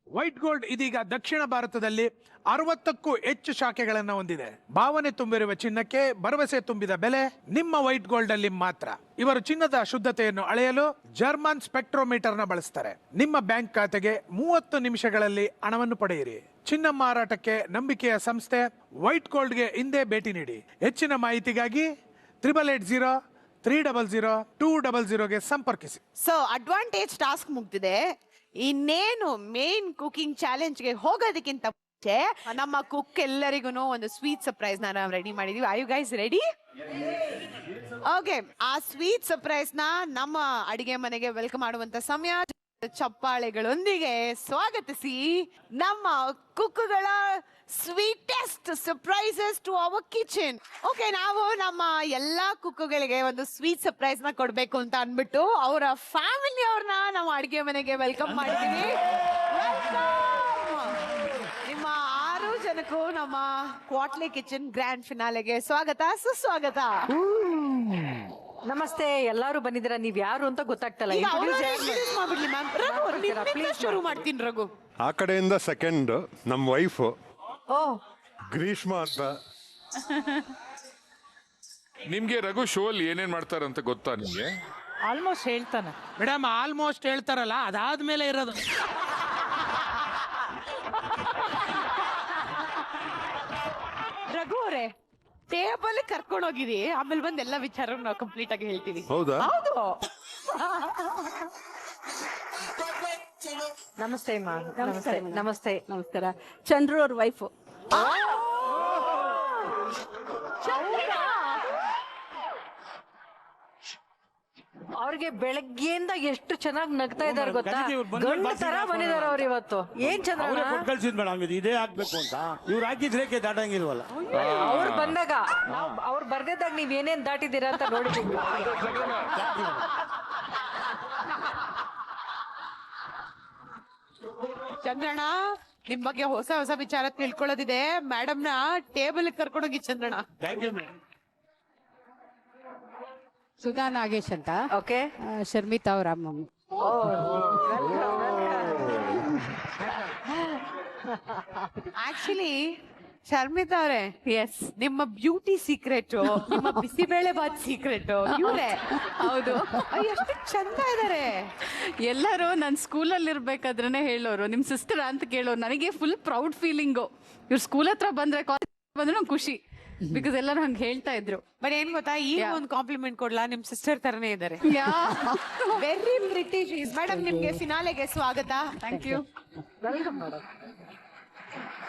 White gold ಇದೀಗ ದಕ್ಷಿಣ ಭಾರತದಲ್ಲಿ 60ಕ್ಕೂ ಹೆಚ್ಚು ಶಾಖೆಗಳನ್ನ ಹೊಂದಿದೆ. ಭಾವನೆ ತುಂಬಿರುವ ಚಿನ್ನಕ್ಕೆ ಭರವಸೆ ತುಂಬಿದ ಬೆಲೆ ನಿಮ್ಮ ವೈಟ್ ಗೋಲ್ಡ್ ಅಲ್ಲಿ ಮಾತ್ರ. ಇವರು ಚಿನ್ನದ ಶುದ್ಧತೆಯನ್ನು ಅಳೆಯಲು ಜರ್ಮನ್ ಸ್ಪೆಕ್ಟ್ರೋಮೀಟರ್ ನ ಬಳಸ್ತಾರೆ. ನಿಮ್ಮ ಬ್ಯಾಂಕ್ ಖಾತೆಗೆ 30 ನಿಮಿಷಗಳಲ್ಲಿ ಹಣವನ್ನು ಪಡೆಯಿರಿ. ಚಿನ್ನ ಮಾರಾಟಕ್ಕೆ ನಂಬಿಕೆಯ ಸಂಸ್ಥೆ ವೈಟ್ ಗೋಲ್ಡ್ಗೆ ಹಿಂದೆ ಭೇಟಿ ನೀಡಿ. ಹೆಚ್ಚಿನ ಮಾಹಿತಿಗಾಗಿ 880300 ಸಂಪರ್ಕಿಸಿ. ಸೊ ಅಡ್ವಾಂಟೇಜ್ ಟಾಸ್ಕ್ ಮುಗ್ದಿದೆ. ಇನ್ನೇನು ಮೇನ್ ಕುಕಿಂಗ್ ಚಾಲೆಂಜ್ಗೆ ಹೋಗೋದಕ್ಕಿಂತ ಮುಂಚೆ ನಮ್ಮ ಕುಕ್ ಎಲ್ಲರಿಗೂ ಒಂದು ಸ್ವೀಟ್ ಸರ್ಪ್ರೈಸ್ ನಾವು ರೆಡಿ ಮಾಡಿದೀವಿ. Are you guys ready? Okay, ಆ ಸ್ವೀಟ್ ಸರ್ಪ್ರೈಸ್ ನ ನಮ್ಮ ಅಡಿಗೆ ಮನೆಗೆ ವೆಲ್ಕಮ್ ಮಾಡುವಂತ ಸಮಯ. ಚಪ್ಪಾಳೆಗಳೊಂದಿಗೆ ಸ್ವಾಗತಿಸಿ ನಮ್ಮ ಕುಕ್ಕುಗಳ sweetest surprises to our kitchen. Okay, ನಾವು ನಮ್ಮ ಎಲ್ಲಾ ಕುಕ್ಕುಗಳಿಗೆ ಒಂದು ಸ್ವೀಟ್ ಸರ್ಪ್ರೈಸ್ ನ ಕೊಡ್ಬೇಕು ಅಂತ ಅನ್ಬಿಟ್ಟು ಅವರ ಫ್ಯಾಮಿಲಿ ಅವ್ರನ್ನ ನಮ್ಮ ಅಡಿಗೆ ಮನೆಗೆ ವೆಲ್ಕಮ್ ಮಾಡಿದೀವಿ. ನಿಮ್ಮ 6 ಜನಕ್ಕೂ ನಮ್ಮ ಕ್ವಾಟ್ಲೆ ಕಿಚನ್ ಗ್ರ್ಯಾಂಡ್ ಫಿನಾಲೆಗೆ ಸ್ವಾಗತ, ಸುಸ್ವಾಗತ. ನಮಸ್ತೆ, ಎಲ್ಲಾರು ಬಂದಿದ್ದೀರಾ. ನೀವ್ ಯಾರು ಅಂತ ಗೊತ್ತಾಗ್ತಲ್ಲ. ಈಗ ಅವ್ರನ್ನ introduce ಮಾಡ್ಬಿಡ್ಲಿ ಮ್ಯಾಮ್. ರಘು, ನಿಮ್ಮಿಂದ ಶುರು ಮಾಡ್ತೀನಿ. ರಘು, ಆ ಕಡೆಯಿಂದ ಸೆಕೆಂಡ್ ನಮ್ಮ ವೈಫ್ ಓ ಗ್ರೀಷ್ಮಾ ಅಂತ. ನಿಮ್ಗೆ ರಘು ಶೋ ಅಲ್ಲಿ ಏನೇನ್ ಮಾಡ್ತಾರಂತ ಗೊತ್ತಾ ನಿಮ್ಗೆ? ಆಲ್ಮೋಸ್ಟ್ ಹೇಳ್ತಾನೆ ಮೇಡಮ್. ಆಲ್ಮೋಸ್ಟ್ ಹೇಳ್ತಾರಲ್ಲ, ಅದಾದ್ಮೇಲೆ ಇರೋದು. ರಘು ಅವರೇ, ಟೇಬಲ್ ಕರ್ಕೊಂಡು ಹೋಗಿರಿ, ಆಮೇಲೆ ಬಂದ್ ಎಲ್ಲ ವಿಚಾರ ನಾವು ಕಂಪ್ಲೀಟ್ ಆಗಿ ಹೇಳ್ತೀವಿ. ಹೌದಾ? ಹೌದು. ನಮಸ್ತೆ ಮಾ. ನಮಸ್ತೆ. ನಮಸ್ತೆ. ನಮಸ್ಕಾರ. ಚಂದ್ರು ಅವ್ರ ವೈಫ್. ಅವ್ರಿಗೆ ಬೆಳಗ್ಗೆಯಿಂದ ಎಷ್ಟು ಚೆನ್ನಾಗಿ ನಗ್ತಾ ಇದಾರೆ ಗೊತ್ತಾ? ಅದಕ್ಕೆ ಇವ್ರು ಬಂದ್ಮೇಲೆ ಗಂಡ ತರ ಬಾಕಿ ಬಂದಿದ್ದಾರೆ ಅವ್ರು ಇವತ್ತು. ಏನ್ ಚಂದ್ರ ಅವರೇ ಕೊಟ್ಟು ಕಳ್ಸಿದ್ ಮೇಡಮ್, ಇದು ಇದೇ ಆಗ್ಬೇಕು ಅಂತ. ಇವ್ರು ಹಾಕಿದ್ರೇಕೆ ದಾಟಂಗಿಲ್ವಲ್ಲ. ಅವ್ರು ಬಂದಾಗ ಅವ್ರು ಬರ್ದಿದ್ದಾಗ ನೀವ್ ಏನೇನ್ ದಾಟಿದ್ದೀರಾ ಅಂತ ನೋಡಿದ್ದೀವಿ. ಚಂದ್ರಣ್ಣ, ನಿಮ್ ಬಗ್ಗೆ ಹೊಸ ಹೊಸ ವಿಚಾರ ತಿಳ್ಕೊಳ್ಳೋದಿದೆ. ಮೇಡಮ್ ನ ಟೇಬಲ್ ಕರ್ಕೊಂಡೋಗಿ ಚಂದ್ರಣ್ಣ. Thank you madam. Sudha Nagesh ಅಂತ. ಓಕೆ. ಶರ್ಮಿತಾ ಅವ್ರ ಅಮ್ಮಮ್ಮ. ಆಕ್ಚುಲಿ ಶರ್ಮಿತಾ ಅವರೇ, ಎಸ್, ನಿಮ್ಮ ಬ್ಯೂಟಿ ಸೀಕ್ರೆಟ್, ನಿಮ್ಮ ಬಿಸಿಬೇಳೆ ಬಾತ್ ಸೀಕ್ರೆಟ್ ಇವರೇ. ಹೌದು. ಎಷ್ಟು ಚಂದ ಇದಾರೆ. ಎಲ್ಲರೂ ನನ್ನ ಸ್ಕೂಲಲ್ಲಿ ಇರ್ಬೇಕಾದ್ರೆ ಹೇಳೋರು ನಿಮ್ ಸಿಸ್ಟರ್ ಅಂತ ಕೇಳೋರು. ನನಗೆ ಫುಲ್ ಪ್ರೌಡ್ ಫೀಲಿಂಗು. ಇವ್ರು ಸ್ಕೂಲ್ ಹತ್ರ ಬಂದ್ರೆ ಕಾಲೇಜ್ ಬಂದ್ರೆ ನಂಗೆ ಖುಷಿ, ಬಿಕಾಸ್ ಎಲ್ಲರೂ ಹಂಗೆ ಹೇಳ್ತಾ ಇದ್ರು. ಬಟ್ ಏನ್ ಗೊತ್ತಾ, ಈಗ ಒಂದು ಕಾಂಪ್ಲಿಮೆಂಟ್ ಕೊಡ್ಲಾ, ನಿಮ್ ಸಿಸ್ಟರ್ ತರನೇ ಇದಾರೆ. Very British. ಮೇಡಮ್, ನಿಮ್ಗೆ ಫಿನಾಲೆಗೆ ಸ್ವಾಗತ. Thank you. Welcome madam.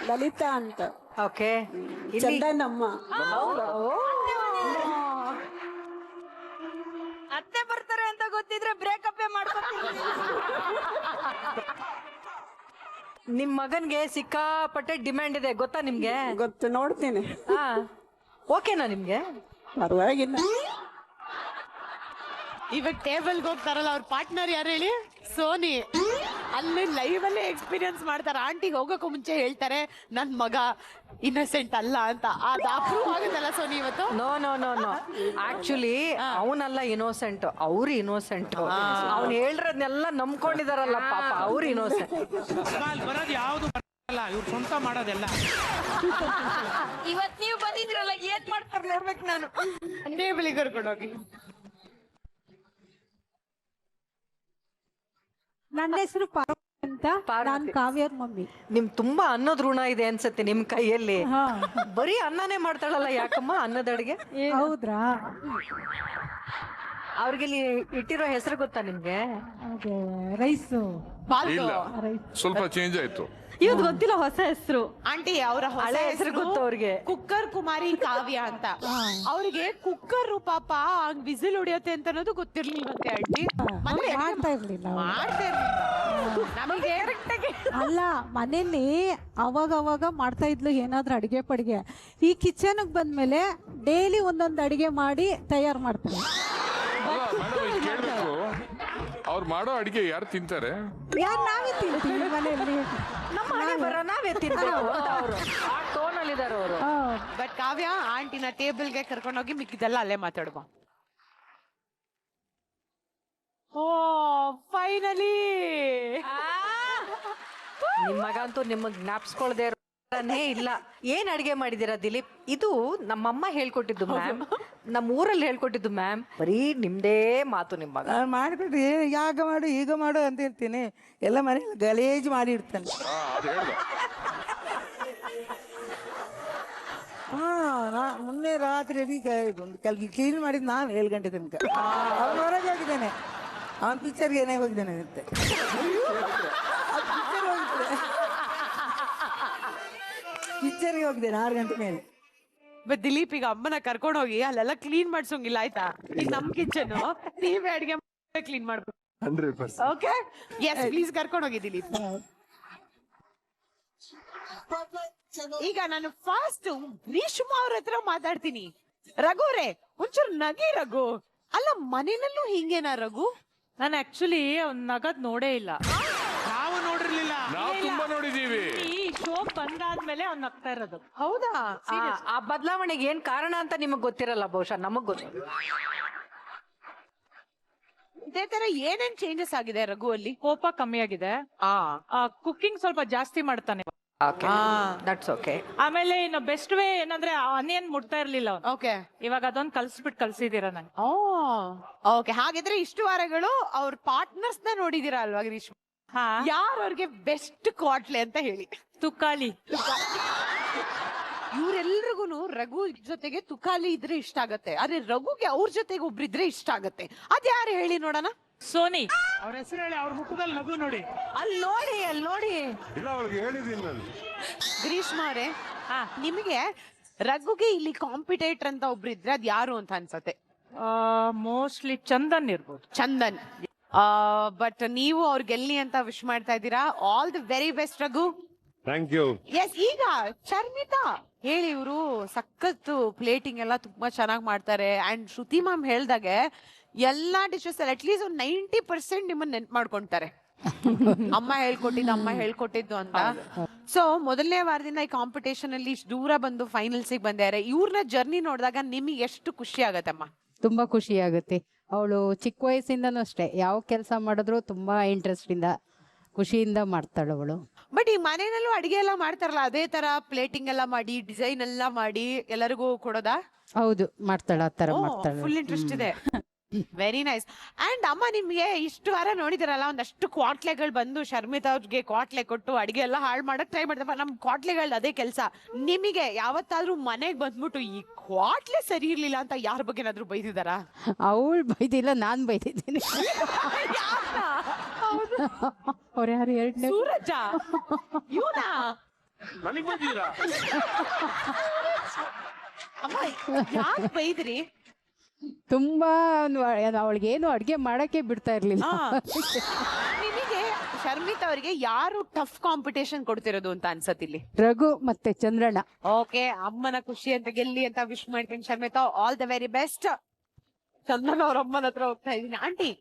Lalitha ಅಂತ. ಓಕೆ. ಚಂದನಮ್ಮ. ಅತ್ತೆ ಬರ್ತಾರೆ ಅಂತ ಗೊತ್ತಿದ್ರೆ ಬ್ರೇಕಪ್ ಮಾಡ್ಕೊತೀನಿ. ನಿಮ್ ಮಗನ್ಗೆ ಸಿಕ್ಕಾಪಟ್ಟೆ ಡಿಮ್ಯಾಂಡ್ ಇದೆ ಗೊತ್ತಾ ನಿಮ್ಗೆ? ಗೊತ್ತು, ನೋಡ್ತೀನಿ. ಓಕೆನಾ ನಿಮ್ಗೆ? ಪರವಾಗಿಲ್ಲ. ಇವಾಗ ಟೇಬಲ್ಗೆ ಹೋಗ್ತಾರಲ್ಲ, ಅವ್ರ ಪಾರ್ಟ್ನರ್ ಯಾರು ಹೇಳಿ? ಸೋನಿ. ಅಲ್ಲಿ ಲೈವ್ ಅಲ್ಲೇ ಎಕ್ಸ್ಪೀರಿಯನ್ಸ್ ಮಾಡ್ತಾರೆ. ಆಂಟಿಗೆ ಹೋಗಕ್ಕೂ ಮುಂಚೆ ಹೇಳ್ತಾರೆ ನನ್ ಮಗ ಇನ್ನಸೆಂಟ್ ಅಲ್ಲ ಅಂತ. ಅದು ಅಪ್ರೂವ್ ಆಗುತ್ತಲ್ಲ ಸೋನಿ ಇವತ್ತು? No no no no, actually ಅವನಲ್ಲ ಇನೋಸೆಂಟ್, ಅವ್ರು ಇನೋಸೆಂಟ್. ಅವ್ನು ಹೇಳಿರೋದ್ನೆಲ್ಲ ನಂಬ್ಕೊಂಡಿದಾರಲ್ಲ ಪಾಪ, ಅವ್ರು ಇನೋಸೆಂಟ್. ಬರೋದು ಯಾವ್ದು ಬರಲ್ಲ, ಇವ್ರು ಸ್ವಂತ ಮಾಡೋದೆಲ್ಲ. ಇವತ್ ನೀವು ಬಂದಿದ್ರಲ್ಲ, ಏನ್ ಮಾಡ್ತಾರೆ ನೋಡ್ಬೇಕು ನಾನು. ಟೇಬಲಿಗೆ ಕರ್ಕೊಂಡೋಗಿ. ನನ್ನ ಹೆಸರು ಅಂತ. ನಾನ್ ಕಾವ್ಯರ್ ಮಮ್ಮಿ. ನಿಮ್ ತುಂಬಾ ಅನ್ನದ ಋಣ ಇದೆ ಅನ್ಸತ್ತೆ ನಿಮ್ ಕೈಯಲ್ಲಿ. ಬರೀ ಅನ್ನನೇ ಮಾಡ್ತಾಳಲ್ಲ, ಯಾಕಮ್ಮ ಅನ್ನದ ಅಡಿಗೆ? ಹೌದ್ರಾ? ಅವ್ರಿಗೆ ಇಲ್ಲಿ ಇಟ್ಟಿರೋ ಹೆಸರು ಗೊತ್ತಾ ನಿಮ್ಗೆ? ರೈಸು. ಇಲ್ಲ, ಸ್ವಲ್ಪ ಚೇಂಜ್ ಆಯ್ತು. ಇವತ್ತು ಗೊತ್ತಿಲ್ಲ ಹೊಸ ಹೆಸರು. ಆಂಟಿ, ಅವರ ಹಳೆ ಹೆಸರು ಗೊತ್ತು ಅವ್ರಿಗೆ. ಕುಕ್ಕರ್ ಕುಮಾರಿ ಕಾವ್ಯ ಅಂತ. ಅವ್ರಿಗೆ ಕುಕ್ಕರ್ ಪಾಪ ಹಂಗ್ ವಿಸಿಲ್ ಹೊಡಿಯತ್ತೆ ಅಂತ ಅನ್ನೋದು ಗೊತ್ತಿರ್ಲಿಲ್ವಂತೆ ಆಂಟಿ. ಮಾಡ್ತಾ ಇರ್ಲಿಲ್ಲ. ಮಾಡ್ತಾ ಇರ್ಲಿಲ್ಲ ನಮಗೆ. ಅಲ್ಲ, ಮನೇಲಿ ಅವಾಗ ಮಾಡ್ತಾ ಇದ್ಲು ಏನಾದ್ರೂ ಅಡಿಗೆ ಪಡಿಗೆ. ಈ ಕಿಚನ್ ಬಂದ್ಮೇಲೆ ಡೈಲಿ ಒಂದೊಂದು ಅಡಿಗೆ ಮಾಡಿ ತಯಾರು ಮಾಡ್ತಾರೆ. ಕೇಳಬೇಕು, ಅವ್ರು ಮಾಡೋ ಅಡಿಗೆ ಯಾರು ತಿಂತಾರೆ? ಯಾರು? ನಾವೇ ತಿಂತೀವಿ ಮನೆಯಲ್ಲಿ. ನಮ್ಮ ಮನೆ ಬರೋ ನಾವೇ ತಿನ್ಬೇಕು ಅಂತ ಅವರು ಆ ಟೋನಲ್ಲಿ ಇದಾರೆ ಅವರು. ಬಟ್ ಕಾವ್ಯ, ಆಂಟಿನ ಟೇಬಲ್ಗೆ ಕರ್ಕೊಂಡೋಗಿ ಮಿಕ್ಕಿದೆಲ್ಲ ಅಲ್ಲೇ ಮಾತಾಡುವ. ಓ, ಫೈನಲಿ ನಿಮ್ ಮಗ ಅಂತೂ ನಿಮಗ್ ಜ್ಞಾಪಿಸ್ಕೊಳ್ದೆ ಇಲ್ಲ. ಏನ್ ಅಡಿಗೆ ಮಾಡಿದೀರಾ ದಿಲೀಪ್? ಇದು ನಮ್ಮಮ್ಮ ಹೇಳ್ಕೊಟ್ಟಿದ್ದು ಮ್ಯಾಮ್, ನಮ್ಮ ಊರಲ್ಲಿ ಹೇಳ್ಕೊಟ್ಟಿದ್ದು ಮ್ಯಾಮ್. ಬರೀ ನಿಮ್ದೇ ಮಾತು ನಿಮ್ಮ ಮಗ. ಮಾಡ್ಬಿಟ್ರಿ, ಯಾಗ ಮಾಡು ಈಗ ಮಾಡು ಅಂತ ಹೇಳ್ತೀನಿ. ಎಲ್ಲ ಮನೇಲಿ ಗಲೇಜ್ ಮಾಡಿ ಇಡ್ತಾನೆ. ಮೊನ್ನೆ ರಾತ್ರಿ ಕ್ಲೀನ್ ಮಾಡಿದ್ ನಾನು 7 ಗಂಟೆ ತನಕ. ಅವ್ನು ಹೊರಗೆ ಹೋಗಿದ್ದಾನೆ, ಅವನ್ ಪಿಕ್ಚರ್ಗೆ ಏನೇ ಹೋಗಿದ್ದಾನೆ ಅಂತೆ. ಪಿಕ್ಚರ್ಗೆ ಹೋಗಿದ್ದೇನೆ 6 ಗಂಟೆ ಮೇಲೆ. ಬಟ್ ದಿಲೀಪ್, ಈಗ ಅಮ್ಮನ ಕರ್ಕೊಂಡೋಗಿ ಅಲ್ಲೆಲ್ಲ ಕ್ಲೀನ್ ಮಾಡ್ಸೋಂಗಿಲ್ಲ ಆಯ್ತಾ? ಈಗ ನಮ್ ಕಿಚನ್ ನೀವೇ ಅಡಿಗೆ ಕ್ಲೀನ್ ಮಾಡ್ಬೇಕು. 100%. ಓಕೆ, ಎಸ್ ಪ್ಲೀಸ್ ಕರ್ಕೊಂಡೋಗಿ ದಿಲೀಪ್. ಈಗ ನಾನು ಫಾಸ್ಟ್ ಗ್ರೀಷ್ಮಾ ಅವ್ರ ಹತ್ರ ಮಾತಾಡ್ತೀನಿ. ರಘು ರೇ, ಒಂಚೂರು ನಗಿ ರಘು. ಅಲ್ಲ, ಮನೆಯಲ್ಲೂ ಹಿಂಗೇನಾ ರಘು? ನಾನು ಆಕ್ಚುಲಿ ನಗದ್ ನೋಡೇ ಇಲ್ಲ. ನಾವು ನೋಡಿರ್ಲಿಲ್ಲ. ನಾವು ತುಂಬಾ ನೋಡಿದೀವಿ. ಈ ಶೋ ಬಂದಾದ್ಮೇಲೆ ಅವ್ನು ನಗ್ತಾ ಇರೋದು. ಹೌದಾ? ಆ ಬದಲಾವಣೆಗೆ ಏನ್ ಕಾರಣ ಅಂತ ನಿಮಗ್ ಗೊತ್ತಿರಲ್ಲ, ಬಹುಶಃ ನಮಗ್ ಗೊತ್ತು. ಇದೇ ತರ ಏನೇನ್ ಚೇಂಜಸ್ ಆಗಿದೆ ರಘು ಅಲ್ಲಿ? ಕೋಪ ಕಮ್ಮಿ ಆಗಿದೆ. ಕುಕಿಂಗ್ ಸ್ವಲ್ಪ ಜಾಸ್ತಿ ಮಾಡ್ತಾನೆ. That's okay. ಆಮೇಲೆ ಇನ್ನು ಬೆಸ್ಟ್ ವೇ ಏನಂದ್ರೆ ಆನಿಯನ್ ಮುಟ್ತಾ ಇರ್ಲಿಲ್ಲ ಅವ್ನು. ಓಕೆ, ಇವಾಗ ಅದೊಂದು ಕಲ್ಸಿದ್ದೀರಾ ನಂಗೆ. ಓಕೆ, ಹಾಗಿದ್ರೆ ಇಷ್ಟು ವಾರಗಳು ಅವ್ರ ಪಾರ್ಟ್ನರ್ಸ್ ನ ನೋಡಿದೀರಾ ಅಲ್ವಾ ಗ್ರೀಷ್ಮಾ? ಯಾರು ಅವ್ರಿಗೆ ಬೆಸ್ಟ್ ಕ್ವಾಟ್ಲೆ ಅಂತ ಹೇಳಿ? ತುಕಾಲಿ. ಇವ್ರೆಲ್ರಿಗೂ ರಘು ಜೊತೆಗೆ ತುಕಾಲಿ ಇದ್ರೆ ಇಷ್ಟ ಆಗತ್ತೆ, ಆದ್ರೆ ರಘುಗೆ ಅವ್ರ ಜೊತೆಗೆ ಒಬ್ರಿದ್ರೆ ಇಷ್ಟ ಆಗತ್ತೆ. ಅದ್ಯಾರು ಹೇಳಿ ನೋಡೋಣ? ಸೋನಿ. ಅವ್ರ ಹೆಸರು ಹೇಳಿ, ಅವ್ರ ಮುಖದಲ್ಲಿ ನಗು ನೋಡಿ. ಅಲ್ಲಿ ನೋಡಿ, ಅಲ್ಲಿ ನೋಡಿ. ಇಲ್ಲ, ಅವ್ರಿಗೆ ಹೇಳಿದೀನಿ ನಾನು. ಗ್ರೀಷ್ಮಾ ಅವರೇ, ನಿಮಗೆ ರಘುಗೆ ಇಲ್ಲಿ ಕಾಂಪಿಟೇಟರ್ ಅಂತ ಒಬ್ರು ಇದ್ರೆ ಅದ್ ಯಾರು ಅಂತ ಅನ್ಸತ್ತೆ? ಮೋಸ್ಟ್ಲಿ ಚಂದನ್ ಇರ್ಬೋದು. ಚಂದನ್. ಬಟ್ ನೀವು ಅವ್ರು ಗೆಲ್ಲಿ ಅಂತ ವಿಶ್ ಮಾಡ್ತಾ ಇದ್ದೀರಾ. All the very best Raghu. Thank you. Yes, ಈಗ ಶರ್ಮಿತಾ ಹೇಳಿ, ಇವರು ಸಖತ್ತು ಪ್ಲೇಟಿಂಗ್ ಎಲ್ಲ ತುಂಬಾ ಚೆನ್ನಾಗಿ ಮಾಡ್ತಾರೆ. ಅಂಡ್ ಶ್ರುತಿ ಮ್ಯಾಮ್ ಹೇಳ್ದಾಗೆ ಎಲ್ಲಾ ಡಿಶಸ್ ಅಲ್ಲಿ ಅಟ್ಲೀಸ್ಟ್ ಒಂದು 90% ನಿಮ್ಮನ್ನ ನೆನ್ಪು ಮಾಡ್ಕೊಂತಾರೆ. ಅಮ್ಮ ಹೇಳ್ಕೊಟ್ಟಿದ್ದು ಅಂತ. ಸೊ ಮೊದಲನೇ ವಾರದಿಂದ ಈ ಕಾಂಪಿಟೇಷನ್ ಅಲ್ಲಿ ಇಷ್ಟು ದೂರ ಬಂದು ಫೈನಲ್ಸ್ ಬಂದಿದ್ದಾರೆ. ಇವ್ರನ್ನ ಜರ್ನಿ ನೋಡಿದಾಗ ನಿಮಗೆ ಎಷ್ಟು ಖುಷಿ ಆಗತ್ತಮ್ಮ? ತುಂಬಾ ಖುಷಿ ಆಗುತ್ತೆ. ಅವಳು ಚಿಕ್ಕ ವಯಸ್ಸಿಂದನೂ ಅಷ್ಟೇ ಯಾವ ಕೆಲಸ ಮಾಡಿದ್ರು ತುಂಬಾ ಇಂಟ್ರೆಸ್ಟ್ ಇಂದ ಖುಷಿಯಿಂದ ಮಾಡ್ತಾಳೆ ಅವಳು. ಬಟ್ ಈ ಮನೆಯಲ್ಲೂ ಅಡಿಗೆ ಎಲ್ಲ ಮಾಡ್ತಾರಲ್ಲ, ಅದೇ ತರ ಪ್ಲೇಟಿಂಗ್ ಎಲ್ಲ ಮಾಡಿ ಡಿಸೈನ್ ಎಲ್ಲ ಮಾಡಿ ಎಲ್ಲರಿಗೂ ಕೊಡೋದಾ? ಹೌದು, ಮಾಡ್ತಾಳೆ, ಆ ತರ ಮಾಡ್ತಾಳೆ. ಫುಲ್ ಇಂಟ್ರೆಸ್ಟ್ ಇದೆ. Very nice. ಅಂಡ್ ಅಮ್ಮ, ನಿಮ್ಗೆ ಇಷ್ಟು ವಾರ ನೋಡಿದಿರಲ್ಲ, ಒಂದಷ್ಟು ಕ್ವಾಟ್ಲೆಗಳು ಬಂದು ಶರ್ಮಿತಾ ಅವ್ರಿಗೆ ಕ್ವಾಟ್ಲೆ ಕೊಟ್ಟು ಅಡಿಗೆ ಎಲ್ಲ ಹಾಳು ಮಾಡಕ್ ಟ್ರೈ ಮಾಡ್ತಾರೆ. ನಮ್ ಕ್ವಾಟ್ಲೆಗಳು ಅದೇ ಕೆಲಸ. ನಿಮಗೆ ಯಾವತ್ತಾದ್ರೂ ಮನೆಗ್ ಬಂದ್ಬಿಟ್ಟು ಈ ಕ್ವಾಟ್ಲೆ ಸರಿ ಇರ್ಲಿಲ್ಲ ಅಂತ ಯಾರ ಬಗ್ಗೆ ಏನಾದ್ರು ಬೈದಿದಾರಾ? ಅವಳು ಬೈದಿಲ್ಲ, ನಾನ್ ಬೈದಿದ್ದೀನಿ. ಅವ್ರ ಯಾರು ಎರಡನೇ ಸೂರಜ ಇವನಾ? ನನಗ್ ಬಂದಿದ್ದೀರಾ? ಅಮ್ಮ ಯಾಕೆ ಬೈದ್ರಿ? ತುಂಬಾ ಅವಳಿಗೆ ಏನು ಅಡ್ಗೆ ಮಾಡಕ್ಕೆ ಬಿಡ್ತಾ ಇರ್ಲಿಲ್ಲ. ನಿಮಗೆ ಶರ್ಮಿತಾ ಅವರಿಗೆ ಯಾರು ಟಫ್ ಕಾಂಪಿಟೇಷನ್ ಕೊಡ್ತಿರೋದು ಅಂತ ಅನ್ಸತ್ತಿಲ್ಲಿ? ರಘು ಮತ್ತೆ ಚಂದ್ರಣ್ಣ. ಓಕೆ, ಅಮ್ಮನ ಖುಷಿ ಅಂತ ಗೆಲ್ಲಿ ಅಂತ ವಿಶ್ ಮಾಡ್ತೀನಿ Sharmita. All the very best. Chandana ಅವ್ರ ಅಮ್ಮನ ಹತ್ರ ಹೋಗ್ತಾ ಇದೀನಿ. ಆಂಟಿ,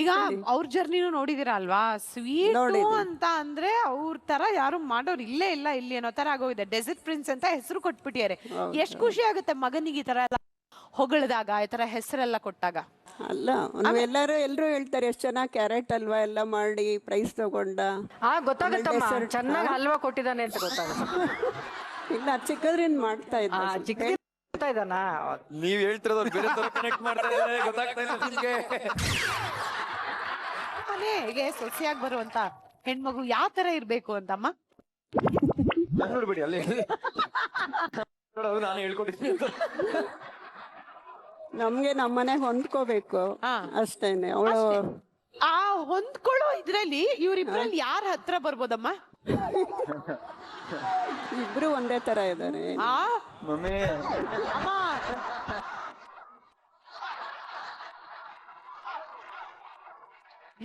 ಈಗ ಅವ್ರ ಜರ್ನಿನೂ ನೋಡಿದಿರಾ ಅಲ್ವಾ? ಸ್ವೀಟ್ ಅಂತ ಅಂದ್ರೆ ಅವ್ರ ತರ ಯಾರು ಮಾಡೋರು ಇಲ್ಲೇ ಇಲ್ಲ ಇಲ್ಲಿ ಅನ್ನೋ ತರ ಆಗೋಗಿದೆ. ಡೆಸರ್ಟ್ ಪ್ರಿನ್ಸ್ ಅಂತ ಹೆಸರು ಕೊಟ್ಬಿಟ್ಟಿದ್ದಾರೆ. ಎಷ್ಟ್ ಖುಷಿ ಆಗುತ್ತೆ ಮಗನಿಗೆ ಈ ತರ ಎಲ್ಲ ಹೊಗಳಿದಾಗ, ಈ ತರ ಹೆಸರೆಲ್ಲ ಕೊಟ್ಟಾಗ. ಅಲ್ಲ, ಎಲ್ಲರೂ ಹೇಳ್ತಾರೆ ಎಷ್ಟು ಚೆನ್ನಾಗಿ ಕ್ಯಾರೆಟ್ ಹಲ್ವಾ ಎಲ್ಲ ಮಾಡಿ ಪ್ರೈಸ್ ತಗೊಂಡ. ಗೊತ್ತಾಗತ್ತಮ್ಮ, ಚೆನ್ನಾಗಿ ಹಲ್ವಾ ಕೊಟ್ಟಿದ್ದಾನೆ ಅಂತ ಗೊತ್ತಾಗುತ್ತೆ. ಇಲ್ಲ, ಚಿಕ್ಕದ್ರಿಂದ ಮಾಡ್ತಾ ಇದ್ದ. ನೀವ್ ಹೇಳ್ತಿರೋದು ಬೇರೆ ತರ ಕನೆಕ್ಟ್ ಮಾಡ್ತಾ ಇದ್ದಾರೆ, ಗೊತ್ತಾಗ್ತಾ ಇಲ್ಲ ನಿಮ್ಗೆ. ಮನೆಗೆ ಸೊಸೆಯಾಗಿ ಬರುವಂತ ಹೆಣ್ಮಗು ಯಾವ ತರ ಇರ್ಬೇಕು ಅಂತಮ್ಮ? ನೋಡ್ಬಿಡಿ ಅಲ್ಲಿ ನಾನು ಹೇಳ್ಕೊಟ್ಟಿದ್ದೀನಿ. ನಮ್ಗೆ ನಮ್ಮನೆಗೆ ಹೊಂದ್ಕೋಬೇಕು ಅಷ್ಟೇನೆ. ಅವಳು ಆ ಹೊಂದ್ಕೊಳ್ಳೋ ಇದ್ರಲ್ಲಿ ಇವ್ರಿಬ್ರಲ್ಲಿ ಯಾರ ಹತ್ರ ಬರ್ಬೋದಮ್ಮ? ಇಬ್ರು ಒಂದೇ ತರ ಇದ್ದಾರೆ.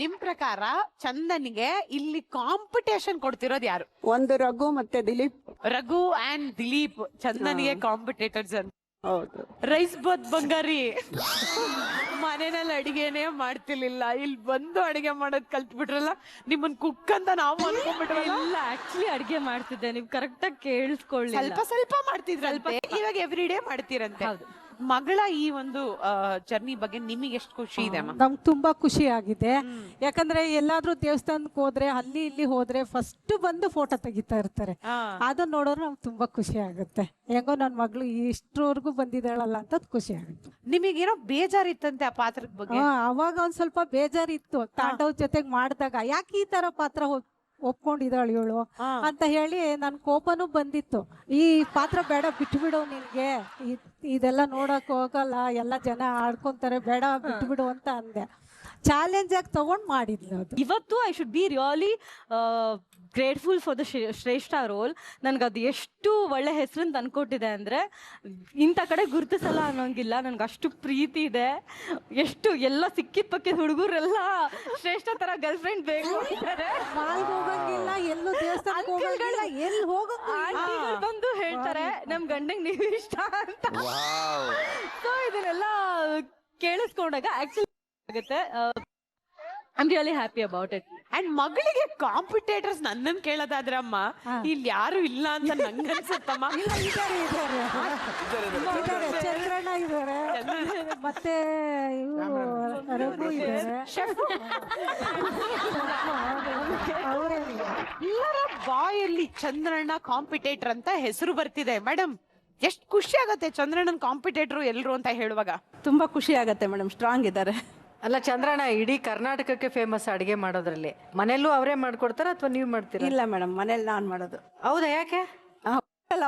ನಿಮ್ ಪ್ರಕಾರ ಚಂದನ್ಗೆ ಇಲ್ಲಿ ಕಾಂಪಿಟೇಷನ್ ಕೊಡ್ತಿರೋದು ಯಾರು? ಒಂದು ರಘು ಮತ್ತೆ ದಿಲೀಪ್. ರಘು ಅಂಡ್ ದಿಲೀಪ್ ಚಂದನ್ಗೆ ಕಾಂಪಿಟೇಟರ್ಸ್ ಅಂತ. ಹೌದು. ರೈಸ್ ಬಾತ್ ಬಂಗಾರಿ ಮನೆಯಲ್ಲಿ ಅಡಿಗೆನೆ ಮಾಡ್ತಿರ್ಲಿಲ್ಲ, ಇಲ್ಲಿ ಬಂದು ಅಡಿಗೆ ಮಾಡೋದ್ ಕಲ್ತ್ ಬಿಟ್ರಲ್ಲ. ನಿಮ್ಮನ್ ಕುಕ್ ಅಂತ ನಾವು ಅನ್ಕೊಂಡ್ಬಿಟ್ರಲ್ಲ. ಇಲ್ಲ, ಆಕ್ಚುಲಿ ಅಡಿಗೆ ಮಾಡ್ತಿದ್ದೆ, ನೀವು ಕರೆಕ್ಟ್ ಆಗಿ ಕೇಳಿಸ್ಕೊಳ್ಳಿ. ಸ್ವಲ್ಪ ಮಾಡ್ತಿದ್ರಂತೆ, ಇವಾಗ ಎವ್ರಿ ಡೇ ಮಾಡ್ತೀರಂತೆ. ಮಗಳ ಈ ಒಂದು ಜರ್ನಿ ಬಗ್ಗೆ ನಿಮಗೆ ಎಷ್ಟು ಖುಷಿ ಇದೆ ಅಮ್ಮ? ನಮ್ಗೆ ತುಂಬಾ ಖುಷಿ ಆಗಿದೆ. ಯಾಕಂದ್ರೆ ಎಲ್ಲಾದ್ರೂ ದೇವಸ್ಥಾನಕ್ಕೆ ಹೋದ್ರೆ ಅಲ್ಲಿ ಇಲ್ಲಿ ಹೋದ್ರೆ ಫಸ್ಟ್ ಬಂದು ಫೋಟೋ ತೆಗಿತಾ ಇರ್ತಾರೆ. ಅದನ್ನ ನೋಡೋರು ನಮ್ಗೆ ತುಂಬಾ ಖುಷಿ ಆಗುತ್ತೆ. ಹೆಂಗೋ ನನ್ ಮಗಳು ಇಷ್ಟರವರೆಗೂ ಬಂದಿದ್ದಾಳಲ್ಲ ಅಂತ ಖುಷಿ ಆಗುತ್ತೆ. ನಿಮಗೇನೋ ಬೇಜಾರಿತ್ತಂತೆ ಆ ಪಾತ್ರದ ಬಗ್ಗೆ? ಅವಾಗ ಒಂದ್ ಸ್ವಲ್ಪ ಬೇಜಾರಿತ್ತು. ತಾಂಡವ್ ಜೊತೆಗ್ ಮಾಡಿದಾಗ ಯಾಕೆ ಈ ತರ ಪಾತ್ರ ಒಪ್ಕೊಂಡಿದ್ದಾಳು ಇವಳು ಅಂತ ಹೇಳಿ ನನ್ ಕೋಪನೂ ಬಂದಿತ್ತು. ಈ ಪಾತ್ರ ಬೇಡ, ಬಿಟ್ಬಿಡು, ನಿನ್ಗೆ ಇದೆಲ್ಲ ನೋಡಕ್ ಹೋಗಲ್ಲ, ಎಲ್ಲ ಜನ ಆಡ್ಕೊಂತಾರೆ, ಬೇಡ ಬಿಟ್ಬಿಡು ಅಂತ ಅಂದೆ. ಚಾಲೆಂಜ್ ಆಗಿ ತಗೊಂಡ್ ಮಾಡಿದ್ಲು ಅದು. ಇವತ್ತು I should be really grateful for the ಶ್ರೇಷ್ಠ ರೋಲ್. ನನ್ಗೆ ಅದು ಎಷ್ಟು ಒಳ್ಳೆ ಹೆಸರನ್ನು ತಂದ್ಕೊಟ್ಟಿದೆ ಅಂದರೆ ಇಂಥ ಕಡೆ ಗುರುತಿಸಲ್ಲ ಅನ್ನೋಂಗಿಲ್ಲ. ನನ್ಗೆ ಅಷ್ಟು ಪ್ರೀತಿ ಇದೆ. ಎಷ್ಟು ಎಲ್ಲ ಸಿಕ್ಕಿದ ಪಕ್ಕಿದ ಹುಡುಗರೆಲ್ಲ ಶ್ರೇಷ್ಠ ಥರ ಗರ್ಲ್ ಫ್ರೆಂಡ್ ಬೇಕು ಅಂತಾರೆ. ಹೋಗಂಗಿಲ್ಲ, ಎಲ್ಲೂ ದೇವಸ್ಥಾನಕ್ಕೆ ಹೋಗಂಗಿಲ್ಲ, ಎಲ್ಲಿ ಆಂಟಿಗಳು ಬಂದು ಹೇಳ್ತಾರೆ ನಮ್ ಗಂಡಂಗೆ ನೀವು ಇಷ್ಟ ಅಂತ. ಸೊ ಇದನ್ನೆಲ್ಲ ಕೇಳಿಸ್ಕೊಂಡಾಗ ಆಕ್ಚುಲಿ ಆಗುತ್ತೆ. I am really happy about it. And ಮಗಳಿಗೆ ಕಾಂಪಿಟೇಟರ್ಸ್ ನನ್ನನ್ನು ಕೇಳೋದಾದ್ರೆ ಅಮ್ಮ, ಇಲ್ಲಿ ಯಾರು ಇಲ್ಲ ಅಂತ ನಂಗೆ ಅನ್ಸುತ್ತಮ್ಮ. ಚಂದ್ರಣ್ಣ ಇದಾರೆ, ಮತ್ತೆ ರಘು ಇದ್ದಾರೆ. ಎಲ್ಲರ ಬಾಯಲ್ಲಿ ಚಂದ್ರಣ್ಣ ಕಾಂಪಿಟೇಟರ್ ಅಂತ ಹೆಸರು ಬರ್ತಿದೆ. ಮೇಡಮ್, ಎಷ್ಟು ಖುಷಿ ಆಗತ್ತೆ ಚಂದ್ರಣ್ಣನ್ ಕಾಂಪಿಟೇಟರ್ ಎಲ್ರು ಅಂತ ಹೇಳುವಾಗ? ತುಂಬಾ ಖುಷಿ ಆಗತ್ತೆ ಮೇಡಮ್, ಸ್ಟ್ರಾಂಗ್ ಇದ್ದಾರೆ. ಅಲ್ಲ ಚಂದ್ರಣ್ಣ, ಇಡೀ ಕರ್ನಾಟಕಕ್ಕೆ ಫೇಮಸ್ ಅಡಿಗೆ ಮಾಡೋದ್ರಲ್ಲಿ. ಮನೆಯಲ್ಲೂ ಅವರೇ ಮಾಡ್ಕೊಡ್ತಾರ ಅಥವಾ ನೀವು ಮಾಡ್ತೀರಾ? ಇಲ್ಲ ಮೇಡಮ್, ಮನೇಲಿ ನಾನ್ ಮಾಡೋದು. ಹೌದಾ, ಯಾಕೆ?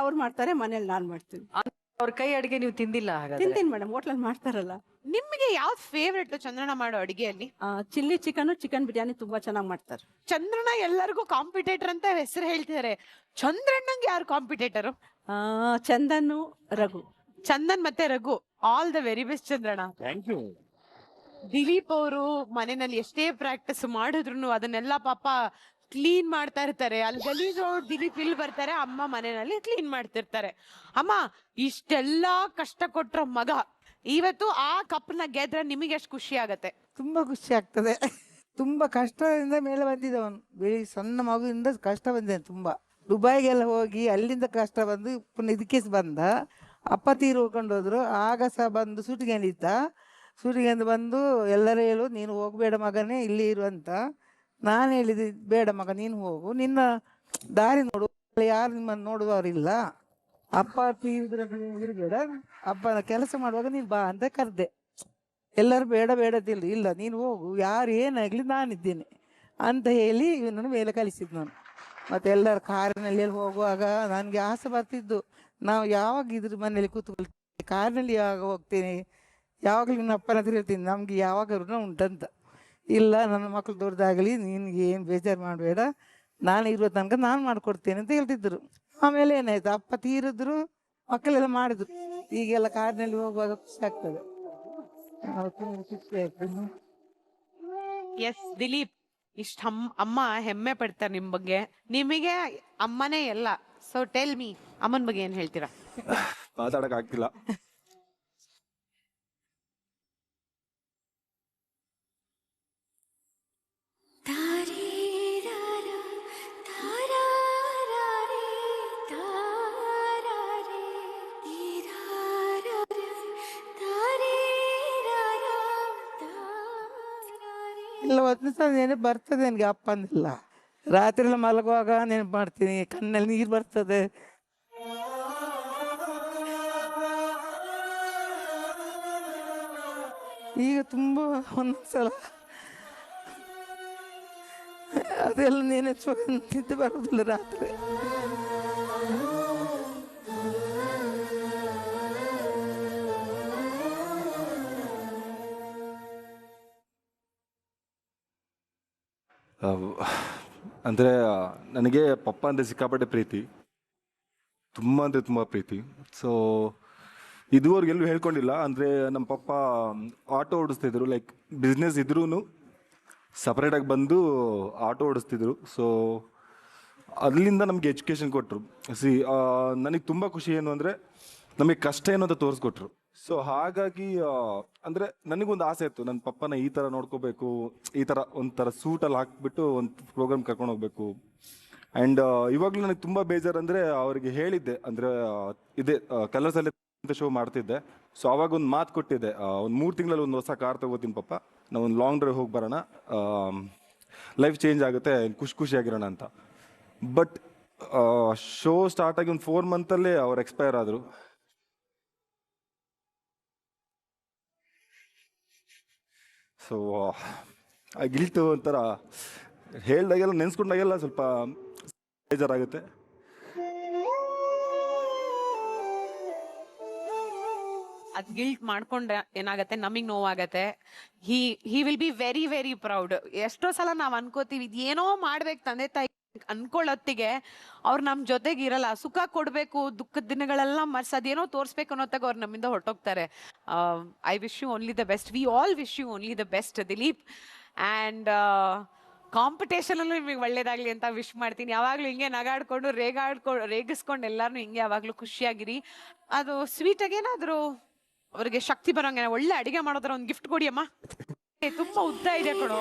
ಅವ್ರು ಮಾಡ್ತಾರೆ, ಮನೇಲಿ ನಾನ್ ಮಾಡ್ತೀನಿ. ಅವ್ರ ಕೈ ಅಡಿಗೆ ನೀವು ತಿಂದಿಲ್ಲ? ಹಾಗಾದ್ರೆ ತಿಂತೀನಿ ಮೇಡಮ್, ಹೋಟ್ಲಲ್ಲಿ ಮಾಡ್ತಾರಲ್ಲ. ನಿಮ್ಗೆ ಯಾವ್ದು ಫೇವ್ರೇಟ್ ಚಂದ್ರಣ್ಣ ಮಾಡೋ ಅಡಿಗೆಯಲ್ಲಿ? ಚಿಲ್ಲಿ ಚಿಕನ್, ಚಿಕನ್ ಬಿರಿಯಾನಿ ತುಂಬಾ ಚೆನ್ನಾಗಿ ಮಾಡ್ತಾರೆ. ಚಂದ್ರಣ್ಣ ಎಲ್ಲರಿಗೂ ಕಾಂಪಿಟೇಟರ್ ಅಂತ ಹೆಸರು ಹೇಳ್ತಿದ್ದಾರೆ. ಚಂದ್ರಣ್ಣಂಗೆ ಯಾರು ಕಾಂಪಿಟೇಟರು? ಚಂದನ್, ರಘು. ಚಂದನ್ ಮತ್ತೆ Raghu, all the very best ಚಂದ್ರಣ್ಣ. Thank you. ದಿಲೀಪ್ ಅವರು ಮನೆಯಲ್ಲಿ ಎಷ್ಟೇ ಪ್ರಾಕ್ಟೀಸ್ ಮಾಡಿದ್ರು ಅದನ್ನೆಲ್ಲ ಪಾಪ ಕ್ಲೀನ್ ಮಾಡ್ತಾ ಇರ್ತಾರೆ. ಅಲ್ಲಿ ಗಲೀಜು ದಿಲೀಪ್ ಇಲ್ಲಿ ಬರ್ತಾರೆ, ಅಮ್ಮ ಮನೆಯಲ್ಲಿ ಕ್ಲೀನ್ ಮಾಡ್ತಿರ್ತಾರೆ. ಅಮ್ಮ ಇಷ್ಟೆಲ್ಲಾ ಕಷ್ಟ ಕೊಟ್ರ ಮಗ ಇವತ್ತು ಆ ಕಪ್ನ ಗೆದ್ರೆ ನಿಮಗೆ ಎಷ್ಟು ಖುಷಿ ಆಗತ್ತೆ? ತುಂಬಾ ಖುಷಿ ಆಗ್ತದೆ. ತುಂಬಾ ಕಷ್ಟದಿಂದ ಮೇಲೆ ಬಂದಿದ್ದವನು, ಬೆಳಿ ಸಣ್ಣ ಮಗುವಿಂದ ಕಷ್ಟ ಬಂದಿದ್ದಾನೆ ತುಂಬಾ. ದುಬೈಗೆಲ್ಲ ಹೋಗಿ ಅಲ್ಲಿಂದ ಕಷ್ಟ ಬಂದು ಪುನಃ ಇದಕ್ಕೆ ಬಂದ. ಅಪ್ಪ ತೀರ್ಕೊಂಡು ಹೋದ್ರು. ಆಗ ಸಹ ಬಂದು ಸೂಟಿಗೆಂದಿದ್ದ. ಸೂಟಿಗೆಂದು ಬಂದು ಎಲ್ಲರೂ ಹೇಳು ನೀನು ಹೋಗಬೇಡ ಮಗನೇ, ಇಲ್ಲಿ ಇರುವಂತ. ನಾನು ಹೇಳಿದೆ ಬೇಡ ಮಗ ನೀನು ಹೋಗು, ನಿನ್ನ ದಾರಿ ನೋಡು, ಯಾರು ನಿಮ್ಮನ್ನು ನೋಡುವವರಿಲ್ಲ. ಅಪ್ಪ ಇರಬೇಡ, ಅಪ್ಪನ ಕೆಲಸ ಮಾಡುವಾಗ ನೀನು ಬಾ ಅಂತ ಕರೆದೆ. ಎಲ್ಲರೂ ಬೇಡ ಬೇಡ ಇಲ್ಲ ನೀನು ಹೋಗು, ಯಾರು ಏನಾಗಲಿ ನಾನಿದ್ದೇನೆ ಅಂತ ಹೇಳಿ ಇವನನ್ನು ಮೇಲೆ ಕಳಿಸಿದ್ದು ನಾನು. ಮತ್ತು ಎಲ್ಲರ ಕಾರಿನಲ್ಲಿ ಹೋಗುವಾಗ ನನಗೆ ಆಸೆ ಬರ್ತಿದ್ದು, ನಾವು ಯಾವಾಗ ಇದ್ರ ಮನೇಲಿ ಕೂತ್ಕೊಳ್ತೀವಿ, ಕಾರಿನಲ್ಲಿ ಯಾವಾಗ ಹೋಗ್ತೇನೆ, ಯಾವಾಗಲೂ ನನ್ನ ಅಪ್ಪನ ಹತ್ರ ಹೇಳ್ತೀನಿ ನಮಗೆ ಯಾವಾಗ ಋಣ ಉಂಟಂತ. ಇಲ್ಲ ನನ್ನ ಮಕ್ಕಳು ದೊಡ್ಡದಾಗಲಿ, ನಿನಗೆ ಏನು ಬೇಜಾರು ಮಾಡಬೇಡ, ನಾನು ಇರುವ ತನಕ ನಾನು ಮಾಡಿಕೊಡ್ತೇನೆ ಅಂತ ಹೇಳ್ತಿದ್ರು. ಆಮೇಲೆ ಏನಾಯ್ತು, ಅಪ್ಪ ತೀರಿದ್ರು, ಮಕ್ಕಳೆಲ್ಲ ಮಾಡಿದ್ರು. ಈಗೆಲ್ಲ ಕಾರಿನಲ್ಲಿ ಹೋಗುವಾಗ ಖುಷಿ ಆಗ್ತದೆ. ಖುಷಿ ಆಯ್ತು. ಎಸ್ ದಿಲೀಪ್, ಅಮ್ಮ ಹೆಮ್ಮೆ ಪಡ್ತಾರೆ ನಿಮ್ ಬಗ್ಗೆ. ನಿಮಗೆ ಅಮ್ಮನೇ ಎಲ್ಲ. ಸೊ ಟೆಲ್ ಮೀ, ಅಮ್ಮನ ಬಗ್ಗೆ ಏನ್ ಹೇಳ್ತೀರಾ? ಮಾತಾಡಕ್ ಆಗ್ತಿಲ್ಲ. ಇಲ್ಲ ಒಂದು ಸಲ ನೆನಪು ಬರ್ತದೆ ನನಗೆ ಅಪ್ಪ ಅಂದಿಲ್ಲ. ರಾತ್ರಿ ಎಲ್ಲ ಮಲಗುವಾಗ ನೆನಪು ಮಾಡ್ತೀನಿ, ಕಣ್ಣಲ್ಲಿ ನೀರು ಬರ್ತದೆ. ಈಗ ತುಂಬ ಒಂದ್ಸಲ ಅದೆಲ್ಲ ನೆನೆಸುವಾಗ ನಿದ್ದೆ ಬರುವುದಿಲ್ಲ ರಾತ್ರಿ. ಅಂದರೆ ನನಗೆ ಪಪ್ಪ ಅಂದರೆ ಸಿಕ್ಕಾಪಟ್ಟೆ ಪ್ರೀತಿ, ತುಂಬ ಅಂದರೆ ತುಂಬ ಪ್ರೀತಿ. ಸೊ ಇದುವರೆಗೆ ಎಲ್ಲೂ ಹೇಳ್ಕೊಂಡಿಲ್ಲ. ಅಂದರೆ ನಮ್ಮ ಪಪ್ಪ ಆಟೋ ಓಡಿಸ್ತಿದ್ರು, ಲೈಕ್ ಬಿಸ್ನೆಸ್ ಇದ್ರೂ ಸಪ್ರೇಟಾಗಿ ಬಂದು ಆಟೋ ಓಡಿಸ್ತಿದ್ರು. ಸೊ ಅಲ್ಲಿಂದ ನಮಗೆ ಎಜುಕೇಷನ್ ಕೊಟ್ಟರು. ನನಗೆ ತುಂಬ ಖುಷಿ ಏನು ಅಂದರೆ ನಮಗೆ ಕಷ್ಟ ಏನು ಅಂತ ತೋರಿಸ್ಕೊಟ್ರು. ಸೊ ಹಾಗಾಗಿ ಅಂದರೆ ನನಗೊಂದು ಆಸೆ ಇತ್ತು, ನನ್ನ ಪಪ್ಪನ ಈ ಥರ ನೋಡ್ಕೋಬೇಕು, ಈ ಥರ ಒಂಥರ ಸೂಟಲ್ಲಿ ಹಾಕ್ಬಿಟ್ಟು ಒಂದು ಪ್ರೋಗ್ರಾಮ್ ಕರ್ಕೊಂಡು ಹೋಗ್ಬೇಕು. ಆ್ಯಂಡ್ ಇವಾಗಲೂ ನನಗೆ ತುಂಬ ಬೇಜಾರು ಅಂದರೆ ಅವರಿಗೆ ಹೇಳಿದ್ದೆ, ಅಂದರೆ ಇದೇ ಕಲರ್ಸಲ್ಲಿ ಶೋ ಮಾಡ್ತಿದ್ದೆ. ಸೊ ಅವಾಗ ಒಂದು ಮಾತು ಕೊಟ್ಟಿದ್ದೆ, ಒಂದು 3 ತಿಂಗಳಲ್ಲಿ ಒಂದು ಹೊಸ ಕಾರ್ ತಗೋತೀನಿ ಪಪ್ಪ, ನಾವು ಒಂದು ಲಾಂಗ್ ಡ್ರೈವ್ ಹೋಗಿ ಬರೋಣ, ಲೈಫ್ ಚೇಂಜ್ ಆಗುತ್ತೆ, ಖುಷಿಯಾಗಿರೋಣ ಅಂತ. ಬಟ್ ಶೋ ಸ್ಟಾರ್ಟ್ ಆಗಿ ಒಂದು 4 ಮಂತಲ್ಲೇ ಅವ್ರು ಎಕ್ಸ್ಪೈರ್ ಆದರು. ಸೊ ಆ ಗಿಲ್ಟು ಒಂಥರ ಹೇಳ್ದಾಗೆಲ್ಲ ನೆನೆಸ್ಕೊಂಡಾಗೆಲ್ಲ ಸ್ವಲ್ಪ ಬೇಜಾರಾಗುತ್ತೆ. ಅದ್ ಗಿಲ್ಟ್ ಮಾಡ್ಕೊಂಡ್ರೆ ಏನಾಗತ್ತೆ, ನಮಗ್ ನೋವಾಗತ್ತೆ. He will be very very proud. ಎಷ್ಟೋ ಸಲ ನಾವ್ ಅನ್ಕೋತೀವಿ ಏನೋ ಮಾಡ್ಬೇಕು ತಂದೆ ತಾಯಿ ಅನ್ಕೊಳ್ಳೊತ್ತಿಗೆ ಅವ್ರು ನಮ್ ಜೊತೆಗೆ ಇರಲ್ಲ. ಸುಖ ಕೊಡ್ಬೇಕು, ದುಃಖದ ದಿನಗಳೆಲ್ಲ ಮರ್ಸಿ ಅದೇನೋ ತೋರ್ಸ್ಬೇಕು ಅನ್ನೋತ್ತಾಗ ಅವ್ರು ನಮ್ಮಿಂದ ಹೊರಟೋಗ್ತಾರೆ. I wish you only the best. We all wish you only the best Dileep. And competition ಅಲ್ಲೂ ನಿಮಗೆ ಒಳ್ಳೇದಾಗ್ಲಿ ಅಂತ ವಿಶ್ ಮಾಡ್ತೀನಿ. ಯಾವಾಗ್ಲೂ ಹಿಂಗೆ ನಗಾಡ್ಕೊಂಡು ರೇಗಿಸ್ಕೊಂಡು ಎಲ್ಲಾರು ಹಿಂಗೆ ಯಾವಾಗ್ಲೂ ಖುಷಿಯಾಗಿರಿ. ಅದು ಸ್ವೀಟ್ ಆಗಿ ಏನಾದ್ರು ಅವ್ರಿಗೆ ಶಕ್ತಿ ಬರೋಂಗೆ ಒಳ್ಳೆ ಅಡಿಗೆ ಮಾಡೋದ್ರ ಒಂದು ಗಿಫ್ಟ್ ಕೊಡಿ ಅಮ್ಮ. ತುಂಬಾ ಉದ್ದ ಇದೆ ಕೊಡು.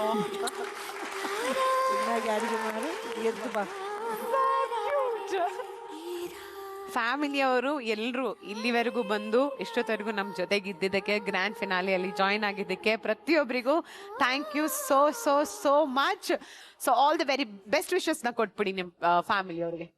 ಫ್ಯಾಮಿಲಿಯವರು ಎಲ್ಲರೂ ಇಲ್ಲಿವರೆಗೂ ಬಂದು ಇಷ್ಟೊತ್ತವರೆಗೂ ನಮ್ಮ ಜೊತೆಗಿದ್ದಿದ್ದಕ್ಕೆ, ಗ್ರ್ಯಾಂಡ್ ಫಿನಾಲಿಯಲ್ಲಿ ಜಾಯಿನ್ ಆಗಿದ್ದಕ್ಕೆ ಪ್ರತಿಯೊಬ್ಬರಿಗೂ thank you so so so much. So all the very best ವಿಶಸ್ನ ಕೊಟ್ಬಿಡಿ ನಿಮ್ಮ ಫ್ಯಾಮಿಲಿಯವ್ರಿಗೆ.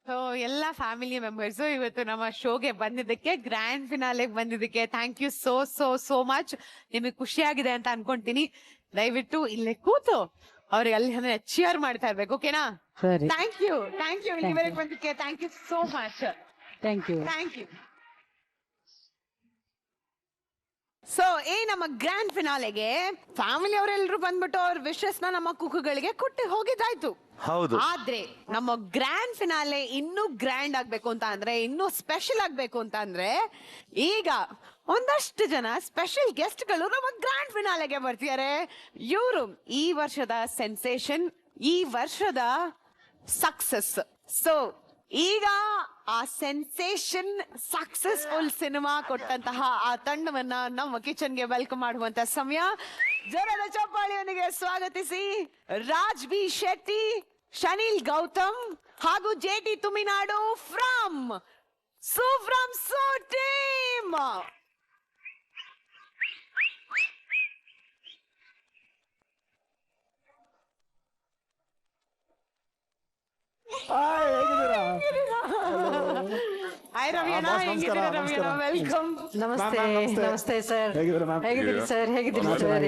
ಸೊ ಎಲ್ಲ ಫ್ಯಾಮಿಲಿ ಮೆಂಬರ್ಸು ಇವತ್ತು ನಮ್ಮ ಶೋಗೆ ಬಂದಿದ್ದಕ್ಕೆ, ಗ್ರ್ಯಾಂಡ್ ಫಿನಾಲೆಗೆ ಬಂದಿದ್ದಕ್ಕೆ thank you so so so much. ನಿಮಗೆ ಖುಷಿಯಾಗಿದೆ ಅಂತ ಅನ್ಕೊಂತೀನಿ. ದಯವಿಟ್ಟು ಇಲ್ಲೇ ಕೂತು ಅವ್ರಿಗೆ ಅಲ್ಲಿ ಚಿಯರ್ ಮಾಡ್ತಾ ಇರ್ಬೇಕು, ಓಕೆನಾ? ಥ್ಯಾಂಕ್ ಯು ಇಲ್ಲಿವರೆಗೆ ಬಂದಿದ್ದಕ್ಕೆ thank you so much. Thank you. Thank you. So ನಮ್ಮ ಗ್ರ್ಯಾಂಡ್ ಫಿನಾಲೆಗೆ ಫ್ಯಾಮಿಲಿ ಅವರೆಲ್ಲರೂ ಬಂದ್ಬಿಟ್ಟು ಅವ್ರ ವಿಶಸ್ ನ ನಮ್ಮ ಕುಕ್ಕುಗಳಿಗೆ ಕೊಟ್ಟು ಹೋಗಿದ್ದಾಯ್ತು. ಹೌದು. ಆದ್ರೆ ನಮ್ಮ ಗ್ರ್ಯಾಂಡ್ ಫಿನಾಲೆ ಇನ್ನೂ ಗ್ರ್ಯಾಂಡ್ ಆಗ್ಬೇಕು ಅಂತ ಅಂದ್ರೆ, ಇನ್ನೂ ಸ್ಪೆಷಲ್ ಆಗ್ಬೇಕು ಅಂತ ಅಂದ್ರೆ, ಈಗ ಒಂದಷ್ಟು ಜನ ಸ್ಪೆಷಲ್ ಗೆಸ್ಟ್ ಗಳು ನಮ್ಮ ಗ್ರ್ಯಾಂಡ್ ಫಿನಾಲೆಗೆ ಬರ್ತಿದ್ದಾರೆ. ಇವರು ಈ ವರ್ಷದ ಸೆನ್ಸೇಷನ್, ಈ ವರ್ಷದ ಸಕ್ಸಸ್. ಸೊ ಈಗ ಆ ಸೆನ್ಸೇಷನ್ ಸಕ್ಸಸ್ಫುಲ್ ಸಿನಿಮಾ ಕೊಟ್ಟಂತಹ ಆ ತಂಡವನ್ನ ನಮ್ಮ ಕಿಚನ್ಗೆ ವೆಲ್ಕಮ್ ಮಾಡುವಂತ ಸಮಯ. ಜೋರಾದ ಚಪ್ಪಾಳಿಯೊಂದಿಗೆ ಸ್ವಾಗತಿಸಿ ರಾಜ್ ಬಿ ಶೆಟ್ಟಿ, ಶನಿಲ್ ಗೌತಮ್ ಹಾಗೂ JT Tuminadu from So team. Hi ರವಿಯಣ್ಣ, ಹೇಗಿದ್ದೀರಾ ರವಿಯಣ್ಣ? ವೆಲ್ಕಮ್. ನಮಸ್ತೆ. ನಮಸ್ತೆ ಸರ್. ಹೇಗಿದ್ದೀರಿ ಸರ್? ಹೇಗಿದ್ದೀರಿ ಸರ್?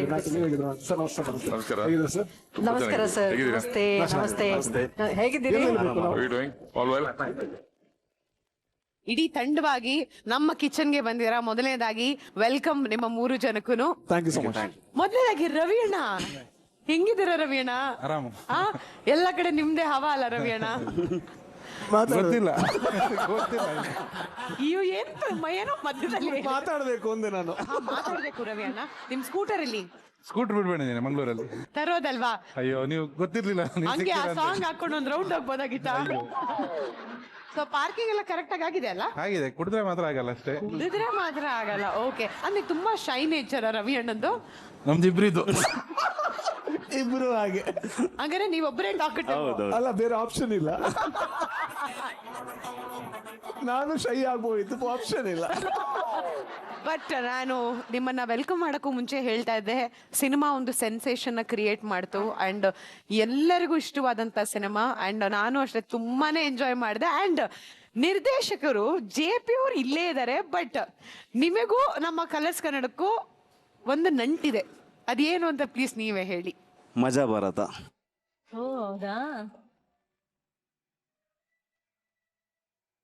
ನಮಸ್ಕಾರ ಸರ್. ನಮಸ್ತೆ. ನಮಸ್ತೆ. ಹೇಗಿದ್ದೀರಿ? ಇಡೀ ತಂಡವಾಗಿ ನಮ್ಮ ಕಿಚನ್ಗೆ ಬಂದಿರಾ. ಮೊದಲನೇದಾಗಿ ವೆಲ್ಕಮ್ ನಿಮ್ಮ 3 ಜನಕ್ಕೂ. ಮೊದಲನೇದಾಗಿ ರವಿಯಣ್ಣ, ಹೆಂಗಿದ್ದೀರಾ ರವಿಯಣ್ಣ? ಎಲ್ಲ ಕಡೆ ನಿಮ್ದೇ ಹವಾ ಅಲ್ಲ ರವಿಯಣ್ಣ? ಗೊತ್ತಿಲ್ಲ. ಅಯ್ಯೋ ಏನೋ ಮಧ್ಯದಲ್ಲಿ ಮಾತಾಡ್ಬೇಕು ಅಂದೆ ನಾನು. ಮಾತಾಡ್ಬೇಕು ರವಿಯಣ್ಣ. ನಿಮ್ ಸ್ಕೂಟರ್ ಅಲ್ಲಿ ಸ್ಕೂಟರ್ ಬಿಡ್ಬೇಡಿದ್ದೇನೆ ಮಂಗಳೂರಲ್ಲಿ. ತರೋದಲ್ವಾ? ಅಯ್ಯೋ ನೀವು ಗೊತ್ತಿರ್ಲಿಲ್ಲ. ಹಂಗೆ ಆ ಸಾಂಗ್ ಹಾಕೊಂಡು ಒಂದ್ ರೌಂಡ್ ಹೋಗ್ಬೋದಾಗಿತ್ತ? ಸೊ ಪಾರ್ಕಿಂಗ್ ಎಲ್ಲ ಕರೆಕ್ಟ್ ಆಗಿದೆ ಅಲ್ಲ? ಆಗಿದೆ, ಕುಡಿದ್ರೆ ಮಾತ್ರ ಆಗಲ್ಲ ಅಷ್ಟೇ. ಕುಡಿದ್ರೆ ಮಾತ್ರ ಆಗಲ್ಲ. ಓಕೆ. ಅಂದ್ರೆ ತುಂಬಾ ಶೈ ನೇಚರ್ ರವಿ ಅಣ್ಣಂದು. ನಮ್ದು ಇಬ್ರಿದ್ದು. ಇಬ್ರು ಹಾಗೆ. ಹಂಗಾರೆ ನೀವೊಬ್ಬರೇ ಟಾಕಟಿವ್ ಅಲ್ಲ, ಬೇರೆ ಆಪ್ಷನ್ ಇಲ್ಲ. ನಾನು ಶೈ ಆಗ್ಬೋಯ್ತು, ಆಪ್ಷನ್ ಇಲ್ಲ. ಬಟ್ ನಾನು ನಿಮ್ಮನ್ನ ವೆಲ್ಕಮ್ ಮಾಡಕ್ಕೂ ಮುಂಚೆ ಹೇಳ್ತಾ ಇದ್ದೆ, ಸಿನಿಮಾ ಒಂದು ಸೆನ್ಸೇಷನ್ ಕ್ರಿಯೇಟ್ ಮಾಡ್ತು ಅಂಡ್ ಎಲ್ಲರಿಗೂ ಇಷ್ಟವಾದಂತ ಸಿನಿಮಾ. ಅಂಡ್ ನಾನು ಅಷ್ಟೇ ತುಂಬಾನೇ ಎಂಜಾಯ್ ಮಾಡಿದೆ. ಅಂಡ್ ನಿರ್ದೇಶಕರು JP ಅವ್ರು ಇಲ್ಲೇ ಇದ್ದಾರೆ. ಬಟ್ ನಿಮಗೂ ನಮ್ಮ ಕಲರ್ಸ್ ಕನ್ನಡಕ್ಕೂ ಒಂದು ನಂಟಿದೆ. ಅದೇನು ಅಂತ ಪ್ಲೀಸ್ ನೀವೇ ಹೇಳಿ. ಮಜಾ ಭಾರತ. ಹೌದಾ?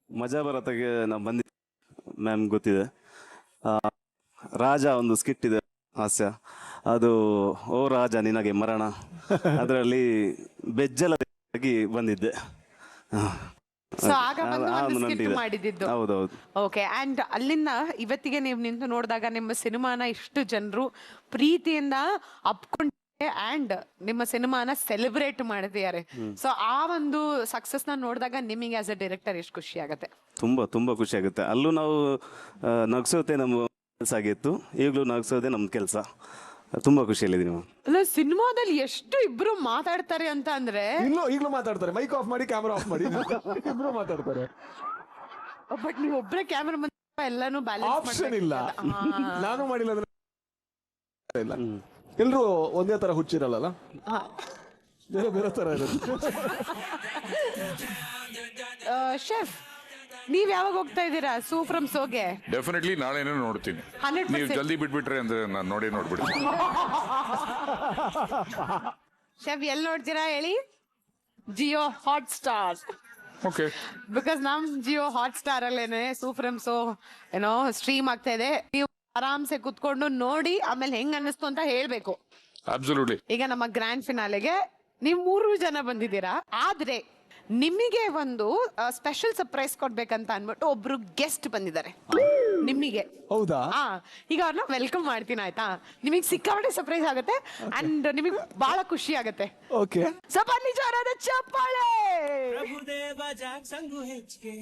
ಮಜಾ ಭಾರತಕ್ಕೆ ನಾವು ಬಂದಿದ್ದೆ, ಮ್ಯಾಮ್ ಗೊತ್ತಿದೆ. ರಾಜ ಒಂದು ಸ್ಕಿಟ್ ಇದೆ, ಹಾಸ್ಯ. ಅದು ಓ ರಾಜ ನಿನಗೆ ಮರಣ, ಅದರಲ್ಲಿ ಬೆಜ್ಜಲಾಗಿ ಬಂದಿದ್ದೆ. ಸೊ ಆಗ ಬಂದು ಒಂದು ಸ್ಕಿಟ್ ಮಾಡಿದ್ದು. ಹೌದೌದು. ಓಕೆ. ಅಂಡ್ ಅಲ್ಲಿಂದ ಇವತ್ತಿಗೆ ನೀವು ನಿಂತು ನೋಡಿದಾಗ ನಿಮ್ಮ ಸಿನಿಮಾನ ಇಷ್ಟು ಜನರು ಪ್ರೀತಿಯಿಂದ ಅಪ್ಕೊಂಡು ಅಂಡ್ ನಿಮ್ಮ ಸಿನಿಮಾನ ಸೆಲೆಬ್ರೇಟ್ ಮಾಡಿದ್ದಾರೆ. ಸೊ ಆ ಒಂದು ಸಕ್ಸಸ್ ನ ನೋಡಿದಾಗ ನಿಮಗೆ ಆಸ್ ಅ ಡೈರೆಕ್ಟರ್ ಎಷ್ಟು ಖುಷಿ ಆಗುತ್ತೆ? ತುಂಬಾ ತುಂಬಾ ಖುಷಿ ಆಗುತ್ತೆ. ಅಲ್ಲೂ ನಾವು ನಗ್ಸೋತೆ ನಮ್ಮ ಕೆಲಸ ಆಗಿತ್ತು, ಈಗಲೂ ನಗ್ಸೋದೆ ನಮ್ಮ ಕೆಲಸ. ತುಂಬಾ ಖುಷಿಯಲ್ಲಿದ್ದೀನಿ. ಅಲ್ಲ, ಸಿನಿಮಾದಲ್ಲಿ ಎಷ್ಟು ಇಬ್ರು ಮಾತಾಡ್ತಾರೆ ಅಂತ ಅಂದ್ರೆ, ಈಗಲೂ ಮಾತಾಡ್ತಾರೆ. ಮೈಕ್ ಆಫ್ ಮಾಡಿ, ಕ್ಯಾಮರಾ ಆಫ್ ಮಾಡಿ, ಇಬ್ರು ಮಾತಾಡ್ತಾರೆ. ಬಟ್ ನೀವು ಒಬ್ಬರೇ ಕ್ಯಾಮರಾ ಮುಂದೆ ಎಲ್ಲಾನು ಬ್ಯಾಲೆನ್ಸ್ ಆಪ್ಷನ್ ಇಲ್ಲ. ನಾನು ಮಾಡಿಲ್ಲ ಅಂದ್ರೆ ಇಲ್ಲ. ಎಲ್ರು ಒಂದೇ ತರ ಹುಚ್ಚಿರಲ್ಲ, ಬೇರೆ ಬೇರೆ ತರ ಇರುತ್ತೆ. ಶೆಫ್, ನೀವ್ ಯಾವಾಗ ಹೋಗ್ತಾ ಇದ್ದೀರಾ ಫ್ರಮ್ ಸೋಗೆ? ಡೆಫಿನೆಟ್ಲಿ ನಾಳೆನೇ ನೋಡ್ತೀನಿ. 100%. ನೀವು ಜಲ್ದಿ ಬಿಟ್ಬಿಟ್ರೆ ಅಂದ್ರೆ ನಾನು ನೋಡ್ಬಿಡ್ತೀನಿ. ಶೆಫ್ ಎಲ್ಲಿ ನೋಡ್ತೀರಾ ಹೇಳಿ? Jio hotstar. Okay. Because ನಮ್ ಜಿಯೋ ಹಾಟ್ ಸ್ಟಾರ್ ಅಲ್ಲೇನೆ ಫ್ರಮ್ ಸೋ ಏನೋ ಸ್ಟ್ರೀಮ್ ಆಗ್ತಾ ಇದೆ. ನೀವು ಆರಾಮ್ಸೆ ಕುತ್ಕೊಂಡು ನೋಡಿ ಆಮೇಲೆ ಹೆಂಗ್ ಅನ್ನಿಸ್ತು ಅಂತ ಹೇಳ್ಬೇಕು. ಅಬ್ಸಲ್ಯೂಟ್ಲಿ. ಈಗ ನಮ್ಮ ಗ್ರ್ಯಾಂಡ್ ಫಿನಾಲೆಗೆ ನೀವು 3 ಜನ ಬಂದಿದ್ದೀರಾ. ಆದ್ರೆ ನಿಮಗೆ ಒಂದು ಸ್ಪೆಷಲ್ ಸರ್ಪ್ರೈಸ್ ಕೊಡ್ಬೇಕಂತ ಅನ್ಬಿಟ್ಟು ಒಬ್ರು ಗೆಸ್ಟ್ ಬಂದಿದ್ದಾರೆ ನಿಮಗೆ. ಹೌದಾ? ಈಗ ಅವ್ರನ್ನ ವೆಲ್ಕಮ್ ಮಾಡ್ತೀನಿ, ಆಯ್ತಾ? ನಿಮಗೆ ಸಿಕ್ಕಾಪಟ್ಟೆ ಸರ್ಪ್ರೈಸ್ ಆಗುತ್ತೆ ಅಂಡ್ ನಿಮಗೆ ಬಹಳ ಖುಷಿ ಆಗುತ್ತೆ. ಓಕೆ. ಸ್ವಲ್ಪ ನಿಜವಾದ ಚಪ್ಪಾಳೆ. ಪ್ರಭುದೇವ ಜಾಕ್ಸಂಗು ಹೆಚ್ಚಿಗೆ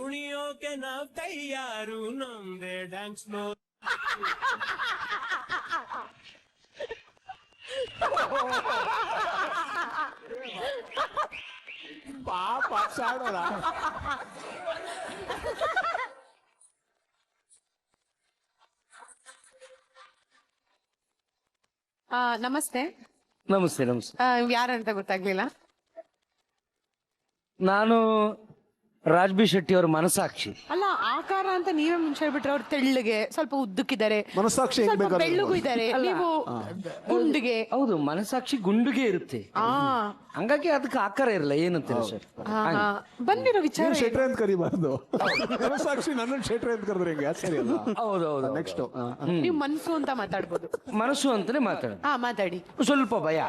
ಉಳಿಯೋಕೆ ನಾವ್ ತಯಾರು, ನಮ್ದೇ ಡ್ಯಾನ್ಸ್ ನೋ. ಪಾಪ ಸಾಡೋಣ. ನಮಸ್ತೆ. ನಮಸ್ತೆ. ಯಾರಂತ ಗೊತ್ತಾಗ್ಲಿಲ್ಲ. ನಾನು ರಾಜ್ ಬಿ ಶೆಟ್ಟಿ ಅವ್ರ ಮನಸಾಕ್ಷಿ. ಅಲ್ಲ ಆಕಾರ ಅಂತ ನೀವೇ ಮುಂಚೆ ಹೇಳ್ಬಿಟ್ರೆ ಅವ್ರು ತೆಳ್ಳಗೆ ಸ್ವಲ್ಪ ಉದ್ದಕ್ಕಿದ್ದಾರೆ, ಮನಸ್ಸಾಕ್ಷಿ ಹೆಂಗ್ ಸ್ವಲ್ಪ ಬೇಕಾದ್ರೂ ಬೆಳ್ಳಗೂ ಇದ್ದಾರೆ, ನೀವು ಗುಂಡಿಗೆ. ಹೌದು, ಮನಸಾಕ್ಷಿ ಗುಂಡುಗೆ ಇರುತ್ತೆ, ಹಂಗಾಗಿ ಅದಕ್ಕೆ ಆಕಾರ ಇರಲ್ಲ. ಏನಂತೀರ ಸರ್? ಬಂದಿರೋ ವಿಚಾರ ನೀವು ಶೆಟ್ರೆ ಅಂತ ಕರಿಬಾರ್ದು. ಮನಸ್ಸಾಕ್ಷಿ ನನ್ನ ಶೆಟ್ರೆ ಅಂತ ಕರೆದ್ರೆ ಹೆಂಗೆ? ಸರಿ ಅಲ್ಲ. ಹೌದೌದು. ನೆಕ್ಸ್ಟ್ ನೀವು ಮನ್ಸು ಅಂತ ಮಾತಾಡ್ಬೋದು. ಮನಸ್ಸು ಅಂತಾನೆ ಮಾತಾಡೋದು. ಮಾತಾಡಿ. ಸ್ವಲ್ಪ ಭಯ.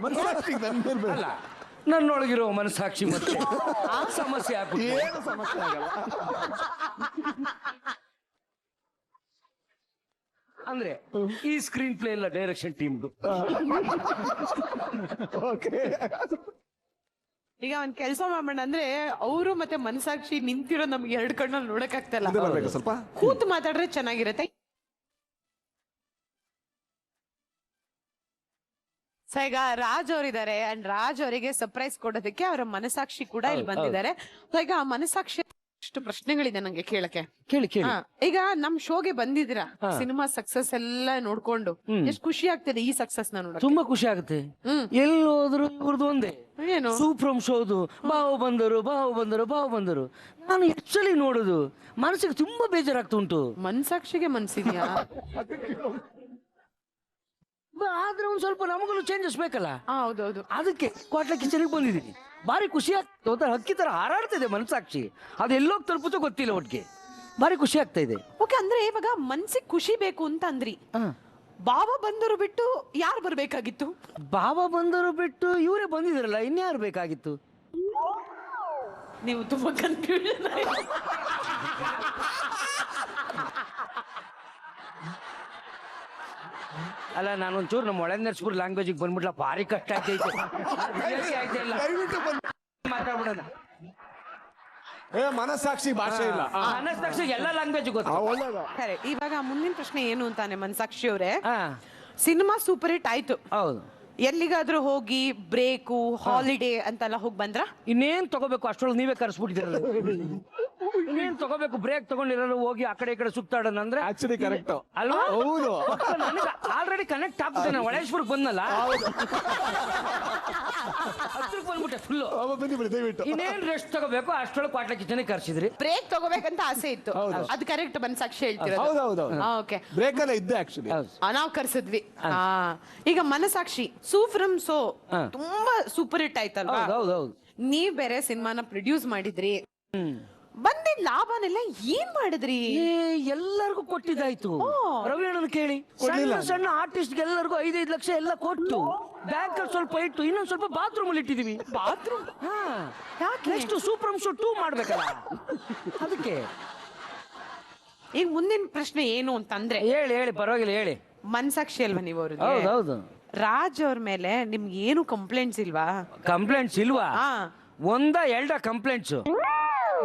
ಮನಸ್ಸಾಕ್ಷಿ ನನ್ನ ಮೇಲೆ ಬೇಡ. ಅಲ್ಲ, ನನ್ನೊಳಗಿರೋ ಮನಸ್ಸಾಕ್ಷಿ ಮತ್ತೆ ಸಮಸ್ಯೆ ಆಗ್ಬಿಟ್ಟು ಏನು ಸಮಸ್ಯೆ ಆಗಲ್ಲ. ಅಂದ್ರೆ ಈ ಸ್ಕ್ರೀನ್ ಪ್ಲೇ ಎಲ್ಲ ಡೈರೆಕ್ಷನ್ ಟೀಮ್ದು. ಈಗ ಒಂದ್ ಕೆಲಸ ಮಾಡೋಣ ಅಂದ್ರೆ ಅವರು ಮತ್ತೆ ಮನಸಾಕ್ಷಿ ನಿಂತಿರೋ ನಮ್ಗೆ ಎರಡು ಕಣ್ಣಲ್ಲಿ ನೋಡಕ್ ಆಗ್ತಾ ಇಲ್ಲ. ಸ್ವಲ್ಪ ಕೂತು ಮಾತಾಡ್ರೆ ಚೆನ್ನಾಗಿರತ್ತೆ. ಸೊ ಈಗ ರಾಜ್ ಅವರಿದ್ದಾರೆ ಅಂಡ್ ರಾಜ್ ಅವರಿಗೆ ಸರ್ಪ್ರೈಸ್ ಕೊಡೋದಕ್ಕೆ ಅವರ ಮನಸಾಕ್ಷಿ ಕೂಡ ಇಲ್ಲಿ ಬಂದಿದ್ದಾರೆ. ಸೊ ಈಗ ಆ ಮನಸಾಕ್ಷಿ ಅಷ್ಟು ಪ್ರಶ್ನೆಗಳಿದೆ ನಂಗೆ ಕೇಳಕ್ಕೆ. ಕೇಳಿ ಕೇಳಿ. ಈಗ ನಮ್ ಶೋಗೆ ಬಂದಿದ್ದೀರಾ, ಸಿನಿಮಾ ಸಕ್ಸಸ್ ಎಲ್ಲ ನೋಡ್ಕೊಂಡು ಎಷ್ಟು ಖುಷಿ ಆಗ್ತದೆ ಈ ಸಕ್ಸಸ್ ನ ನೋಡಕ್ಕೆ. ತುಂಬಾ ಖುಷಿ ಆಗುತ್ತೆ. ಎಲ್ಲಿ ಹೋದ್ರು ಇವ್ರದ್ದು ಒಂದೇ ಏನು ಸೂಪ್ರಮ್ ಶೋದು, ಬಾವು ಬಂದರು ಬಾವು ಬಂದರು ಬಾವು ಬಂದರು. ನಾನು ಆಕ್ಚುಲಿ ನೋಡುದು ಮನಸ್ಸಿಗೆ ತುಂಬಾ ಬೇಜಾರಾಗ್ತಾ ಉಂಟು. ಮನಸಾಕ್ಷಿಗೆ ಮನ್ಸಿದ್ಯಾ? ಆದ್ರೆ ಒಂದ್ ಸ್ವಲ್ಪ ನಮಗೂ ಚೇಂಜಸ್ ಬೇಕಲ್ಲ. ಹೌದೌದು. ಅದಕ್ಕೆ ಕ್ವಾಟ್ಲೆ ಕಿಚನಿಗೆ ಬಂದಿದ್ದೀನಿ. ಭಾರಿ ಖುಷಿ ಆಗ್ತದೆ. ಹಕ್ಕಿ ತರ ಹಾರಾಡ್ತಿದೆ ಮನಸಾಕ್ಷಿ. ಅದು ಎಲ್ಲೋಗಿ ತಲುಪುತ್ತೋ ಗೊತ್ತಿಲ್ಲ. ಒಟ್ಟಿಗೆ ಭಾರಿ ಖುಷಿ ಆಗ್ತಾ ಇದೆ. ಓಕೆ, ಅಂದ್ರೆ ಇವಾಗ ಮನ್ಸಿಗೆ ಖುಷಿ ಬೇಕು ಅಂತ ಅಂದ್ರಿ. ಬಾವ ಬಂದರು ಬಿಟ್ಟು ಯಾರು ಬರ್ಬೇಕಾಗಿತ್ತು? ಬಾಬಾ ಬಂದರು ಬಿಟ್ಟು ಇವರೇ ಬಂದಿದ್ರಲ್ಲ, ಇನ್ಯಾರು ಬೇಕಾಗಿತ್ತು? ನೀವು ತುಂಬಾ ಕನ್ಫ್ಯೂಷನ್. ಅಲ್ಲ, ನಾನೊಂಚೂರು ನಮ್ಮ ಒಳ ನರ್ಸ್ಪುರ್ ಲ್ಯಾಂಗ್ವೇಜಿಗೆ ಬಂದ್ಬಿಟ್ಲ, ಭಾರಿ ಕಷ್ಟ ಆಗ್ತೈತೆ. ಮಾತಾಡ್ಬಿಡೋಣ. ಮನಸ್ಸಾಕ್ಷಿ ಭಾಷೆ ಇಲ್ಲ. ಮನಸ್ಸಾಕ್ಷಿ ಎಲ್ಲ ಲ್ಯಾಂಗ್ವೇಜ್ ಗೊತ್ತು. ಇವಾಗ ಮುಂದಿನ ಪ್ರಶ್ನೆ ಏನು ಅಂತಾನೆ ಮನಸಾಕ್ಷಿ ಅವರೇ, ಸಿನಿಮಾ ಸೂಪರ್ ಹಿಟ್ ಆಯ್ತು. ಹೌದು. ಎಲ್ಲಿಗಾದ್ರೂ ಹೋಗಿ ಬ್ರೇಕು ಹಾಲಿಡೇ ಅಂತೆಲ್ಲ ಹೋಗಿ ಬಂದ್ರ? ಇನ್ನೇನ್ ತಗೋಬೇಕು, ಅಷ್ಟೊಳಗೆ ನೀವೇ ಕರ್ಸ್ಬಿಟ್ಟಿದ್ರಲ್ಲ. ಇನ್ನೇನ್ ತಗೋಬೇಕು, ಬ್ರೇಕ್ ತಗೊಂಡಿರೋ ಹೋಗಿ ಆ ಕಡೆ ಈ ಕಡೆ ಸುತ್ತಾಡೋಣ ಅಂದ್ರೆ ಆಕ್ಚುಲಿ ಕರೆಕ್ಟ್ ಅಲ್ವಾ? ಹೌದು. ನನಗೆ ಆಲ್ರೆಡಿ ಕನೆಕ್ಟ್ ಆಗ್ಬಿಟ್ಟೆ. ಒಳೇಶ್ವರ್ಗೆ ಬಂದಲ್ಲ, ಹತ್ರಕ್ಕೆ ಬಂದ್ಬಿಟ್ಟೆ ಫುಲ್ಲು. ಇನ್ನೇನ್ ರೆಸ್ಟ್ ತಗೋಬೇಕು, ಅಷ್ಟೊಳಗೆ ಕ್ವಾಟ್ಲೆ ಕಿಚನಿಗೆ ಕರ್ಸಿದ್ರಿ. ಬ್ರೇಕ್ ತಗೋಬೇಕಂತ ಆಸೆ ಇತ್ತು, ಅದು ಕರೆಕ್ಟ್ ಮನಸಾಕ್ಷಿ ಹೇಳ್ತಿರೋದು. ಓಕೆ, ಬ್ರೇಕ್ ಎಲ್ಲ ಇದ್ದೆ ಆಕ್ಚುಲಿ. ನಾವ್ ಕರ್ಸಿದ್ವಿ. ಈಗ ಮನಸಾಕ್ಷಿ ಸೂಫ್ರಮ್ ಸೋ ತುಂಬಾ ಸೂಪರ್ ಹಿಟ್ ಆಯ್ತಲ್ವಾ? ನೀವ್ ಬೇರೆ ಸಿನಿಮಾನ ಪ್ರೊಡ್ಯೂಸ್ ಮಾಡಿದ್ರಿ. ಬಂದಿದ್ ಲಾಭನೆಲ್ಲ ಏನ್ ಮಾಡಿದ್ರಿ? ಎಲ್ಲರಿಗೂ ಕೊಟ್ಟಿದ್ದಾಯ್ತು. ರವಿ ಅಣ್ಣನ ಕೇಳಿ, ಸಣ್ಣ ಸಣ್ಣ ಆರ್ಟಿಸ್ಟ್ ಎಲ್ಲರಿಗೂ 5-5 ಲಕ್ಷ ಎಲ್ಲ ಕೊಟ್ಟು ಬ್ಯಾಂಕ್ ಅಲ್ಲಿ ಸ್ವಲ್ಪ ಇಟ್ಟು ಇನ್ನೊಂದ್ ಸ್ವಲ್ಪ ಬಾತ್ರೂಮ್ ಅಲ್ಲಿ ಇಟ್ಟಿದೀವಿ. ಬಾತ್ರೂಮ್ ನೆಕ್ಸ್ಟ್ ಸೂಪರ್ ಶೋ 2 ಮಾಡ್ಬೇಕಲ್ಲ, ಅದಕ್ಕೆ. ಈಗ ಮುಂದಿನ ಪ್ರಶ್ನೆ ಏನು ಅಂತಂದ್ರೆ, ಹೇಳಿ ಪರವಾಗಿಲ್ಲ ಹೇಳಿ. ಮನಸಾಕ್ಷಿ ಅಲ್ವಾ ನೀವು ಅವ್ರಿಗೆ? ಹೌದು. ರಾಜ್ ಅವ್ರ ಮೇಲೆ ನಿಮ್ಗೆ ಏನು ಕಂಪ್ಲೇಂಟ್ಸ್ ಇಲ್ವಾ? ಕಂಪ್ಲೇಂಟ್ಸ್ ಇಲ್ವಾ? ಒಂದ 2 ಕಂಪ್ಲೇಂಟ್ಸ್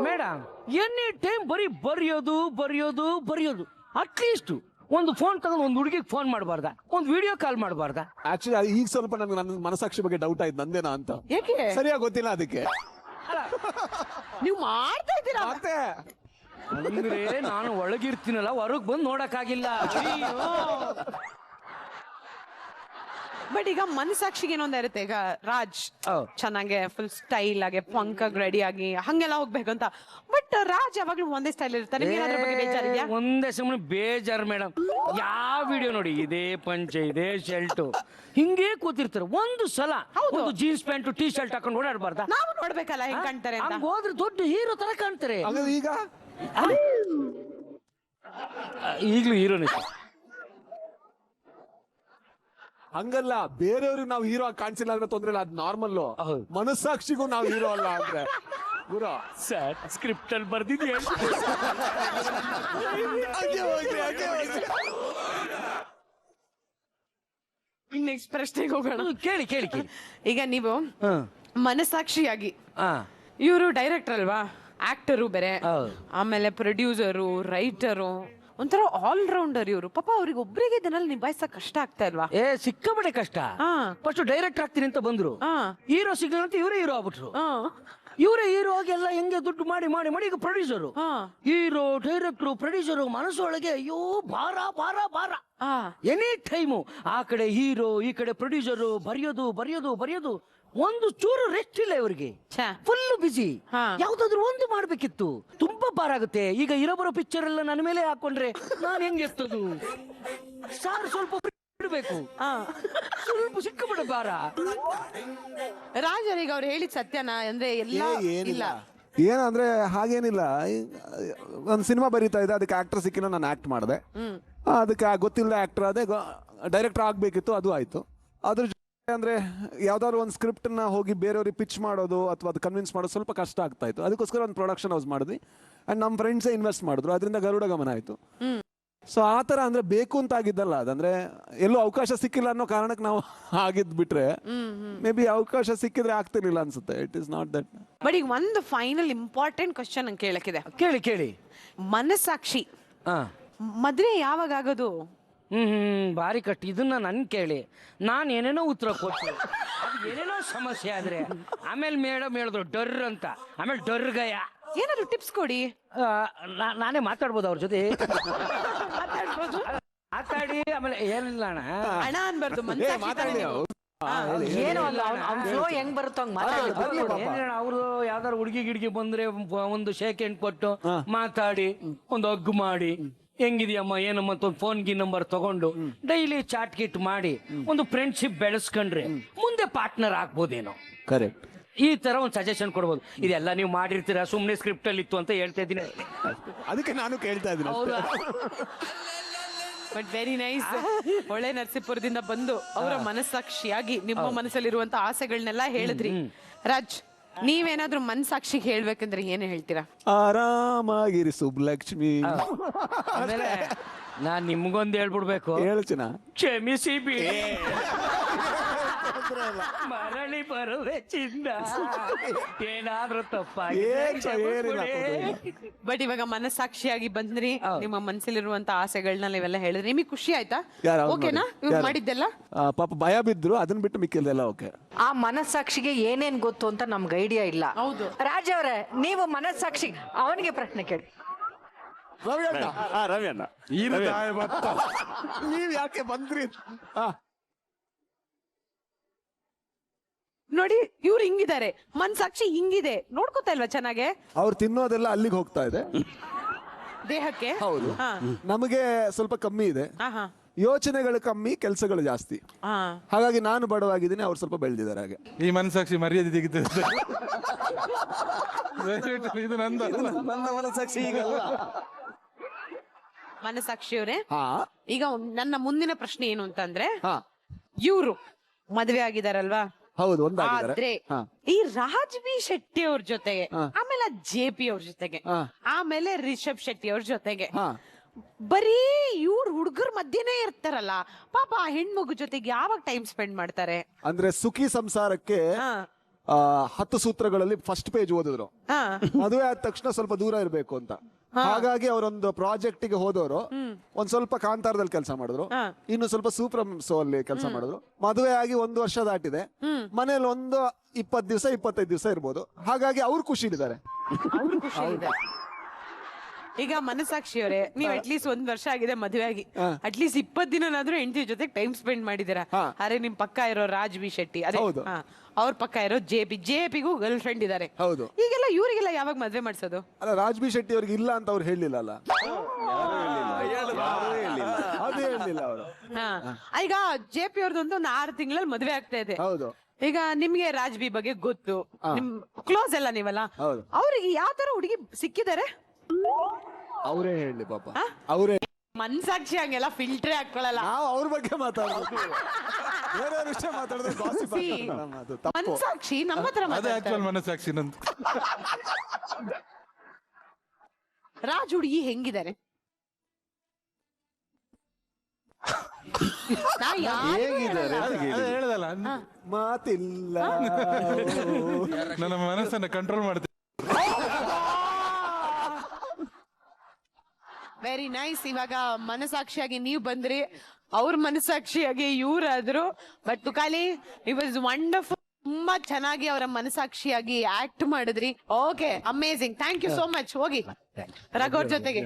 ಮೇಡಮ್. ಎನಿ ಟೈಮ್ ಬರೀ ಬರೆಯೋದು. ಅಟ್ಲೀಸ್ಟ್ ಒಂದು ಫೋನ್ ತಗೊಂಡು ಒಂದು ಹುಡುಗಿಗೆ ಫೋನ್ ಮಾಡಬಾರ್ದ, ಒಂದು ವಿಡಿಯೋ ಕಾಲ್ ಮಾಡಬಾರ್ದ? ಆಕ್ಚುಲಿ ಈಗ ಸ್ವಲ್ಪ ನನಗೆ ನನ್ನ ಮನಸಾಕ್ಷಿ ಬಗ್ಗೆ ಡೌಟ್ ಆಯ್ತು, ನಂದೇನಾ ಅಂತ. ಯಾಕೆ? ಸರಿಯಾಗಿ ಗೊತ್ತಿಲ್ಲ ಅದಕ್ಕೆ. ನೀವು ಮಾಡ್ತಾ ಇದ್ದೀರಾ ಅಂದ್ರೆ ನಾನು ಒಳಗಿರ್ತೀನಲ್ಲ, ಹೊರಗ್ ಬಂದು ನೋಡಕ್ಕಾಗಿಲ್ಲ. ಬಟ್ ಈಗ ಮನಸಾಕ್ಷಿಗೆ ಏನೊಂದ ಇರುತ್ತೆ. ಈಗ ರಾಜ್ ಚೆನ್ನಾಗೆ ಫುಲ್ ಸ್ಟೈಲ್ ಆಗಿ ಪಂಕಾಗಿ ರೆಡಿ ಆಗಿ ಹಂಗೆಲ್ಲ ಹೋಗ್ಬೇಕಂತ. ಬಟ್ ರಾಜ್ ಯಾವಾಗ್ಲೂ ಒಂದೇ ಸ್ಟೈಲ್ ಇರ್ತಾರೆ. ಬೇಜಾರಿದ್ಯಾ? ಒಂದೇ ಸುಮ್ಮನೆ ಬೇಜಾರು ಮೇಡಮ್. ಯಾವ ವಿಡಿಯೋ ನೋಡಿ, ಇದೇ ಪಂಚೆ ಇದೇ ಶರ್ಟ್ ಹಿಂಗೇ ಕೂತಿರ್ತಾರೆ. ಒಂದು ಸಲ ಒಂದು ಜೀನ್ಸ್ ಪ್ಯಾಂಟ್ ಟೀ ಶರ್ಟ್ ಹಾಕೊಂಡು ಓಡಾಡಬಾರ್ದ? ನಾವು ನೋಡ್ಬೇಕಲ್ಲ ಹೆಂಗ್ ಕಾಣ್ತಾರೆ ಅಂತ. ಹೋದ್ರೆ ದೊಡ್ಡ ಹೀರೋ ತರ ಕಾಣ್ತಾರೆ. ಈಗ ಈಗಲೂ ಹೀರೋನೇ. ಹಂಗಲ್ಲ, ಬೇರೆಯವ್ರಿಗೆ ನಾವು ಹೀರೋ ಆಗಿ ಕಾಣಿಸಿಲ್ಲ ಅಂದ್ರೆ ತೊಂದ್ರೆ ಇಲ್ಲ, ಅದು ನಾರ್ಮಲ್. ಮನಸ್ಸಾಕ್ಷಿಗೂ ನಾವು ಹೀರೋ ಅಲ್ಲ ಅಂದ್ರೆ ಗುರು ಸರ್ ಸ್ಕ್ರಿಪ್ಟ್ ಅಲ್ಲಿ ಬರ್ದಿದ್ಯಾ? ನೆಕ್ಸ್ಟ್ ಪ್ರಶ್ನೆಗೆ ಹೋಗೋಣ. ಕೇಳಿ. ಈಗ ನೀವು ಮನಸಾಕ್ಷಿಯಾಗಿ, ಇವರು ಡೈರೆಕ್ಟರ್ ಅಲ್ವಾ, ಆಕ್ಟರು ಬೇರೆ, ಆಮೇಲೆ ಪ್ರೊಡ್ಯೂಸರು, ರೈಟರು, ಒಂಥರ ಆಲ್ ರೌಂಡರ್ ಇವರು. ಪಾಪ ಅವ್ರಿಗೆ ಒಬ್ಬರಿಗೆ ಇದನ್ನೆಲ್ಲ ನಿಭಾಯಿಸಕ್ ಕಷ್ಟ ಆಗ್ತಾ ಇಲ್ವಾ? ಸಿಕ್ಕಾಪಟ್ಟೆ ಕಷ್ಟ. ಫಸ್ಟ್ ಡೈರೆಕ್ಟರ್ ಆಗ್ತೀನಿ ಅಂತ ಬಂದ್ರು, ಹೀರೋ ಸಿಗ್ಲಿಲ್ಲ ಅಂತ ಇವರೇ ಹೀರೋ ಆಗ್ಬಿಟ್ರು. ಇವರೇ ಹೀರೋ ಆಗಿ ಎಲ್ಲ ಹೆಂಗೆ ದುಡ್ಡು ಮಾಡಿ ಈಗ ಪ್ರೊಡ್ಯೂಸರು, ಹೀರೋ, ಡೈರೆಕ್ಟ್ರು, ಪ್ರೊಡ್ಯೂಸರು ಮನಸ್ಸೊಳಗೆ ಅಯ್ಯೋ ಭಾರ. ಎನಿ ಟೈಮು ಆ ಕಡೆ ಹೀರೋ ಈ ಕಡೆ ಪ್ರೊಡ್ಯೂಸರು, ಬರೆಯೋದು ಒಂದು ಚೂರು ರೆಸ್ಟ್ ಇಲ್ಲ ಇವ್ರಿಗೆ, ಫುಲ್ ಬಿಸಿ. ಯಾವ್ದಾದ್ರು ಒಂದು ಮಾಡ್ಬೇಕಿತ್ತು. ತುಂಬಾ ಭಾರ ಆಗುತ್ತೆ. ಈಗ ಇರೋ ಬರೋ ಪಿಕ್ಚರ್ ಎಲ್ಲ ನನ್ನ ಮೇಲೆ ಹಾಕೊಂಡ್ರೆ ನಾನು ಹೆಂಗ್ ಎತ್ತದು ಸಾರ್? ಸ್ವಲ್ಪ ಬಿಡ್ಬೇಕು, ಸ್ವಲ್ಪ ಸಿಕ್ಕಬಿಡ ಭಾರ. ರಾಜರಿಗೆ ಅವ್ರು ಹೇಳಿದ ಸತ್ಯನಾ? ಅಂದ್ರೆ ಎಲ್ಲ ಇಲ್ಲ ಏನಂದ್ರೆ ಹಾಗೇನಿಲ್ಲ. ಒಂದು ಸಿನಿಮಾ ಬರೀತಾ ಇದೆ, ಅದಕ್ಕೆ ಆಕ್ಟರ್ ಸಿಕ್ಕಿಲ್ಲ, ನಾನು ಆಕ್ಟ್ ಮಾಡಿದೆ. ಅದಕ್ಕೆ ಗೊತ್ತಿಲ್ಲದೆ ಆಕ್ಟರ್ ಅದೇ ಡೈರೆಕ್ಟರ್ ಆಗ್ಬೇಕಿತ್ತು, ಅದು ಆಯ್ತು. ಅದ್ರ ಜೊತೆ ಅಂದ್ರೆ ಯಾವ್ದಾದ್ರು ಒಂದು ಸ್ಕ್ರಿಪ್ಟ್ ನ ಹೋಗಿ ಬೇರೆಯವ್ರಿಗೆ ಪಿಚ್ ಮಾಡೋದು ಅಥವಾ ಅದು ಕನ್ವಿನ್ಸ್ ಮಾಡೋದು ಸ್ವಲ್ಪ ಕಷ್ಟ ಆಗ್ತಾ ಇತ್ತು. ಅದಕ್ಕೋಸ್ಕರ ಒಂದು ಪ್ರೊಡಕ್ಷನ್ ಹೌಸ್ ಮಾಡಿದ್ವಿ. ಅಂಡ್ ನಮ್ಮ ಫ್ರೆಂಡ್ಸೇ ಇನ್ವೆಸ್ಟ್ ಮಾಡಿದ್ರು, ಅದರಿಂದ ಗರುಡ ಗಮನ ಆಯ್ತು. ಸೊ ಆ ತರ ಅಂದ್ರೆ ಬೇಕು ಅಂತ ಆಗಿದ್ದಲ್ಲ, ಅದಂದ್ರೆ ಎಲ್ಲೂ ಅವಕಾಶ ಸಿಕ್ಕಿಲ್ಲ ಅನ್ನೋ ಕಾರಣಕ್ಕೆ ನಾವು ಆಗಿದ್ ಬಿಟ್ರೆ ಮೇ ಬಿ ಅವಕಾಶ ಸಿಕ್ಕಿದ್ರೆ ಆಗ್ತಿರ್ಲಿಲ್ಲ ಅನ್ಸುತ್ತೆ. It is not that. But ಈಗ ಒಂದು ಫೈನಲ್ ಇಂಪಾರ್ಟೆಂಟ್ ಕ್ವಶನ್ ನಂಗೆ ಕೇಳಕ್ಕಿದೆ. ಕೇಳಿ. ಮನಸ್ಸಾಕ್ಷಿ ಮದ್ವೆ ಯಾವಾಗ ಆಗೋದು? ಭಾರಿ ಕಟ್ಟಿ. ಇದನ್ನ ನನ್ ಕೇಳಿ, ನಾನು ಏನೇನೋ ಉತ್ತರ ಕೊಟ್ಟು ಏನೇನೋ ಸಮಸ್ಯೆ ಆದ್ರೆ ಆಮೇಲೆ ಮೇಡಮ್ ಹೇಳಿದ್ರು ಡರ್ ಅಂತ, ಆಮೇಲೆ ಡರ್ಗಯ. ಏನಾದ್ರು ಟಿಪ್ಸ್ ಕೊಡಿ. ನಾನೇ ಮಾತಾಡ್ಬೋದು ಅವ್ರ ಜೊತೆ, ಮಾತಾಡಿ ಆಮೇಲೆ ಏನಿಲ್ಲ ಹಣ ಅನ್ಬಾರ್ದು, ಏನೋ ಫ್ಲೋ ಹೆಂಗ್ ಬರುತ್ತೋ ಅವರು ಯಾವ್ದಾರು ಹುಡುಗಿ ಗಿಡ್ಗಿ ಬಂದ್ರೆ ಒಂದು ಶೇಕ್ ಹ್ಯಾಂಡ್ ಕೊಟ್ಟು ಮಾತಾಡಿ, ಒಂದು ಹಗ್ ಮಾಡಿ, ಹೆಂಗಿದ್ಯಮ್ಮ ಏನಮ್ಮ ಅಂತ ಒಂದು ಫೋನ್ ನಂಬರ್ ತಗೊಂಡು ಡೈಲಿ ಚಾಟ್ ಗಿಟ್ ಮಾಡಿ ಒಂದು ಫ್ರೆಂಡ್ಶಿಪ್ ಬೆಳೆಸ್ಕೊಂಡ್ರೆ ಮುಂದೆ ಪಾರ್ಟ್ನರ್ ಆಗ್ಬೋದೇನೋ. ಕರೆಕ್ಟ್. ಈ ತರ ಒಂದು ಸಜೆಷನ್ ಕೊಡ್ಬೋದು. ಇದೆಲ್ಲ ನೀವು ಮಾಡಿರ್ತೀರಾ, ಸುಮ್ನೆ ಸ್ಕ್ರಿಪ್ಟ್ ಅಲ್ಲಿ ಇತ್ತು ಅಂತ ಹೇಳ್ತಾ ಇದ್ದೀನಿ. ಅದಕ್ಕೆ ನಾನು ಕೇಳ್ತಾ ಇದ್ದೀನಿ. But very nice. ಒಳ್ಳೆ ನರಸೀಪುರದಿಂದ ಬಂದು ಅವರ ಮನಸ್ಸಾಕ್ಷಿಯಾಗಿ ನಿಮ್ಮ ಮನಸ್ಸಲ್ಲಿರುವಂತ ಆಸೆಗಳನ್ನೆಲ್ಲ ಹೇಳಿದ್ರಿ. ರಾಜ್, ನೀವೇನಾದ್ರೂ ಮನಸ್ಸಾಕ್ಷಿಗೆ ಹೇಳ್ಬೇಕಂದ್ರೆ ಏನು ಹೇಳ್ತೀರಾ? ಆರಾಮಾಗಿರಿ ಸುಬ್ಲಕ್ಷ್ಮಿ. ಆಮೇಲೆ ನಾನ್ ನಿಮ್ಗೊಂದು ಹೇಳ್ಬಿಡ್ಬೇಕು, ಹೇಳ್ತೀನ ಕ್ಷಮಿಸಿ ಬಿಡಿ, ಮರಳಿ ಬರುವೆ ಚಿನ್ನ, ಏನಾದ್ರೂ ತಪ್ಪಾಗಿ. ಬಟ್ ಇವಾಗ ಮನಸ್ಸಾಕ್ಷಿಯಾಗಿ ಬಂದ್ರಿ, ನಿಮ್ಮ ಮನಸ್ಸಲ್ಲಿರುವಂತ ಆಸೆಗಳನ್ನ ನೀವೆಲ್ಲ ಹೇಳಿದ್ರಿ. ನಿಮಗೆ ಖುಷಿ ಆಯ್ತಾ? ಓಕೆನಾ ಇವ್ರು ಮಾಡಿದ್ದೆಲ್ಲ? ಪಾಪ ಭಯ ಬಿದ್ರು, ಅದನ್ನ ಬಿಟ್ಟು ಮಿಕ್ಕಿಲ್ದೆಲ್ಲ ಓಕೆ. ಆ ಮನಸ್ಸಾಕ್ಷಿಗೆ ಏನೇನ್ ಗೊತ್ತು ಅಂತ ನಮ್ಗೆ ಐಡಿಯಾ ಇಲ್ಲ. ಹೌದು ರಾಜ್ ಅವರೇ, ನೀವು ಮನಸ್ಸಾಕ್ಷಿ ಅವನಿಗೆ ಪ್ರಶ್ನೆ ಕೇಳಿ. ರವಿಯಣ್ಣ ನೀವ್ ಯಾಕೆ ಬಂದ್ರಿ? ನೋಡಿ, ಇವ್ರು ಹಿಂಗಿದ್ದಾರೆ, ಮನಸ್ಸಾಕ್ಷಿ ಹಿಂಗಿದೆ. ನೋಡ್ಕೋತಾ ಇಲ್ವಾ ಚೆನ್ನಾಗೆ? ಅವ್ರು ತಿನ್ನೋದೆಲ್ಲ ಅಲ್ಲಿಗೆ ಹೋಗ್ತಾ ಇದೆ, ದೇಹಕ್ಕೆ. ಹೌದು. ನಮಗೆ ಸ್ವಲ್ಪ ಕಮ್ಮಿ ಇದೆ, ಯೋಚನೆಗಳು ಕಮ್ಮಿ, ಕೆಲಸಗಳು ಜಾಸ್ತಿ. ಹಾಗಾಗಿ ನಾನು ಬಡವಾಗಿದ್ದೀನಿ, ಅವ್ರು ಸ್ವಲ್ಪ ಬೆಳೆದಿದ್ದಾರೆ. ಹಾಗೆ ಈ ಮನಸ್ಸಾಕ್ಷಿ ಮರ್ಯಾದೆ ತೆಗಿತದೆ. ಇದು ನನ್ನ ಮನಸ್ಸಾಕ್ಷಿ ಈಗಲ್ಲ. ಮನಸ್ಸಾಕ್ಷಿಯವರೇ, ಈಗ ನನ್ನ ಮುಂದಿನ ಪ್ರಶ್ನೆ ಏನು ಅಂತಂದ್ರೆ, ಇವ್ರು ಮದ್ವೆ ಆಗಿದಾರಲ್ವಾ? ಹೌದು. ಆದ್ರೆ ಈ ರಾಜ್ ಬಿ ಶೆಟ್ಟಿ ಅವ್ರ ಜೊತೆಗೆ, ಆಮೇಲೆ JP ಅವ್ರ ಜೊತೆಗೆ, ಆಮೇಲೆ ರಿಷಬ್ ಶೆಟ್ಟಿ ಅವ್ರ ಜೊತೆಗೆ ಬರೀ ಇವ್ರ ಹುಡುಗರ ಮಧ್ಯೆನೇ ಇರ್ತಾರಲ್ಲ, ಪಾಪ ಆ ಹೆಣ್ಮಗು ಜೊತೆಗೆ ಯಾವಾಗ ಟೈಮ್ ಸ್ಪೆಂಡ್ ಮಾಡ್ತಾರೆ? ಅಂದ್ರೆ ಸುಖಿ ಸಂಸಾರಕ್ಕೆ 10 ಸೂತ್ರಗಳಲ್ಲಿ ಫಸ್ಟ್ ಪೇಜ್ ಓದಿದ್ರು. ಮದುವೆ ಆದ ತಕ್ಷಣ ಸ್ವಲ್ಪ ದೂರ ಇರ್ಬೇಕು ಅಂತ. ಹಾಗಾಗಿ ಅವರೊಂದು ಪ್ರಾಜೆಕ್ಟ್ ಗೆ ಹೋದವರು ಒಂದ್ ಸ್ವಲ್ಪ ಕಾಂತಾರದಲ್ಲಿ ಕೆಲಸ ಮಾಡಿದ್ರು, ಇನ್ನು ಸ್ವಲ್ಪ ಸೂಪರ್ ಸೋ ಅಲ್ಲಿ ಕೆಲಸ ಮಾಡಿದ್ರು. ಮದುವೆ ಆಗಿ 1 ವರ್ಷ ದಾಟಿದೆ, ಮನೇಲಿ ಒಂದು 20 ದಿವಸ 25 ದಿವಸ ಇರ್ಬೋದು. ಹಾಗಾಗಿ ಅವ್ರು ಖುಷಿಲಿದ್ದಾರೆ. ಈಗ ಮನಸ್ಸಾಕ್ಷಿಯವರೇ, ನೀವ್ ಅಟ್ಲೀಸ್ಟ್ 1 ವರ್ಷ ಆಗಿದೆ ಮದುವೆ ಆಗಿ, ಅಟ್ಲೀಸ್ಟ್ 20 ದಿನನಾದ್ರೂ ಹೆಂಡತಿ ಜೊತೆ ಟೈಮ್ ಸ್ಪೆಂಡ್ ಮಾಡಿದೀರಾ. ಅರೆ ನಿಮ್ ಪಕ್ಕ ಇರೋ ರಾಜ್ ಬಿ ಶೆಟ್ಟಿ, ಅದೇ ಅವ್ರ ಪಕ್ಕ ಇರೋ JPಗೂ ಗರ್ಲ್ ಫ್ರೆಂಡ್ ಇದಾರೆ. ಹೌದು. ಈಗೆಲ್ಲ ಇವರಿಗೆಲ್ಲ ಯಾವಾಗ ಮದ್ವೆ ಮಾಡ್ಸೋದು? ಅಲ್ಲ, ರಾಜ್ ಬಿ ಶೆಟ್ಟಿ ಅವ್ರಿಗೆ ಇಲ್ಲ ಅಂತ ಅವ್ರು ಹೇಳಿಲ್ಲ ಅಲ್ಲ. ಅದೇ ಹೇಳಿಲ್ಲ ಅವರು. ಈಗ JP ಅವ್ರದ್ದೊಂದು 6 ತಿಂಗಳಲ್ಲಿ ಮದ್ವೆ ಆಗ್ತಾ ಇದೆ. ಹೌದು. ಈಗ ನಿಮ್ಗೆ ರಾಜ್ ಬಿ ಬಗ್ಗೆ ಗೊತ್ತು, ನಿಮ್ ಕ್ಲೋಸ್ ಎಲ್ಲ ನೀವಲ್ಲ, ಅವ್ರಿಗೆ ಯಾವ ತರ ಹುಡುಗಿ ಸಿಕ್ಕಿದ್ದಾರೆ? ಅವರೇ ಹೇಳಿ ಪಾಪ, ಅವರೇ. ಮನ್ಸಾಕ್ಷಿ ಹಂಗೆಲ್ಲ ಫಿಲ್ಟ್ರೇ ಹಾಕೊಳ್ಳಲ್ಲ. ನಾವು ಅವ್ರ ಬಗ್ಗೆ ಮಾತಾಡೋದು, ಬೇರೆ ವಿಷಯ ಮಾತಾಡಿದ್ರೆ gossip ಆಗ್ತದೆ ನಮ್ಮ, ಅದು ತಪ್ಪು. ಮನ್ಸಾಕ್ಷಿ ನಮ್ಮ ಹತ್ರ ಮಾತಾಡ್ತಾರೆ. ಮನಸ್ಸಾಕ್ಷಿ ನಂದು. ರಾಜ್ ಹುಡುಗಿ ಹೆಂಗಿದ್ದಾರೆ? ಹೇಳದಲ್ಲ, ಮಾತಿಲ್ಲ, ನನ್ನ ಮನಸ್ಸನ್ನ ಕಂಟ್ರೋಲ್ ಮಾಡ್ತೀನಿ. Very nice. ಇವಾಗ ಮನಸ್ಸಾಕ್ಷಿಯಾಗಿ ನೀವು ಬಂದ್ರಿ, ಅವ್ರ ಮನಸ್ಸಾಕ್ಷಿಯಾಗಿ ಇವ್ರಾದ್ರು. But Tukali, it was wonderful. ತುಂಬಾ ಚೆನ್ನಾಗಿ ಅವರ ಮನಸ್ಸಾಕ್ಷಿಯಾಗಿ ಆಕ್ಟ್ ಮಾಡಿದ್ರಿ. Okay, amazing. Thank you so much. ಹೋಗಿ ರಘು ಅವ್ರ ಜೊತೆಗೆ.